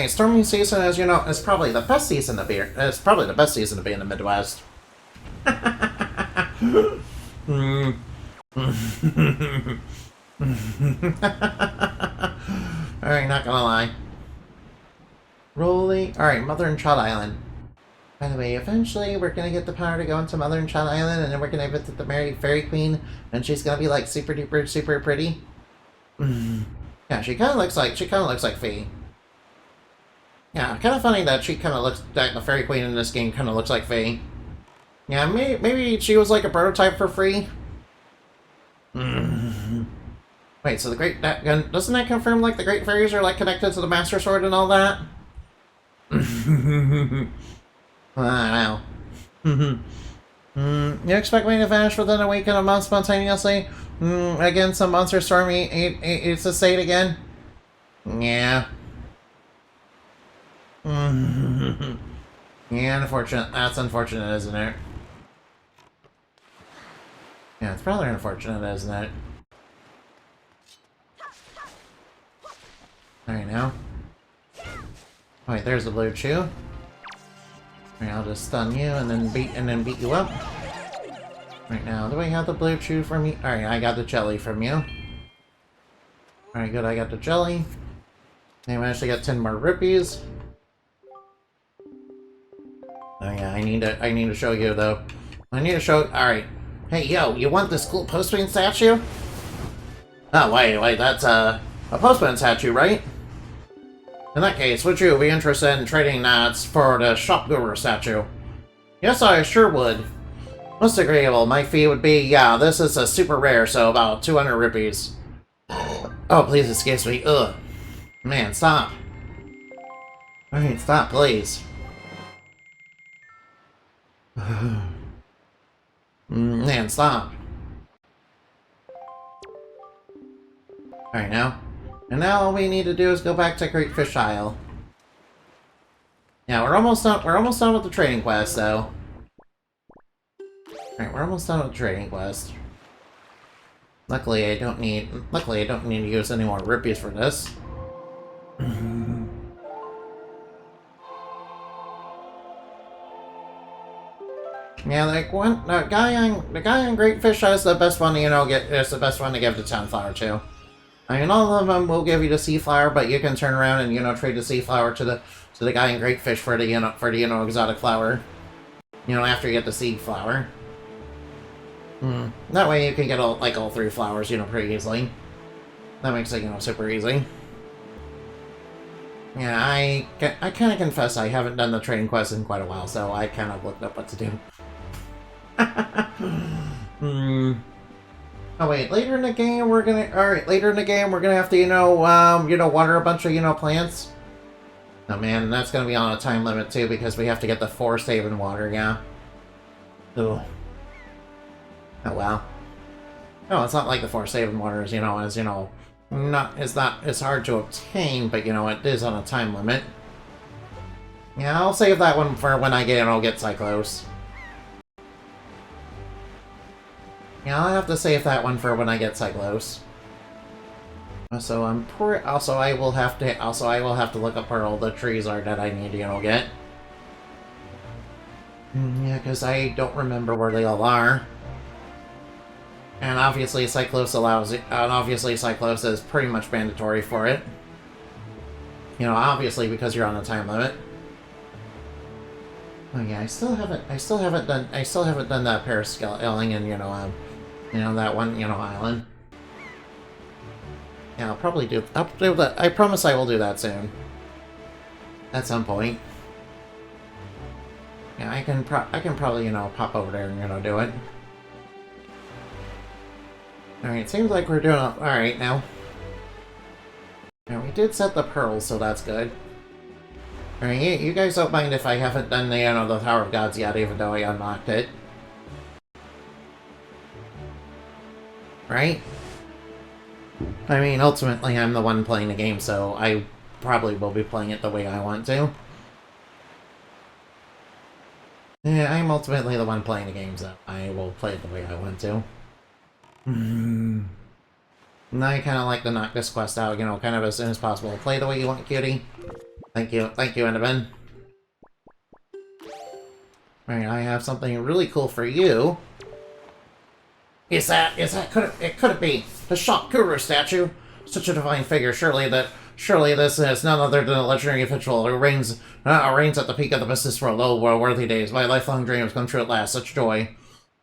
stormy season is probably the best season to be. It's probably the best season to be in the Midwest. Alright, not gonna lie. Alright, Mother and Child Island. By the way, eventually we're gonna get the power to go into Mother and Child Island, and then we're gonna visit the Fairy Queen, and she's gonna be super duper super pretty. Yeah, she kinda looks like Fee. Yeah, kinda funny that the Fairy Queen in this game kinda looks like Fee. Yeah, maybe she was a prototype for Free. Wait, so doesn't that confirm the Great Fairies are connected to the Master Sword and all that? I don't know. You expect me to vanish within a week and a month spontaneously? Again, some monster storm eats the state again? Yeah. Yeah, unfortunate. That's unfortunate, isn't it? Yeah, it's rather unfortunate, isn't it? Alright, now. Wait, there's the blue chew. Alright, I'll just stun you and then beat you up. Right now, do I have the blue chew from you? Alright, I got the jelly from you. Alright, good, I got the jelly. I managed to get 10 more rupees. Oh yeah, I need to show you though. Alright. Hey yo, you want this cool postman statue? Oh wait, that's a postman statue, right? In that case, would you be interested in trading that for the Shop Guru statue? Yes, I sure would. Most agreeable. My fee would be, yeah, this is a super rare, so about 200 rupees. Oh, please excuse me. Ugh. Man, stop. Alright, stop, please. Man, stop. Alright, now. And now all we need to do is go back to Great Fish Isle. Yeah, we're almost done with the trading quest, though. Alright, we're almost done with the trading quest. Luckily, I don't need to use any more rupees for this. Yeah, the guy on Great Fish is the best one, is the best one to give the Sunflower to. I mean, all of them will give you the Sea Flower, but you can turn around and, trade the Sea Flower to the guy in Great Fish for the, exotic flower. After you get the Seed Flower. That way you can get all 3 flowers, pretty easily. That makes it, super easy. Yeah, I kind of confess I haven't done the trading quest in quite a while, so I kind of looked up what to do. Oh wait, later in the game we're gonna have to, water a bunch of, plants. Oh man, that's gonna be on a time limit too, because we have to get the Forest Haven water, yeah. Ugh. Oh wow. No, it's not like the Forest Haven water is, it's hard to obtain, but it is on a time limit. Yeah, I'll save that one for when I get Cyclos. Yeah, I'll have to save that one for when I get Cyclos. So I will have to look up where all the trees are that I need to, get. Yeah, because I don't remember where they all are. And obviously Cyclos is pretty much mandatory for it. Obviously because you're on a time limit. Oh yeah, I still haven't done that parasailing in, that one, island. Yeah, I'll do that. I promise I will do that soon. At some point. Yeah, I can probably, pop over there and, do it. Alright, seems like we're doing alright now. Now, we did set the pearls, so that's good. Alright, you guys don't mind if I haven't done the, the Tower of Gods yet, even though I unlocked it. Right? I mean, ultimately, I'm the one playing the game, so I probably will be playing it the way I want to. Yeah, I'm ultimately the one playing the game, so I will play it the way I want to. Now I kind of like to knock this quest out, kind of as soon as possible. Play the way you want, cutie. Thank you, Enderman. Alright, I have something really cool for you. Could it be the Shock Guru statue? Such a divine figure, surely this is none other than a legendary individual who reigns at the peak of the business world. Oh, worthy days, my lifelong dream has come true at last, such joy.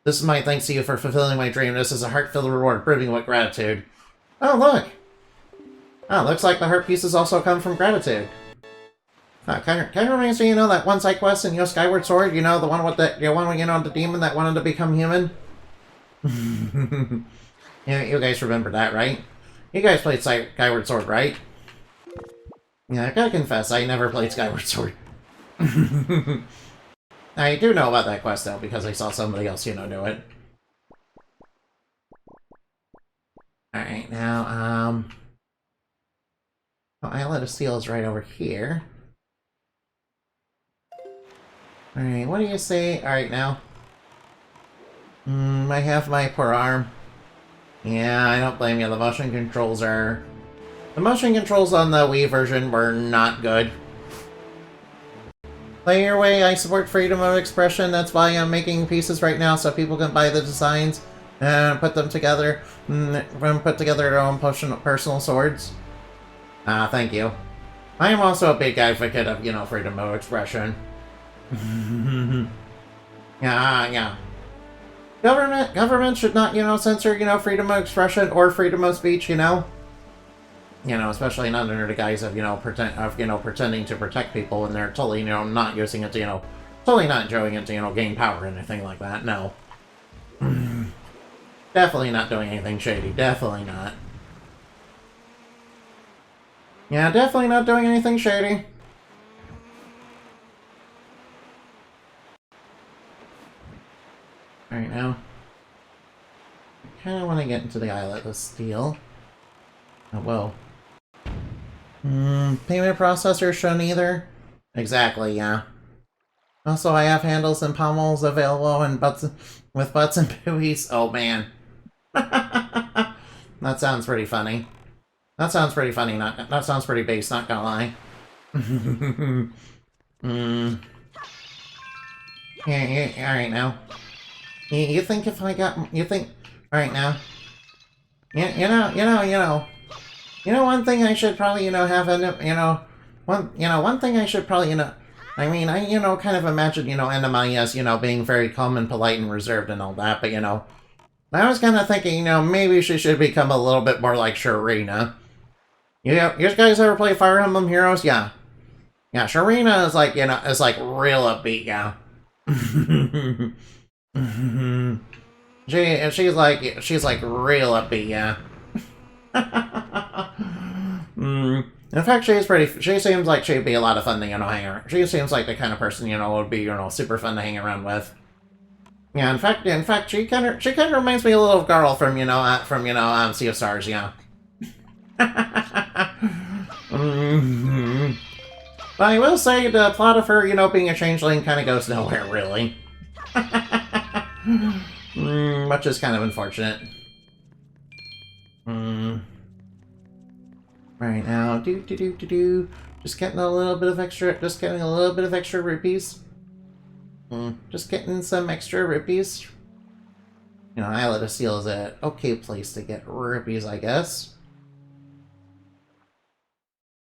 This is my thanks to you for fulfilling my dream. This is a heart-filled reward, brimming with gratitude. Oh, look! Oh, looks like the heart pieces also come from gratitude. Kind of reminds me, that one side quest in, Skyward Sword, the one with the demon that wanted to become human? Yeah, you guys remember that, right? You guys played Skyward Sword, right? Yeah, I gotta confess, I never played Skyward Sword. I do know about that quest, though, because I saw somebody else, do it. Alright, now, Islet of Steel is right over here. Alright, what do you say? Alright, now. I have my poor arm. Yeah, I don't blame you. The motion controls on the Wii version were not good. Play your way, I support freedom of expression, that's why I'm making pieces right now, so people can buy the designs and put them together, and put together their own personal swords. Thank you. I am also a big advocate of, freedom of expression. Yeah. Government should not, censor, freedom of expression or freedom of speech, especially not under the guise of, pretending to protect people when they're totally, not using it to, totally not enjoying it to, gain power or anything like that. No. Definitely not doing anything shady. Definitely not. Yeah, definitely not doing anything shady. Alright, now. I kind of want to get into the Islet of Steel. Oh, whoa. Payment processor shown either? Exactly, yeah. Also, I have handles and pommels available and with butts and buoys. Oh, man. That sounds pretty funny. That sounds pretty funny, that sounds pretty base, not gonna lie. Yeah, alright now. You think if I got... You think... Alright now. You know, one thing I should probably, have a... one thing I should probably, I mean, I, kind of imagine, Enema as, being very calm and polite and reserved and all that, but, I was kind of thinking, maybe she should become a little bit more like Sharina. You guys ever play Fire Emblem Heroes? Yeah. Yeah, Sharina is like, is like real upbeat, yeah. she's like real upbeat, yeah. In fact, she seems like she'd be a lot of fun to, hang around. She seems like the kind of person, would be, super fun to hang around with. Yeah, in fact, she kind of reminds me a little of Garl from, Sea of Stars, yeah. But I will say the plot of her, being a changeling kind of goes nowhere, really. Which is kind of unfortunate. Right now, just getting a little bit of extra, rupees. Just getting some extra rupees. Islet of Seal is an okay place to get rupees, I guess.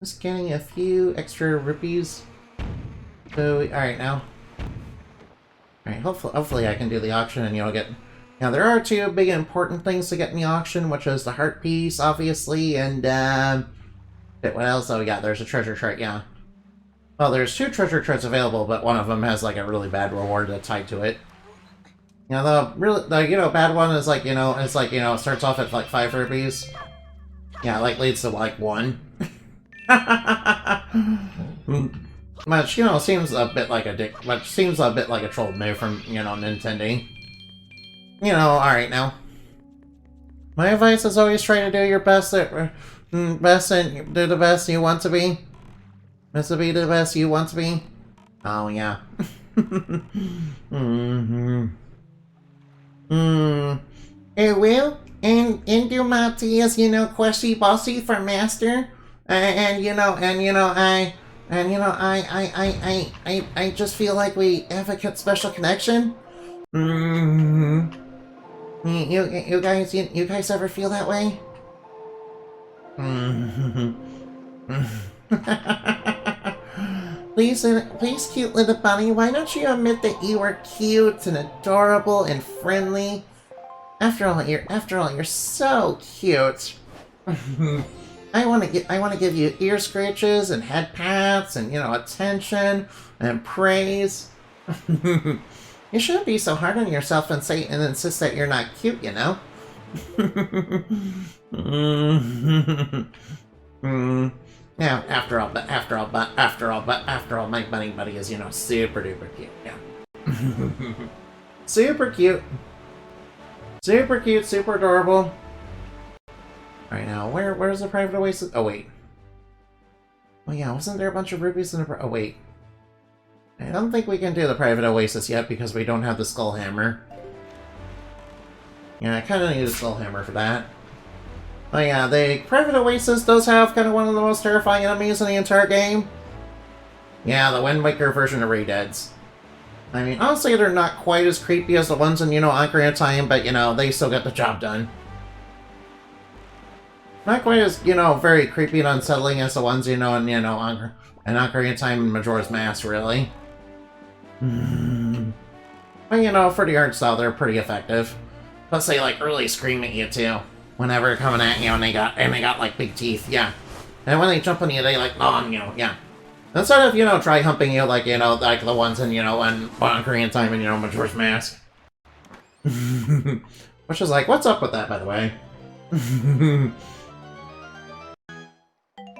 Just getting a few extra rupees. So, alright now. Alright, hopefully I can do the auction and, get... Now, there are two big important things to get in the auction, which is the heart piece, obviously, and, what else? Oh, yeah, there's a treasure chart, yeah. Well, there's two treasure charts available, but one of them has, like, a really bad reward tied to it. The bad one is, like, it's like, it starts off at, like, 5 rupees. Yeah, like, leads to, like, 1. Which, seems a bit like a dick, which seems a bit like a troll move from, Nintendo. Alright now. My advice is always try to do your best and do the best you want to be. Best to be the best you want to be. Oh, yeah. Hey, Will, and do my teas, questy bossy for master. I just feel like we have a special connection. You guys ever feel that way? Please, cute little bunny, why don't you admit that you are cute and adorable and friendly? After all, you're so cute. I want to give you ear scratches and head pats and, attention and praise. You shouldn't be so hard on yourself and insist that you're not cute, Now, after all, my bunny buddy is, super duper cute, yeah. Super cute. Super cute, super adorable. Alright, now, where's the private oasis? Oh, wait. Oh, yeah, wasn't there a bunch of rupees in the... Oh, wait. I don't think we can do the private oasis yet because we don't have the skull hammer. Yeah, I kind of need a skull hammer for that. Oh, yeah, the private oasis does have kind of one of the most terrifying enemies in the entire game. Yeah, the Wind Waker version of Ray-Deads. I mean, honestly, they're not quite as creepy as the ones in, Ocarina of Time, but, they still get the job done. Not quite as, very creepy and unsettling as the ones, in, Ocarina of Time and Majora's Mask, really. But, for the art style, they're pretty effective. Plus, they, like, really scream at you, too. Whenever they're coming at you, and they got, like, big teeth, yeah. And when they jump on you, they, like, on you, yeah. Instead of, try humping you, like, like the ones in, in Ocarina of Time and, Majora's Mask. Which is like, what's up with that, by the way?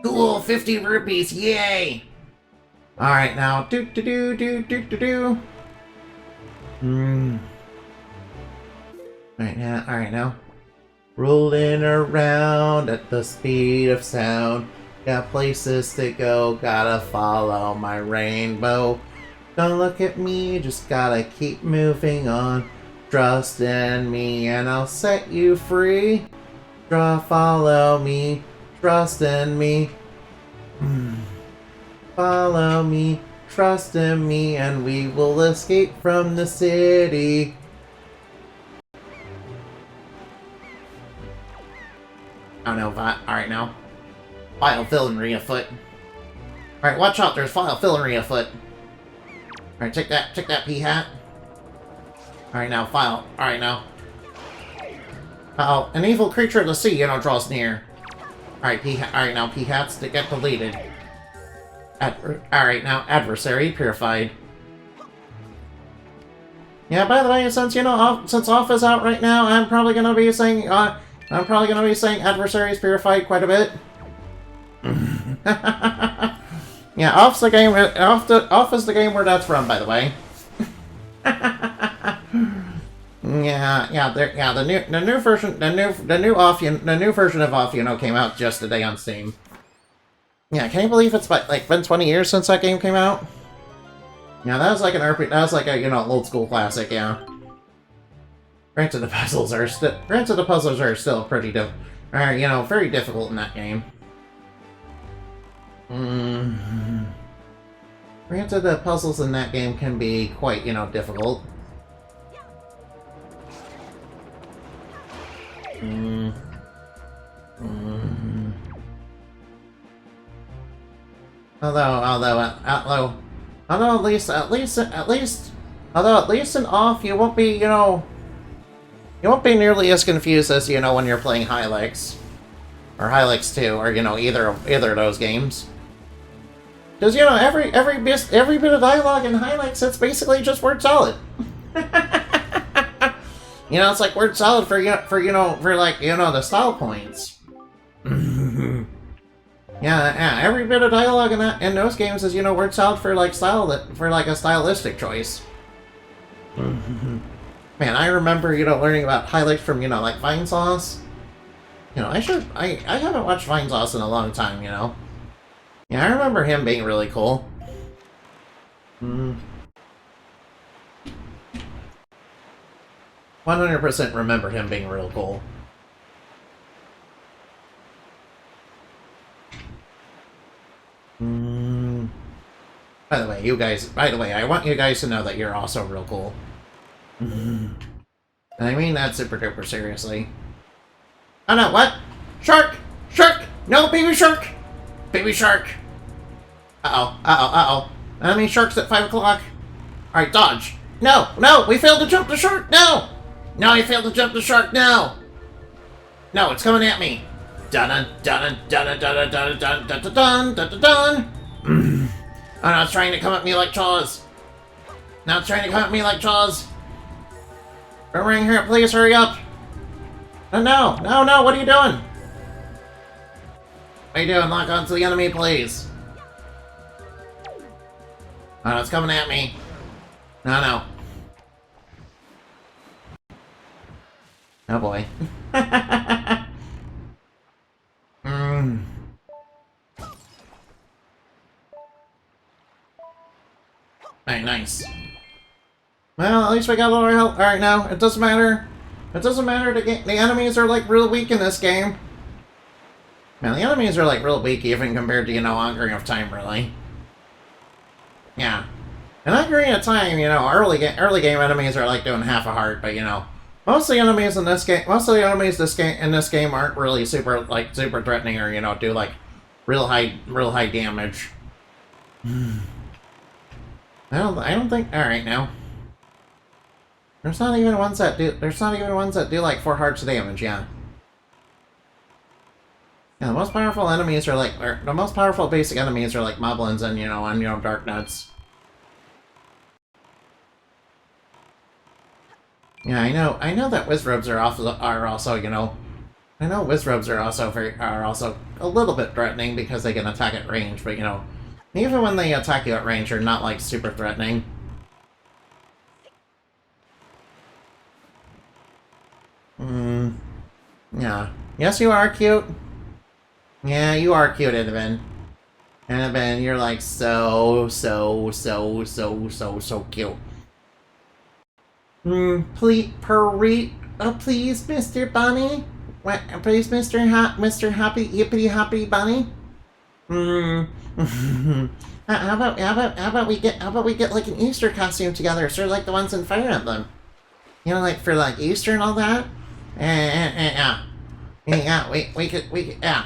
Cool, 50 rupees, yay! Alright, now, Alright, now. Rolling around at the speed of sound. Got places to go, gotta follow my rainbow. Don't look at me, just gotta keep moving on. Trust in me and I'll set you free. Follow me, trust in me. Follow me, Trust in me and we will escape from the city. Oh no, alright now. Vile villainy afoot. Alright, watch out, there's vile villainy afoot. Alright, take that pea hat. Alright now, vile. Alright now. Uh-oh, an evil creature of the sea, draws near. Alright, alright now, pea hats that get deleted. Alright now, adversary purified. Yeah, by the way, since since off is out right now, I'm probably gonna be saying adversaries purified quite a bit. Yeah, off's the game. Off is the game where that's from, by the way. The new version of off, came out just today on Steam. Yeah, can you believe it's been 20 years since that game came out? Yeah, that was like an RPG. That was like a old school classic. Yeah. Granted, the puzzles are still pretty very difficult in that game. Granted, the puzzles in that game can be quite difficult. Although at least in off you won't be nearly as confused as when you're playing Hylex or Hylex 2 or either of those games. Because every bit of dialogue in Hylex, it's basically just word salad. It's like word salad for the style points. Yeah, every bit of dialogue in those games is word salad for a stylistic choice. Man, I remember learning about Hylex from like Vine Sauce. I haven't watched Vine Sauce in a long time. Yeah, I remember him being really cool. 100% remember him being real cool. By the way, I want you guys to know that you're also real cool. And I mean that super duper seriously. Oh no, what? Shark! Shark! No, baby shark! Baby shark! Uh-oh. Enemy sharks at 5 o'clock. Alright, dodge. No, we failed to jump the shark, no! No, I failed to jump the shark, no! No, it's coming at me. Dun dun dun dun dun dun dun dun dun dun dun dun. Oh no, it's trying to come at me like Jaws. Boomerang here, please hurry up. Oh, no, what are you doing? What are you doing? Lock onto the enemy, please. Oh no, it's coming at me. No. Oh boy. Alright, nice. Well, at least we got a little help. Alright, now, it doesn't matter. The enemies are, real weak in this game. Man, the enemies are, real weak even compared to, Ocarina of Time, really. Yeah. In Ocarina of Time, early game enemies are, doing half a heart, but, most of the enemies in this game aren't really super threatening or, do, real high damage. I don't think. All right, now. There's not even ones that do 4 hearts of damage. Yeah. Yeah, the most powerful enemies are the most powerful basic enemies are moblins and dark nuts. Yeah, I know that Wizrobes are also I know Wizrobes are also a little bit threatening because they can attack at range, but even when they attack you at range, they're not super threatening. Yeah. Yes, you are cute. Yeah, you are cute, Inabin. Inabin, you're so cute. Please, please, Mr. Bunny. What, please, Mr. Happy Hippity Happy Bunny. how about we get like an Easter costume together, sort of like the ones in Fire Emblem. You know, like for like Easter and all that. Yeah. Yeah, yeah.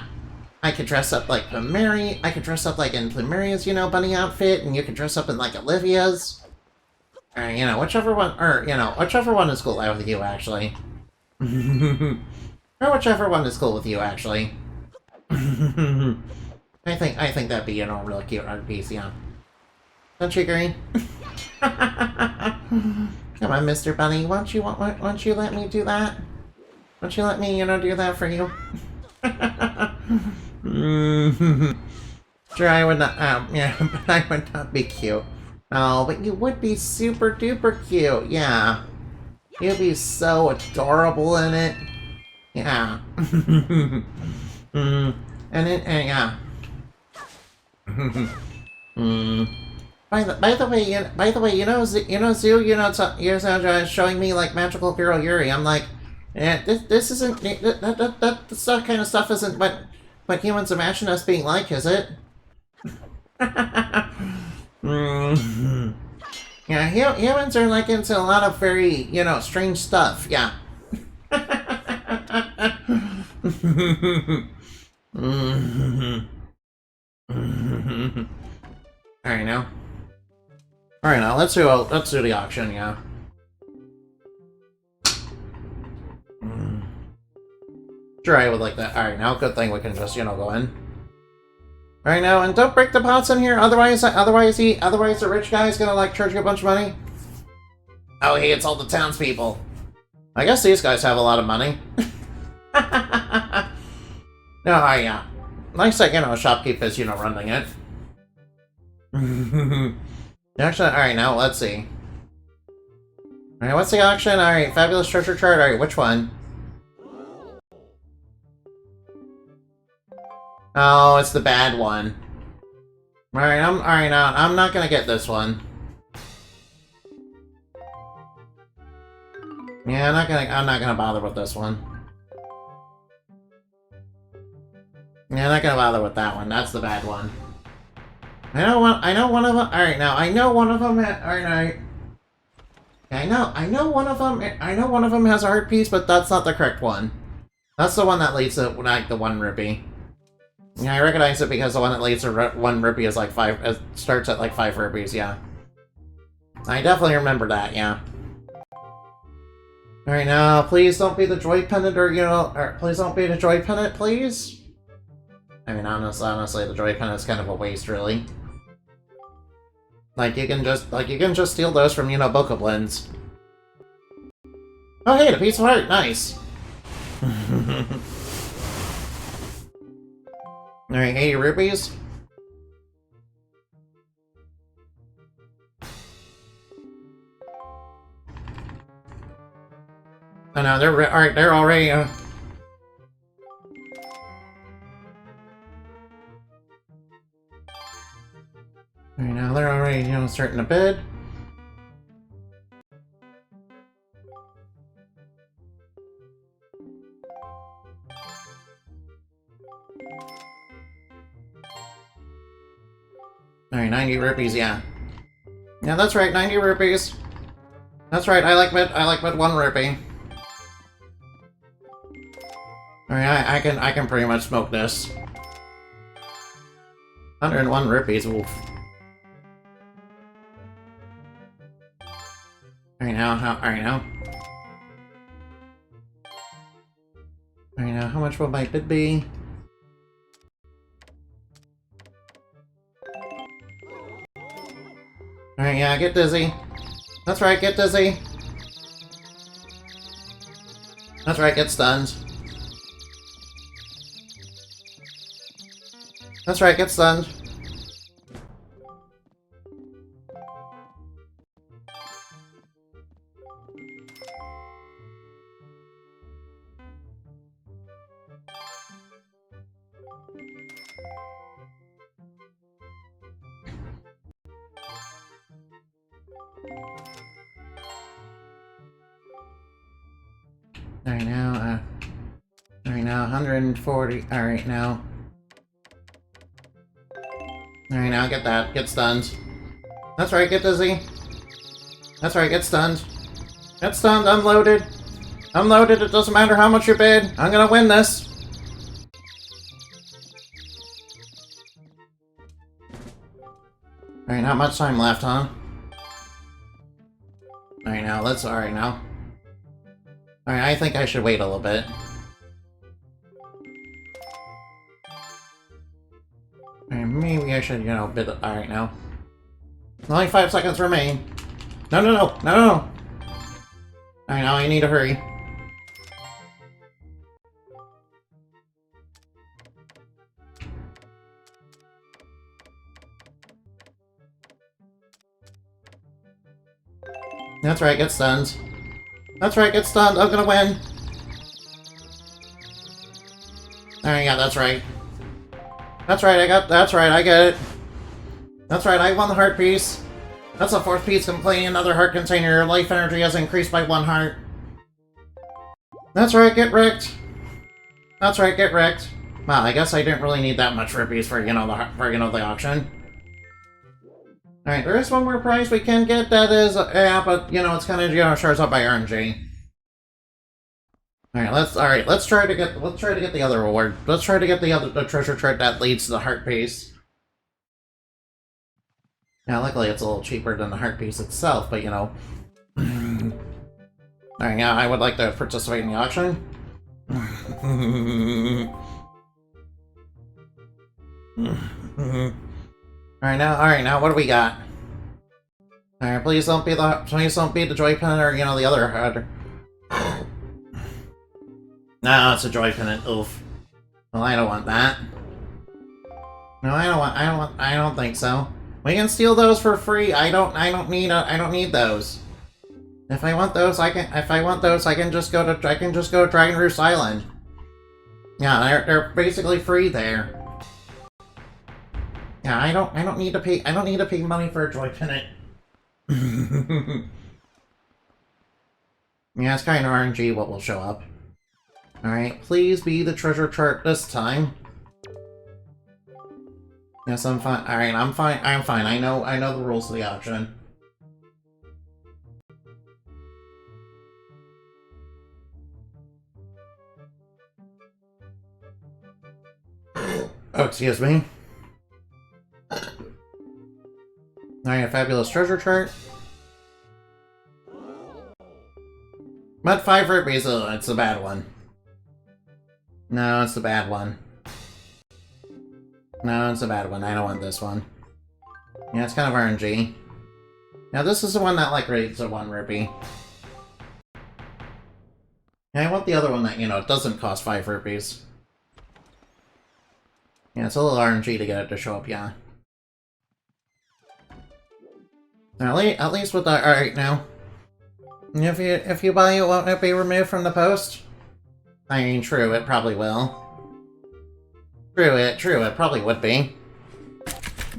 I could dress up like Mary. I could dress up like in Maria's, bunny outfit, and you could dress up in like Olivia's. Or, whichever one is cool with you, actually. Or whichever one is cool with you, actually. I think that'd be, a really cute art piece, yeah. Don't you agree? Come on, Mr. Bunny, won't you let me do that? Won't you let me, do that for you? Sure, I would not, yeah, but I would not be cute. Oh, but you would be super duper cute, yeah. You'd be so adorable in it. Yeah. Yeah. By the Zoo, you're showing me like Magical Girl Yuri. I'm like, this isn't that kind of stuff isn't what humans imagine us being like, is it? Yeah, humans are like into a lot of very, strange stuff. Yeah. Alright now. Alright now, let's do the auction, yeah. Sure, I would like that. Alright now, good thing we can just, go in. Alright now, and don't break the pots in here, otherwise the rich guy's gonna, like, charge you a bunch of money. Oh, hey, it's all the townspeople. I guess these guys have a lot of money. No, yeah. Nice that, shopkeep is, running it. Actually, alright, now, let's see. Alright, what's the auction? Alright, fabulous treasure chart. Alright, which one? Oh, it's the bad one. Alright, I'm not gonna get this one. Yeah, I'm not gonna bother with this one. Yeah, I'm not gonna bother with that one. That's the bad one. I know one of them. Alright, now, I know one of them. Alright. I know one of them has a heart piece, but that's not the correct one. That's the one that leads to, like, the 1 rupee. Yeah, I recognize it because the one that leads to 1 rupee is like 5, it starts at like 5 rupees, yeah. I definitely remember that, yeah. Alright, now, please don't be the joy pendant, or, please don't be the joy pendant, please? I mean, honestly, the joy pendant is kind of a waste, really. Like, you can just steal those from, Bokoblins. Oh, hey, the piece of art, nice! Alright, 80 rupees? Oh no, they're already, Alright, now they're already, starting to bid. Alright, 90 rupees, yeah. Yeah, that's right, 90 rupees. That's right, I like bid 1 rupee. Alright, I can pretty much smoke this. 101 rupees, oof. Alright now, how much will my bid be? Alright, yeah, get dizzy. That's right, get dizzy. That's right, get stunned. That's right, get stunned. Alright now, 140, alright now. Alright, now get that. Get stunned. That's right, get dizzy. That's right, get stunned. Get stunned, I'm loaded. I'm loaded, it doesn't matter how much you bid. I'm gonna win this. Alright, not much time left, huh? Alright, now, let's... Alright, now. Alright, I think I should wait a little bit. Alright, maybe I should, you know, bid... Alright, now. Only 5 seconds remain. No, no, no! No, no, no! Alright, now I need to hurry. That's right, get stunned. That's right, get stunned. I'm gonna win. Alright, yeah, that's right. That's right, that's right, I get it. That's right, I won the heart piece. That's the 4th piece completing another heart container. Your life energy has increased by 1 heart. That's right, get wrecked. That's right, get wrecked. Well, I guess I didn't really need that much rupees for, you know, the auction. Alright, there is one more prize we can get, that is, yeah, but, you know, it's kind of, you know, shows up by RNG. Alright, let's try to get the other reward. Let's try to get the treasure chart that leads to the heart piece. Yeah, luckily it's a little cheaper than the heart piece itself, but, you know. Alright, yeah, I would like to participate in the auction. Alright, now, what do we got? Alright, please don't be the joy pennant or, you know, the other heart. No, it's a joy pennant. Oof. Well, I don't want that. No, I don't think so. We can steal those for free. I don't need those. If I want those, I can just go to Dragon Roost Island. Yeah, they're basically free there. Yeah, I don't need to pay money for a joy pennant. Yeah, it's kind of RNG what will show up. Alright, please be the treasure chart this time. Yes, I'm fine. Alright, I'm fine. I know the rules of the auction. Oh, excuse me. Alright, a fabulous treasure chart. But 5 rupees, oh, it's a bad one. No, it's a bad one. No, it's a bad one. I don't want this one. Yeah, it's kind of RNG. Now, this is the one that, like, rates a 1 rupee. Yeah, I want the other one that, you know, it doesn't cost 5 rupees. Yeah, it's a little RNG to get it to show up, yeah. At least with that, alright now. If you buy it, won't it be removed from the post? I mean, true, it probably will. True, it probably would be.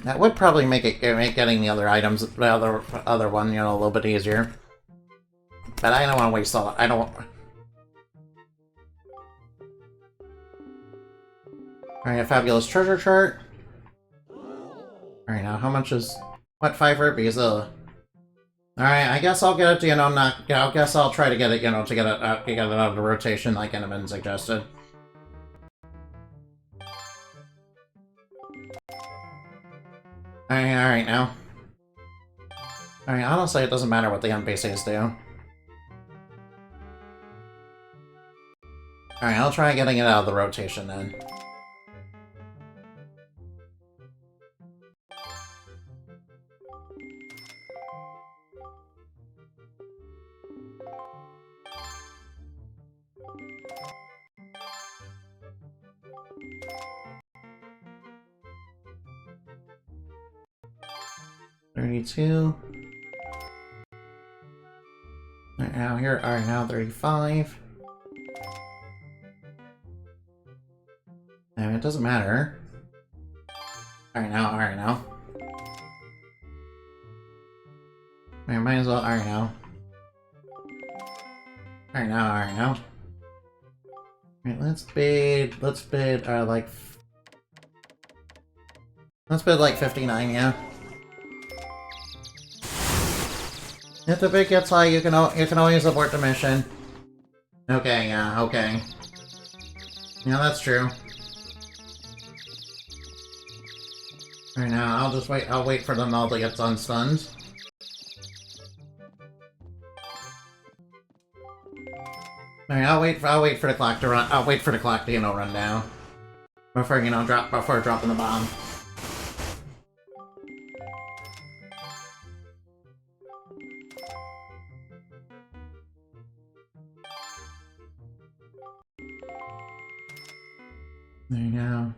That would probably make getting the other items, the other one, you know, a little bit easier. But I don't want to waste all. I don't. Alright, a fabulous treasure chart. Alright, now how much is... What, 5 rupees? Ugh. Alright, I guess I'll get it to, you know, not... I guess I'll try to get it, you know, to get it out of the rotation like Enderman suggested. Alright now. Alright, honestly, it doesn't matter what the NPCs do. Alright, I'll try getting it out of the rotation then. $32. Alright, now here, alright, now 35. I mean, it doesn't matter. Alright now, alright now. I might as well, alright now. Alright now, alright now. Alright, let's bid, like... Let's bid like 59, yeah. If the bid gets high, you can always abort the mission. Okay, yeah, okay. Yeah, that's true. Right now, I'll wait for them all to get unstunned. Alright, I'll wait for the clock to run. I'll wait for the clock to, run down. Before, before dropping the bomb. There you go.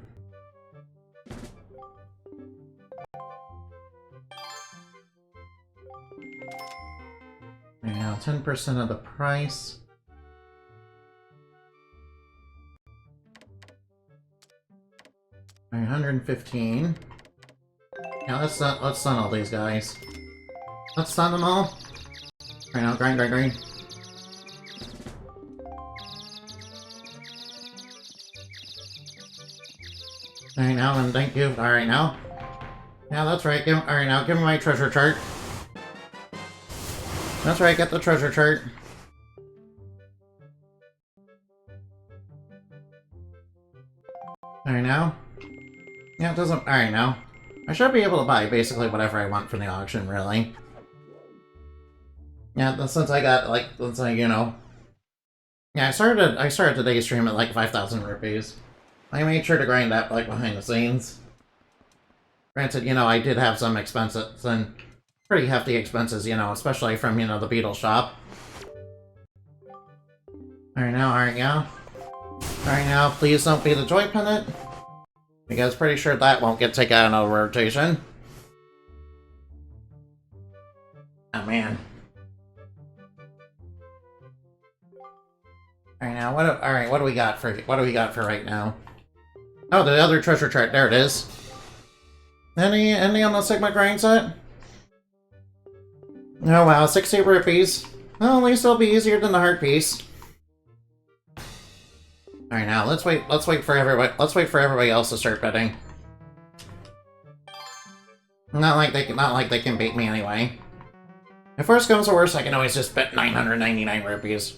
There you go, 10% of the price. Alright, 115. Yeah, let's stun all these guys. Let's stun them all. Right now, grind. Alright now, and thank you. Alright now. Yeah, that's right. Alright now, give me my treasure chart. That's right, get the treasure chart. Alright now. Yeah, it doesn't... Alright now. I should be able to buy basically whatever I want from the auction, really. Yeah, since I got, like, since I, Yeah, I started today's stream at, like, 5,000 rupees. I made sure to grind that, like, behind the scenes. Granted, I did have some expenses, and pretty hefty expenses, especially from, the Beetle shop. Alright now, alright now. Alright now, please don't be the joy pennant. Because pretty sure that won't get taken out of rotation. Oh man. Alright now, what do we got for right now? Oh, the other treasure chart, there it is. Any on the Sigma grind set? Oh wow, 60 rupees. Well, at least it'll be easier than the heart piece. Alright now, let's wait for everybody else to start bidding. Not like they can beat me anyway. If worse comes to worse, I can always just bet 999 rupees.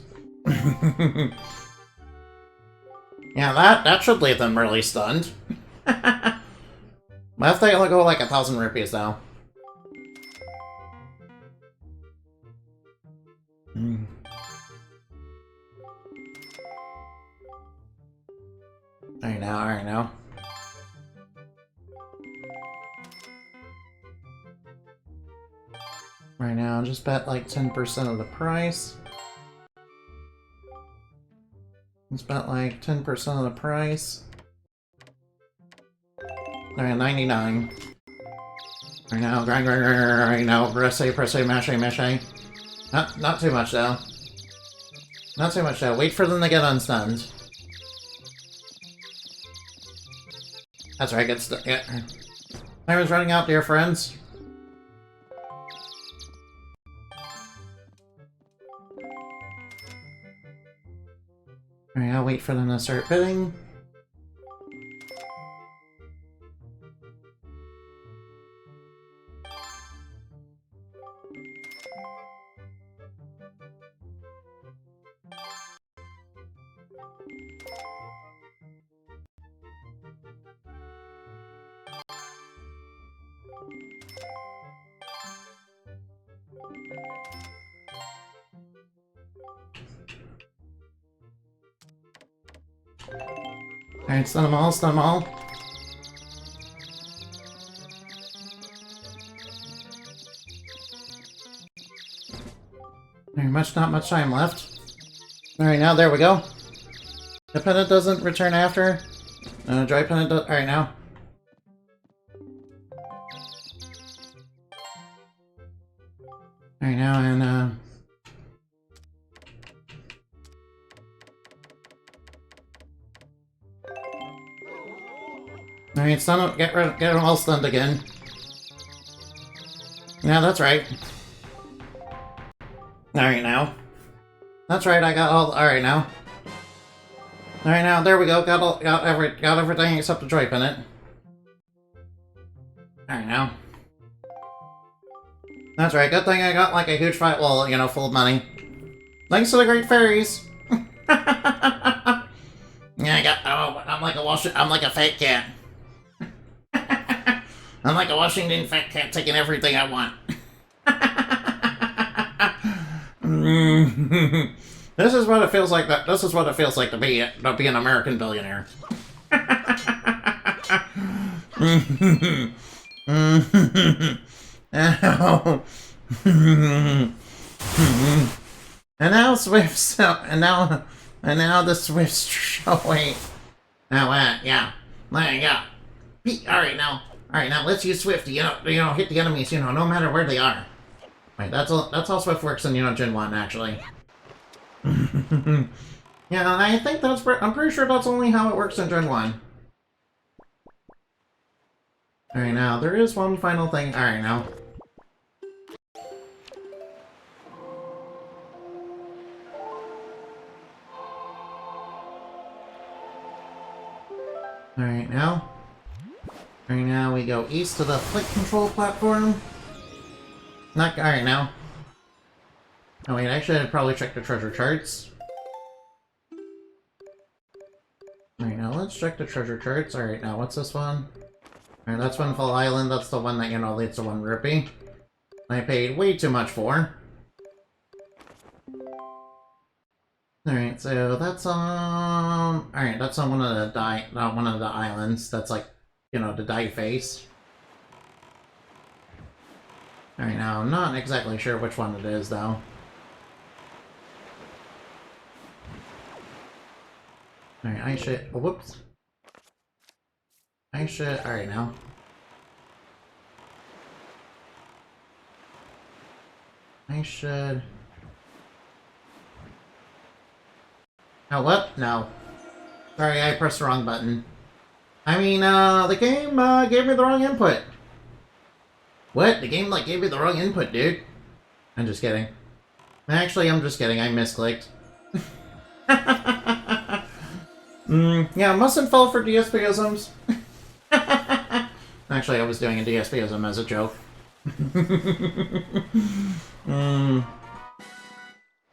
Yeah, that should leave them really stunned. But if they go like 1,000 rupees though. Alright now. Right now, just bet like 10% of the price. Let's bet like 10% of the price. Alright, 99. Right now, grind, right now, press A, mash. Not too much though. Not too much though. Wait for them to get unstunned. That's right, yeah. Time is running out, dear friends. Alright, I'll wait for them to start bidding. Alright, stun them all. Not much time left. Alright, now there we go. The pennant doesn't return after. Dry pennant does. Alright, now. Alright, now, and Alright, stun, get them all stunned again. Yeah, that's right. Alright now. That's right, I got all. Alright now. Alright now, there we go. Got everything except the joy pennant. Alright, now. That's right, good thing I got like a huge fight wall, you know, full of money. Thanks to the great fairies! Yeah, I got. Oh, I'm like a fat cat. I'm like a Washington fat cat taking everything I want. This is what it feels like. This is what it feels like to be an American billionaire. And now Swift's and now the Swift's showing. Now yeah. Alright now. Alright now let's use Swift to hit the enemies, no matter where they are. Right, that's how Swift works in, Gen 1 actually. Yeah, and I think I'm pretty sure that's only how it works in Gen 1. Alright now, there is one final thing. Alright now. Alright now. Alright now we go east to the flight control platform. Alright now. Oh wait, I should probably check the treasure charts. Alright now, let's check the treasure charts. Alright now, what's this one? Alright, that's Windfall Island. That's the one that, leads to 1 rupee. I paid way too much for. Alright, so that's alright, that's on one of the islands. That's like, the die face. Alright, now I'm not exactly sure which one it is though. Alright, I should whoops. Alright now. I should... Oh, what? No. Sorry, I pressed the wrong button. I mean, the game, gave me the wrong input. What? The game, gave me the wrong input, dude. I'm just kidding. Actually, I'm just kidding. I misclicked. Yeah, mustn't fall for DSPisms. Actually, I was doing a DSPism as a joke.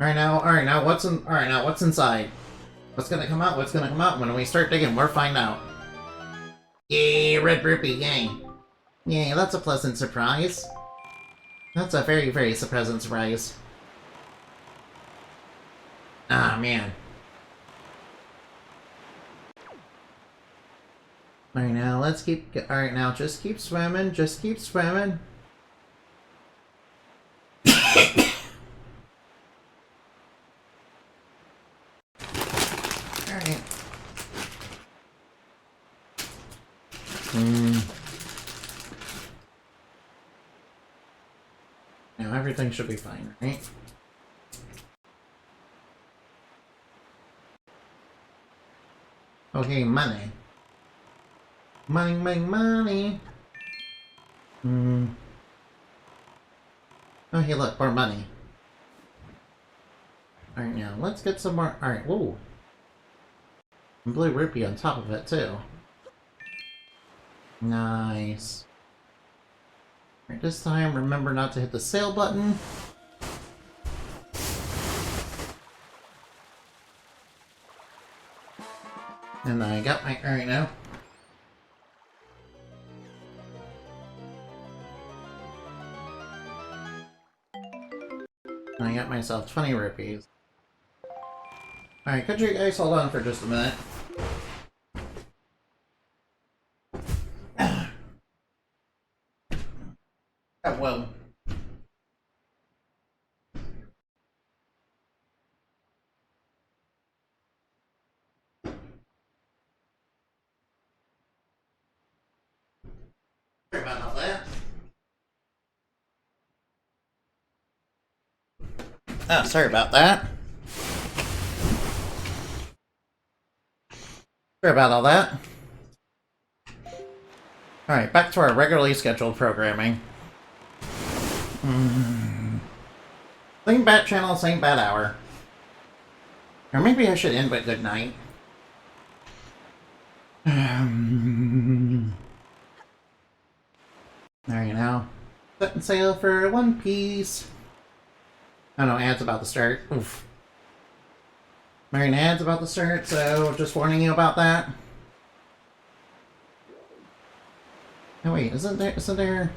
Alright now, what's inside? What's gonna come out? What's gonna come out? When we start digging, we'll find out. Yay, red rupee, yay. Yay, that's a pleasant surprise. That's a very, very pleasant surprise. Ah, man. Alright now, let's keep... Alright now, just keep swimming, just keep swimming. Alright. Now everything should be fine, right? Okay, money. Money, money, money. Oh, hey, look, more money. Alright, now, let's get some more. Alright, whoa. Blue rupee on top of it, too. Nice. Alright, this time, remember not to hit the sale button. And I got my... Alright, now. I got myself 20 rupees. Alright, could you guys hold on for just a minute? Oh, well. Sorry about all that. Oh, sorry about that. Sorry about all that. Alright, back to our regularly scheduled programming. Same bat channel, same bat hour. Or maybe I should end with good night. Setting sail for One Piece. I don't know, ad's about to start. Oof. Marine ad's about to start, so just warning you about that. Oh wait, isn't there...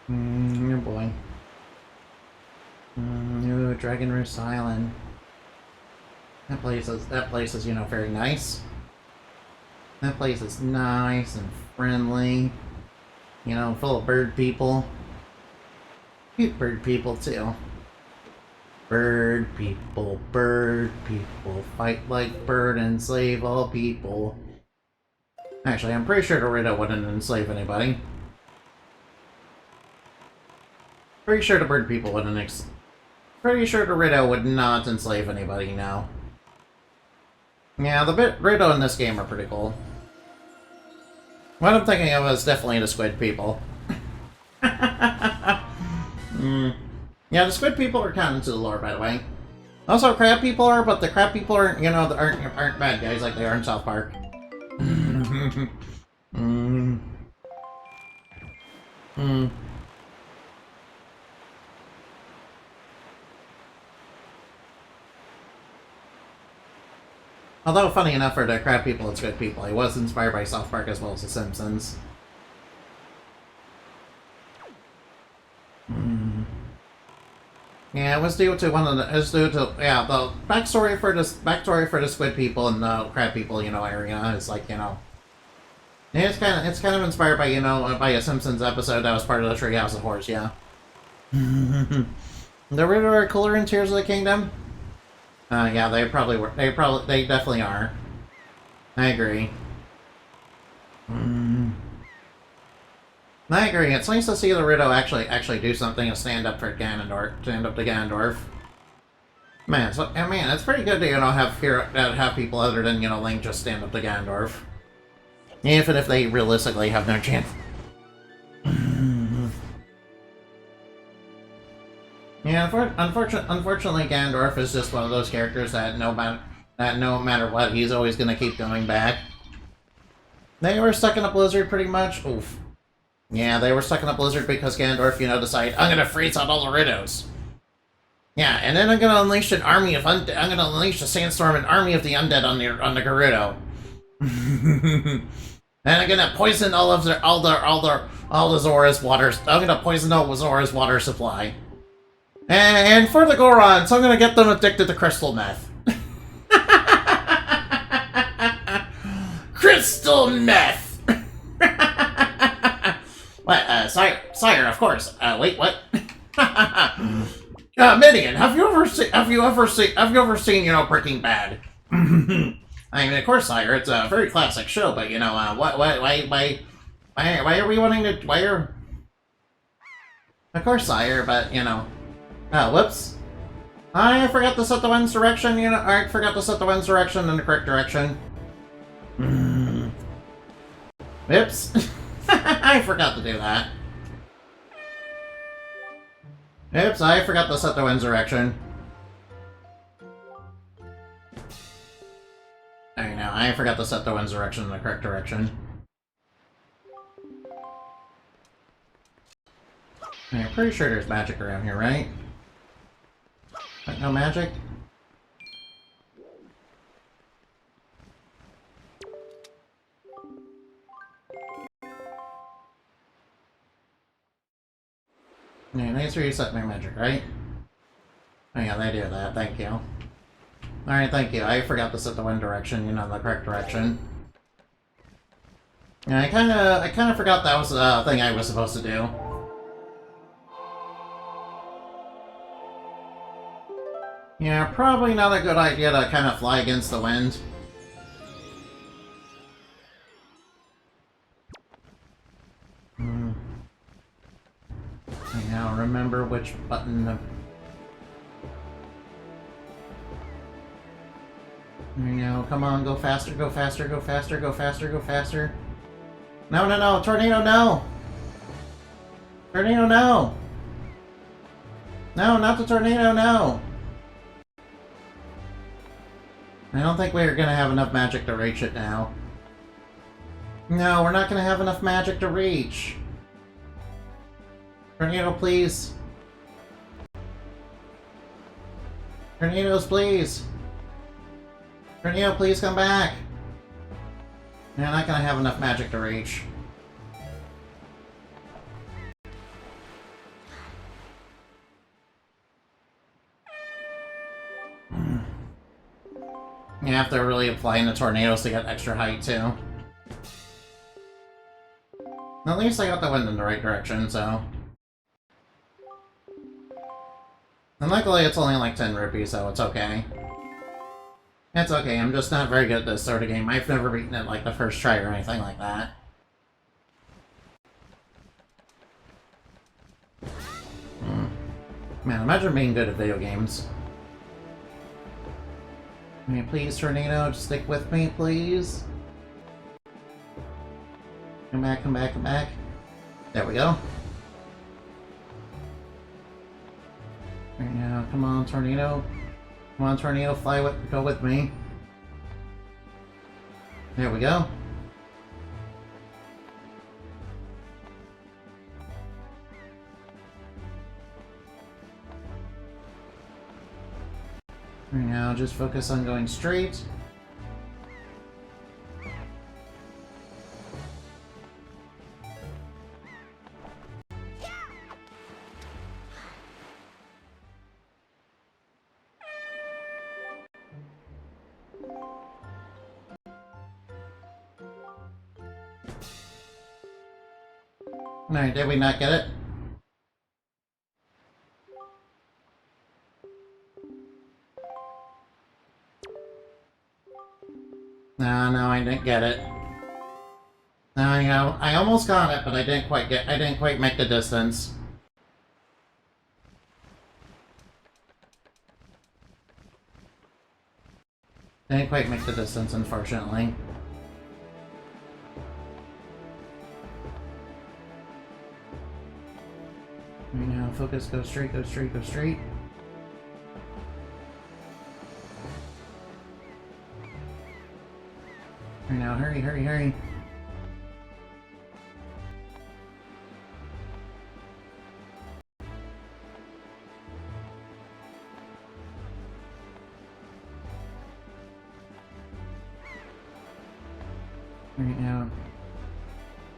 Oh boy. Ooh, Dragon Roost Island. That place is, you know, very nice. That place is nice and friendly. You know, full of bird people. Cute bird people, too. Bird people, fight like bird, enslave all people. Actually, I'm pretty sure Dorito wouldn't enslave anybody. Pretty sure the bird people wouldn't Pretty sure Dorito would not enslave anybody now. Yeah, the Dorito in this game are pretty cool. What I'm thinking of is definitely the squid people. Yeah, the squid people are counted to the lore, by the way. Also, crab people are, but the crab people aren't, you know, aren't bad guys like they are in South Park. Although, funny enough, for the crab people and squid people, it was inspired by South Park as well as The Simpsons. Yeah, it was due to the backstory for the squid people and the crab people, you know, area is like, you know, it's kind of inspired by, you know, by a Simpsons episode that was part of the Treehouse of Horrors, yeah. The Riddler are cooler in Tears of the Kingdom. Yeah, they definitely are. I agree. I agree. It's nice to see the Riddle actually do something and stand up to Ganondorf. Man, it's pretty good to, you know, have people other than, you know, Link just stand up to Ganondorf, even if they realistically have no chance. Yeah, unfortunately, Ganondorf is just one of those characters that no matter what, he's always gonna keep going back. They were stuck in a blizzard, pretty much. Oof. Yeah, they were stuck in a blizzard because Ganondorf, you know, decided, I'm gonna freeze out all the Riddos. Yeah, and then I'm gonna unleash an army of I'm gonna unleash a sandstorm, an army of the undead on the Gerudo. And I'm gonna poison all the Zora's waters. I'm gonna poison all Zora's water supply. And for the Gorons, I'm gonna get them addicted to crystal meth. Crystal meth! What, sire, of course. Wait, what? Midian, have you ever seen, you know, Breaking Bad? I mean, of course, sire, it's a very classic show, but, you know, why are we wanting to, of course, sire, but, you know, whoops. I forgot to set the wind's direction, you know, I forgot to set the wind's direction in the correct direction. Oops. I forgot to do that. Oops, I forgot to set the wind's direction. There, now, I forgot to set the wind's direction in the correct direction. I'm pretty sure there's magic around here, right? No magic? Yeah, nice reset my magic, right? Oh yeah, they do that, thank you. Alright, thank you. I forgot to set the wind direction, you know, the correct direction. Yeah, I kinda forgot that was the thing I was supposed to do. Yeah, probably not a good idea to kind of fly against the wind. I now remember which button to... There you go, come on, go faster, go faster, go faster, go faster, go faster. No, no, no, tornado, no! Tornado, no! No, not the tornado, no! I don't think we're gonna have enough magic to reach it now. No, we're not gonna have enough magic to reach. Tornado, please. Tornadoes, please. Tornado, please come back. We're not gonna have enough magic to reach. You have to really apply in the tornadoes to get extra height, too. At least I got the wind in the right direction, so... And luckily it's only like 10 rupees, so it's okay. It's okay, I'm just not very good at this sort of game. I've never beaten it like the first try or anything like that. Man, imagine being good at video games. Can you please, Tornado, just stick with me, please? Come back, come back, come back. There we go. Right now, come on, Tornado. Come on, Tornado, go with me. There we go. Right now, just focus on going straight. Alright, did we not get it? No, I didn't get it. No, I almost got it, but I didn't quite make the distance. Didn't quite make the distance, unfortunately. Right now, focus, go straight, go straight, go straight. Right now, hurry, hurry, hurry.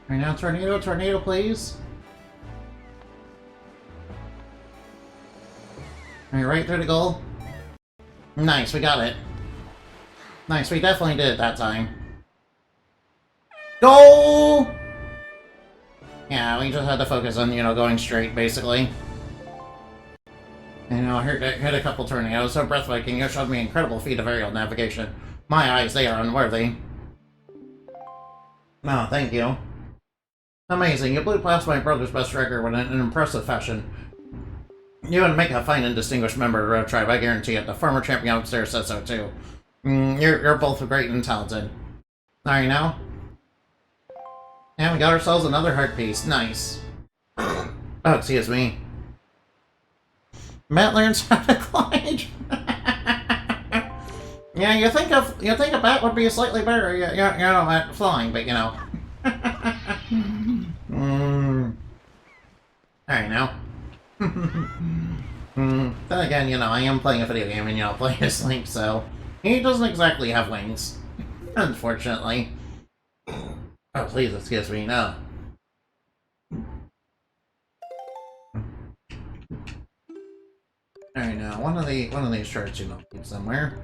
Right now, Tornado, Tornado, please. Right through the goal. Nice, we got it. Nice, we definitely did it that time. Goal! Yeah, we just had to focus on, going straight, basically. Hit a couple tornadoes, so breathtaking. You showed me an incredible feat of aerial navigation. My eyes, they are unworthy. Oh, thank you. Amazing, you blew past my brother's best record in an impressive fashion. You would make a fine and distinguished member of the Road Tribe, I guarantee it. The former champion upstairs said so, too. You're both great and talented. Alright, now? And we got ourselves another heart piece. Nice. Oh, excuse me. Matt learns how to glide. Yeah, you think a bat would be slightly better, at flying, but Alright, now. Then again, I am playing a video game and, playing as Link, so he doesn't exactly have wings. Unfortunately. Oh, please, excuse me, no. Alright, now, one of these shirts, keep somewhere.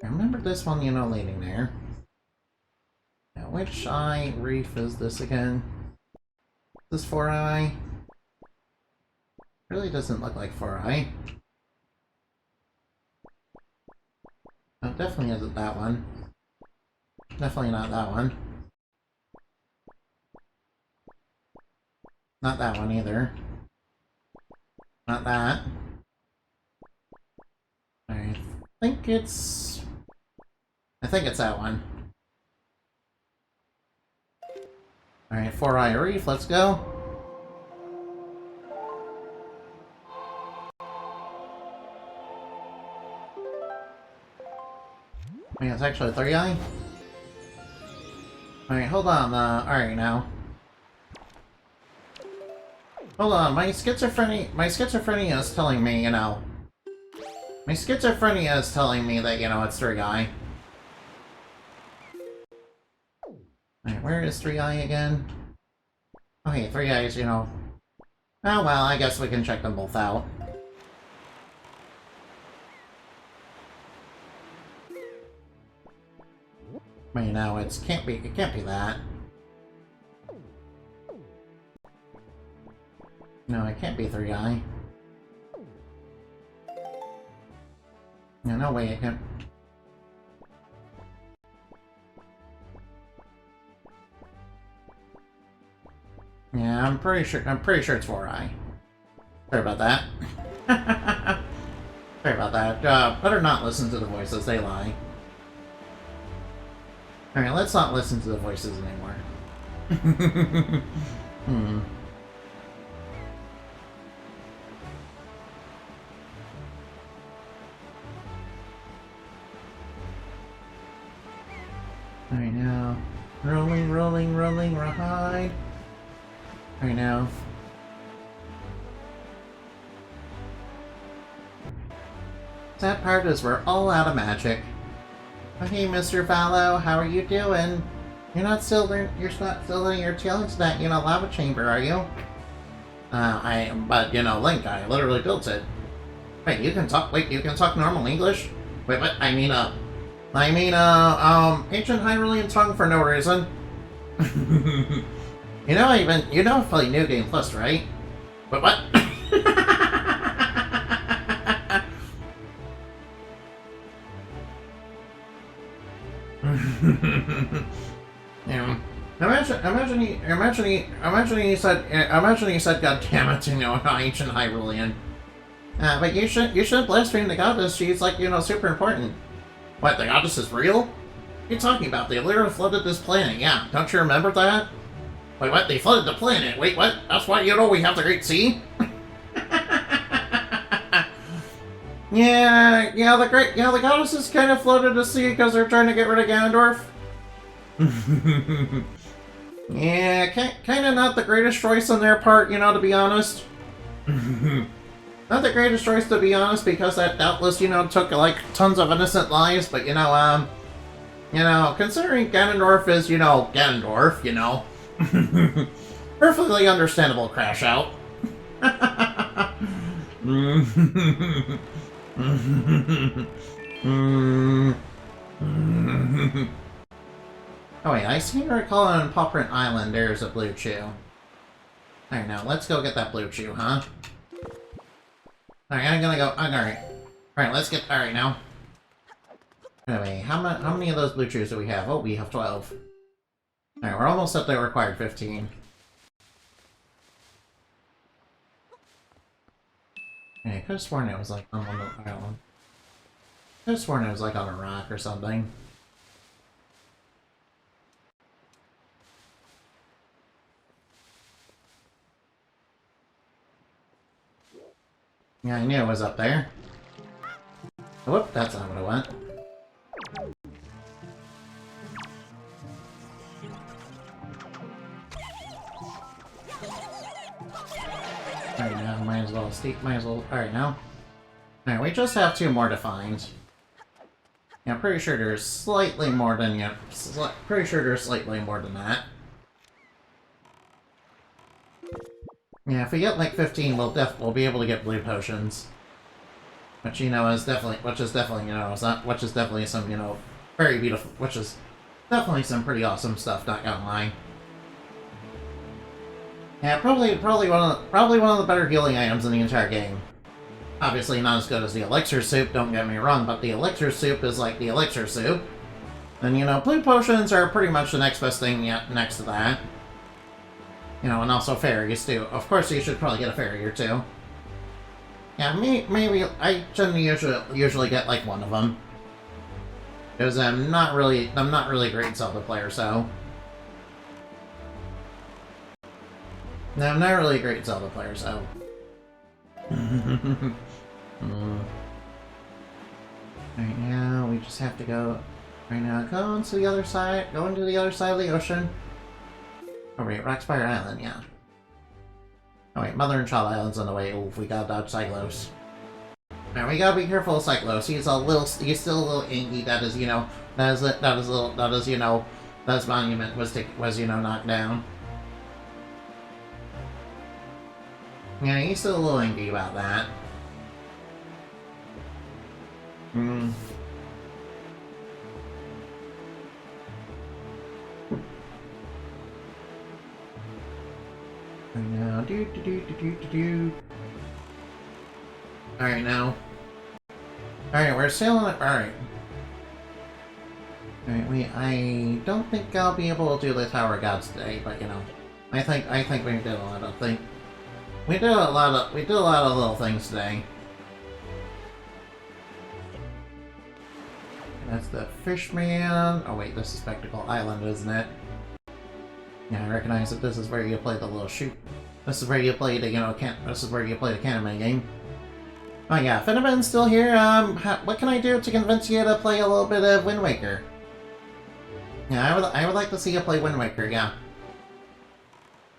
I remember this one, leading there. Now, which eye reef is this again? This 4-eye? Really doesn't look like 4-eye. No, definitely isn't that one. Definitely not that one. Not that one either. Not that. I think it's that one. Alright, 4-eye reef, let's go. Wait, it's actually 3i? Alright, hold on, alright now. Hold on, my schizophrenia is telling me, you know... My schizophrenia is telling me that, you know, it's 3i. Alright, where is 3i again? Okay, 3i is, you know... Oh well, I guess we can check them both out. But you know, it can't be that. No, it can't be 3i. No way it can. Yeah, I'm pretty sure it's 4i. Sorry about that. Sorry about that. Better not listen to the voices, they lie. Alright, let's not listen to the voices anymore. Alright now. Rolling, ride. Alright now. That part is we're all out of magic. Okay, Mr. Fallow, how are you doing? You're not still letting your tail into that, you know, lava chamber, are you? But, you know, Link, I literally built it. Wait, you can talk normal English? Wait, what? Ancient Hyrulean tongue for no reason. you know I play New Game Plus, right? Wait, what? Yeah. Imagine he said, God damn it, you know, ancient Hyrulean. But you shouldn't blaspheme the goddess. She's like, you know, super important. What, the goddess is real? What are you talking about? They literally flooded this planet, yeah. Don't you remember that? Wait, what? They flooded the planet? Wait, what? That's why, you know, we have the Great Sea? Yeah, the goddesses kind of flooded the sea because they're trying to get rid of Ganondorf. Yeah, kind of not the greatest choice on their part, you know, to be honest. Not the greatest choice, to be honest, because that doubtless, you know, took, like, tons of innocent lives, but, you know, considering Ganondorf is, you know, Ganondorf, you know, perfectly understandable crash out. Oh wait, I seem to recall on Pauprint Island there's a blue chew. Alright, now let's go get that blue chew, huh? Alright, I'm gonna go. Alright. Alright, let's get. Alright, now. Anyway, how many of those blue chews do we have? Oh, we have 12. Alright, we're almost at the required 15. Yeah, I could have sworn it was like on the island. I could have sworn it was like on a rock or something. Yeah, I knew it was up there. Whoop, that's not what I want. Alright, now, might as well. Alright, now. Alright, we just have 2 more defined. Yeah, I'm pretty sure there's slightly more than, pretty sure there's slightly more than that. Yeah, if we get like 15, we'll be able to get blue potions. Which, you know, is definitely, some, you know, very beautiful, which is definitely some pretty awesome stuff, not gonna lie. Yeah, probably one of the better healing items in the entire game. Obviously not as good as the elixir soup, don't get me wrong, but the elixir soup is like the elixir soup. And, you know, blue potions are pretty much the next best thing next to that. You know, and also fairies, too. Of course, you should probably get a fairy or 2. Yeah, maybe I tend to usually get, like, one of them. Because I'm not really a great Zelda player, so... No, I'm not really a great Zelda player, so... Right now, we just have to go... Right now, going to the other side. Going to the other side of the ocean. Oh wait, Rockspire Island, yeah. Oh wait, Mother and Child Island's on the way. Oof, we gotta dodge Cyclos. Now we gotta be careful of Cyclos. He's still a little inky. That is, you know, that his monument was, you know, knocked down. Yeah, he's still a little angry about that. Hmm. Right now, do. Alright, now. Alright, we're sailing it. Alright. Alright, I don't think I'll be able to do the Tower of Gods today, but you know, I think we did a lot of things. We did a lot of little things today. That's the Fishman. Oh wait, this is Spectacle Island, isn't it? Yeah, I recognize that this is where you play the little shoot. This is where you play the, you know, this is where you play the Candyman game. Oh yeah, Finneban's still here. What can I do to convince you to play a little bit of Wind Waker? Yeah, I would like to see you play Wind Waker, yeah.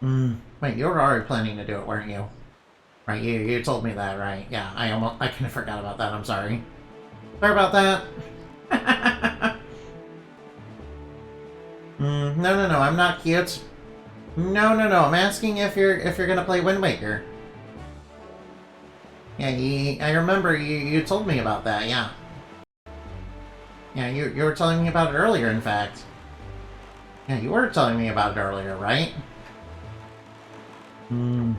Wait, you were already planning to do it, weren't you? Right, you told me that, right? Yeah, I kind of forgot about that, I'm sorry. Sorry about that. No, I'm not cute. No, I'm asking if you're gonna play Wind Waker. Yeah, I remember you told me about that, yeah. Yeah, you were telling me about it earlier, in fact. Yeah, you were telling me about it earlier, right? I don't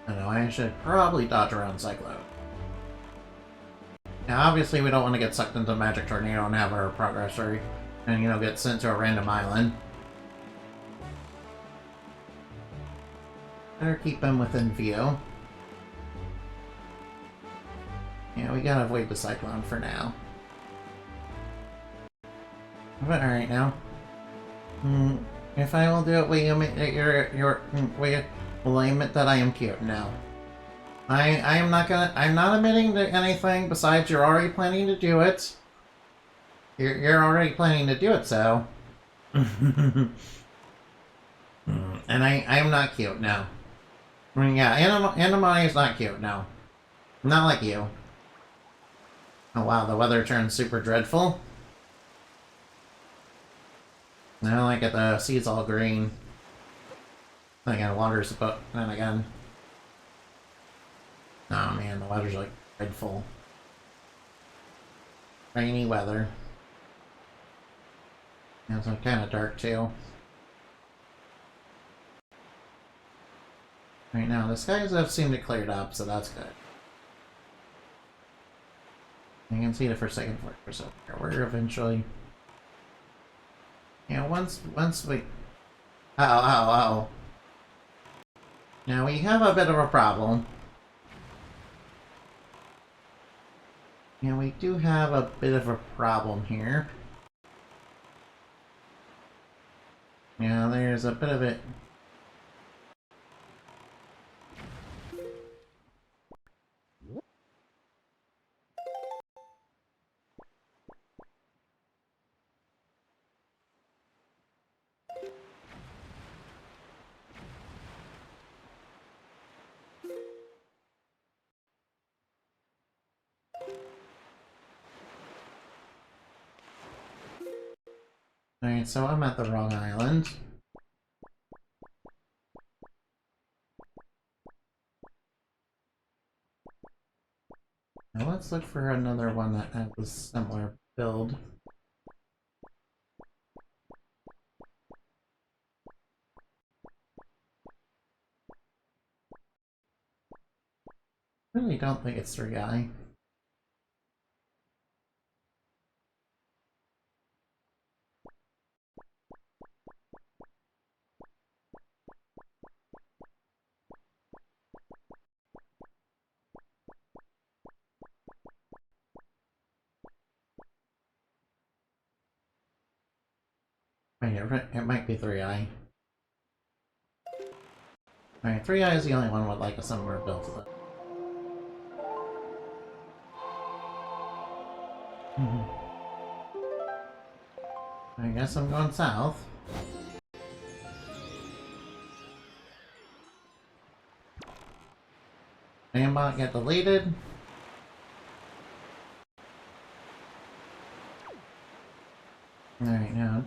know, I should probably dodge around Cyclone. Now, obviously, we don't want to get sucked into a magic tornado and have our progress rate, and, you know, get sent to a random island. Better keep them within view. Yeah, we gotta avoid the cyclone for now. But alright now. If I will do it, will you admit that will you admit that I am cute? No. I'm not admitting to anything besides you're already planning to do it. You're already planning to do it, so. And I am not cute, no. I mean, yeah, Anamani is not cute, no. Not like you. Oh wow, the weather turned super dreadful. I don't like it, the sea's all green. Then again, water's about, then again. Oh man, the weather's like dreadful. Rainy weather. And it's kind of dark too. Right now, the skies have seemed to cleared up, so that's good. You can see the Forsaken Fortress up here. We're eventually... Yeah, once we... Uh-oh. Now, we have a bit of a problem. Yeah, we do have a bit of a problem here. Yeah, there's a bit of it... Alright, so I'm at the wrong island. Now let's look for another one that has a similar build. I really don't think it's 3i. Wait, it might be 3i. Alright, 3i is the only one with like a similar build to that. I guess I'm going south. Aimbot get deleted. Alright, now.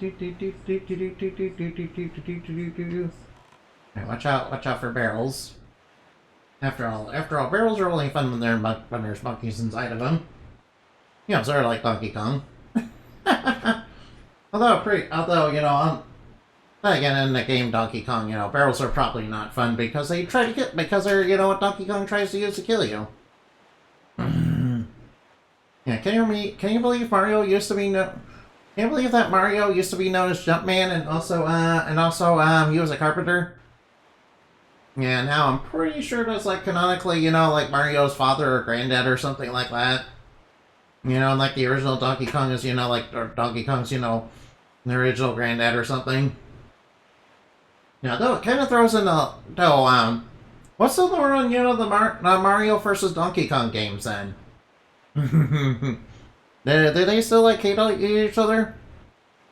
Alright, watch out for barrels. After all, barrels are only fun when there's monkeys inside of them. You know, sort of like Donkey Kong. although, you know, again, in the game Donkey Kong, you know, barrels are probably not fun because they try to get, because they're, you know, what Donkey Kong tries to use to kill you. Yeah, can you believe Mario used to be Can you believe that Mario used to be known as Jumpman and also he was a carpenter? Yeah, now I'm pretty sure that's like canonically, you know, like Mario's father or granddad or something like that. You know, like the original Donkey Kong is, you know, like, or Donkey Kong's, you know, the original granddad or something. Yeah, though it kind of throws in what's the lore on, you know, the Mario versus Donkey Kong games then? do they still like hate each other?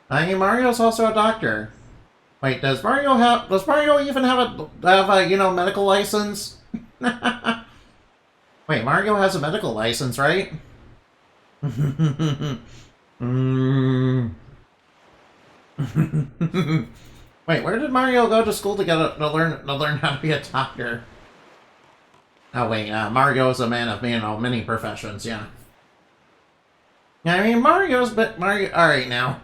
I mean, Mario's also a doctor. Wait, does Mario even have a you know, medical license? Wait, Mario has a medical license, right? Wait, where did Mario go to school to learn how to be a doctor? Oh wait, Mario is a man of, you know, many professions, yeah. Yeah, I mean, Mario. Alright now.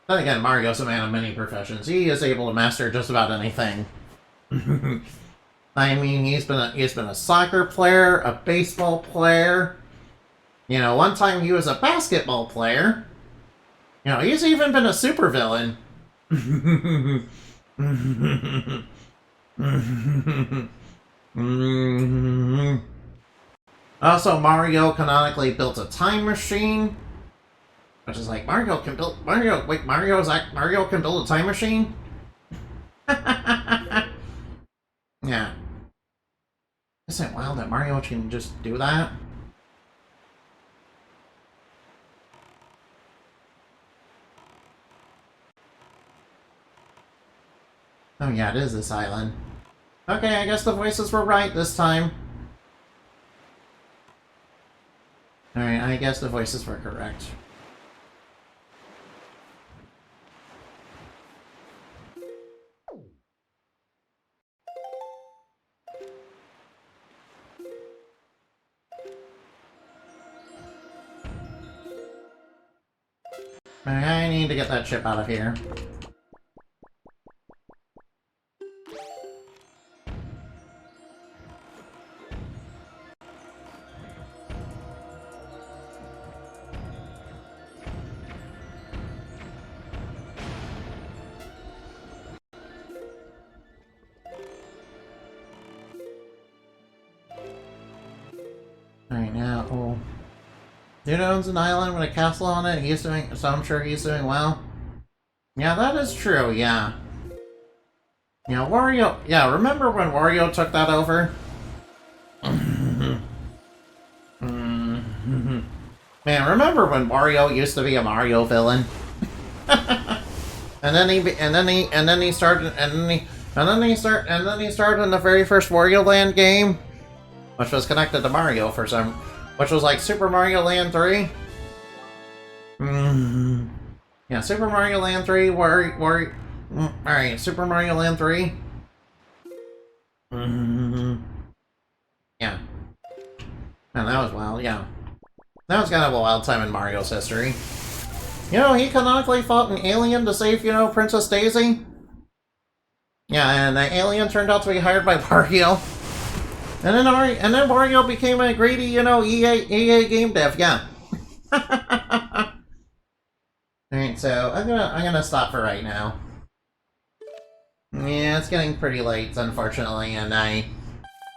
Then again, Mario's a man of many professions. He is able to master just about anything. I mean, he's been a soccer player, a baseball player. You know, one time he was a basketball player. You know, he's even been a supervillain. Also, Mario canonically built a time machine. Which is like, Mario can build a time machine? Yeah. Isn't it wild that Mario can just do that? Oh yeah, it is this island. Okay, I guess the voices were right this time. Alright, I guess the voices were correct. I need to get that ship out of here. Alright, now, oh. Dude owns an island with a castle on it. So I'm sure he's doing well. Yeah, that is true, yeah. Yeah, Wario, yeah, remember when Wario took that over? Man, remember when Wario used to be a Mario villain? and then he started in the very first Wario Land game, which was connected to Mario which was like Super Mario Land 3. Yeah, Super Mario Land 3, alright, Super Mario Land 3. Yeah. Man, that was wild, yeah. That was kind of a wild time in Mario's history. You know, he canonically fought an alien to save, you know, Princess Daisy. Yeah, and the alien turned out to be hired by Mario. And then Mario became a greedy, you know, EA game dev, yeah. Alright, so I'm gonna stop for right now. Yeah, it's getting pretty late, unfortunately, and I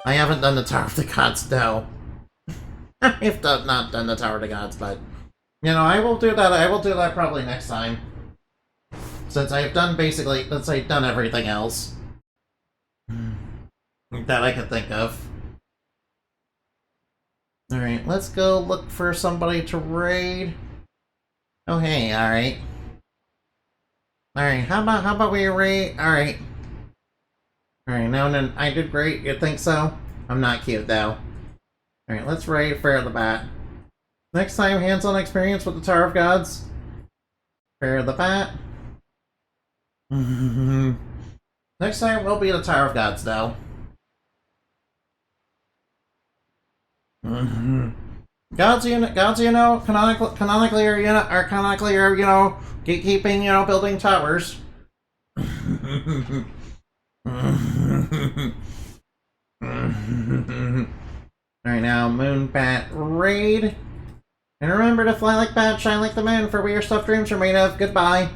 haven't done the Tower of the Gods, no. I've not done the Tower of the Gods, but you know, I will do that probably next time. Since I've done everything else that I can think of. Alright, let's go look for somebody to raid. Oh, hey, alright. Alright, how about we raid? Alright. Alright, no, I did great. You think so? I'm not cute, though. Alright, let's raid Fair the Bat. Next time, hands-on experience with the Tower of Gods. Fair the Bat. Next time, we'll be the Tower of Gods, though. Gods, you know, canonically are, keeping, building towers. Alright, now, Moonbat Raid. And remember to fly like bat, shine like the moon, for where your stuffed dreams are made of. Goodbye.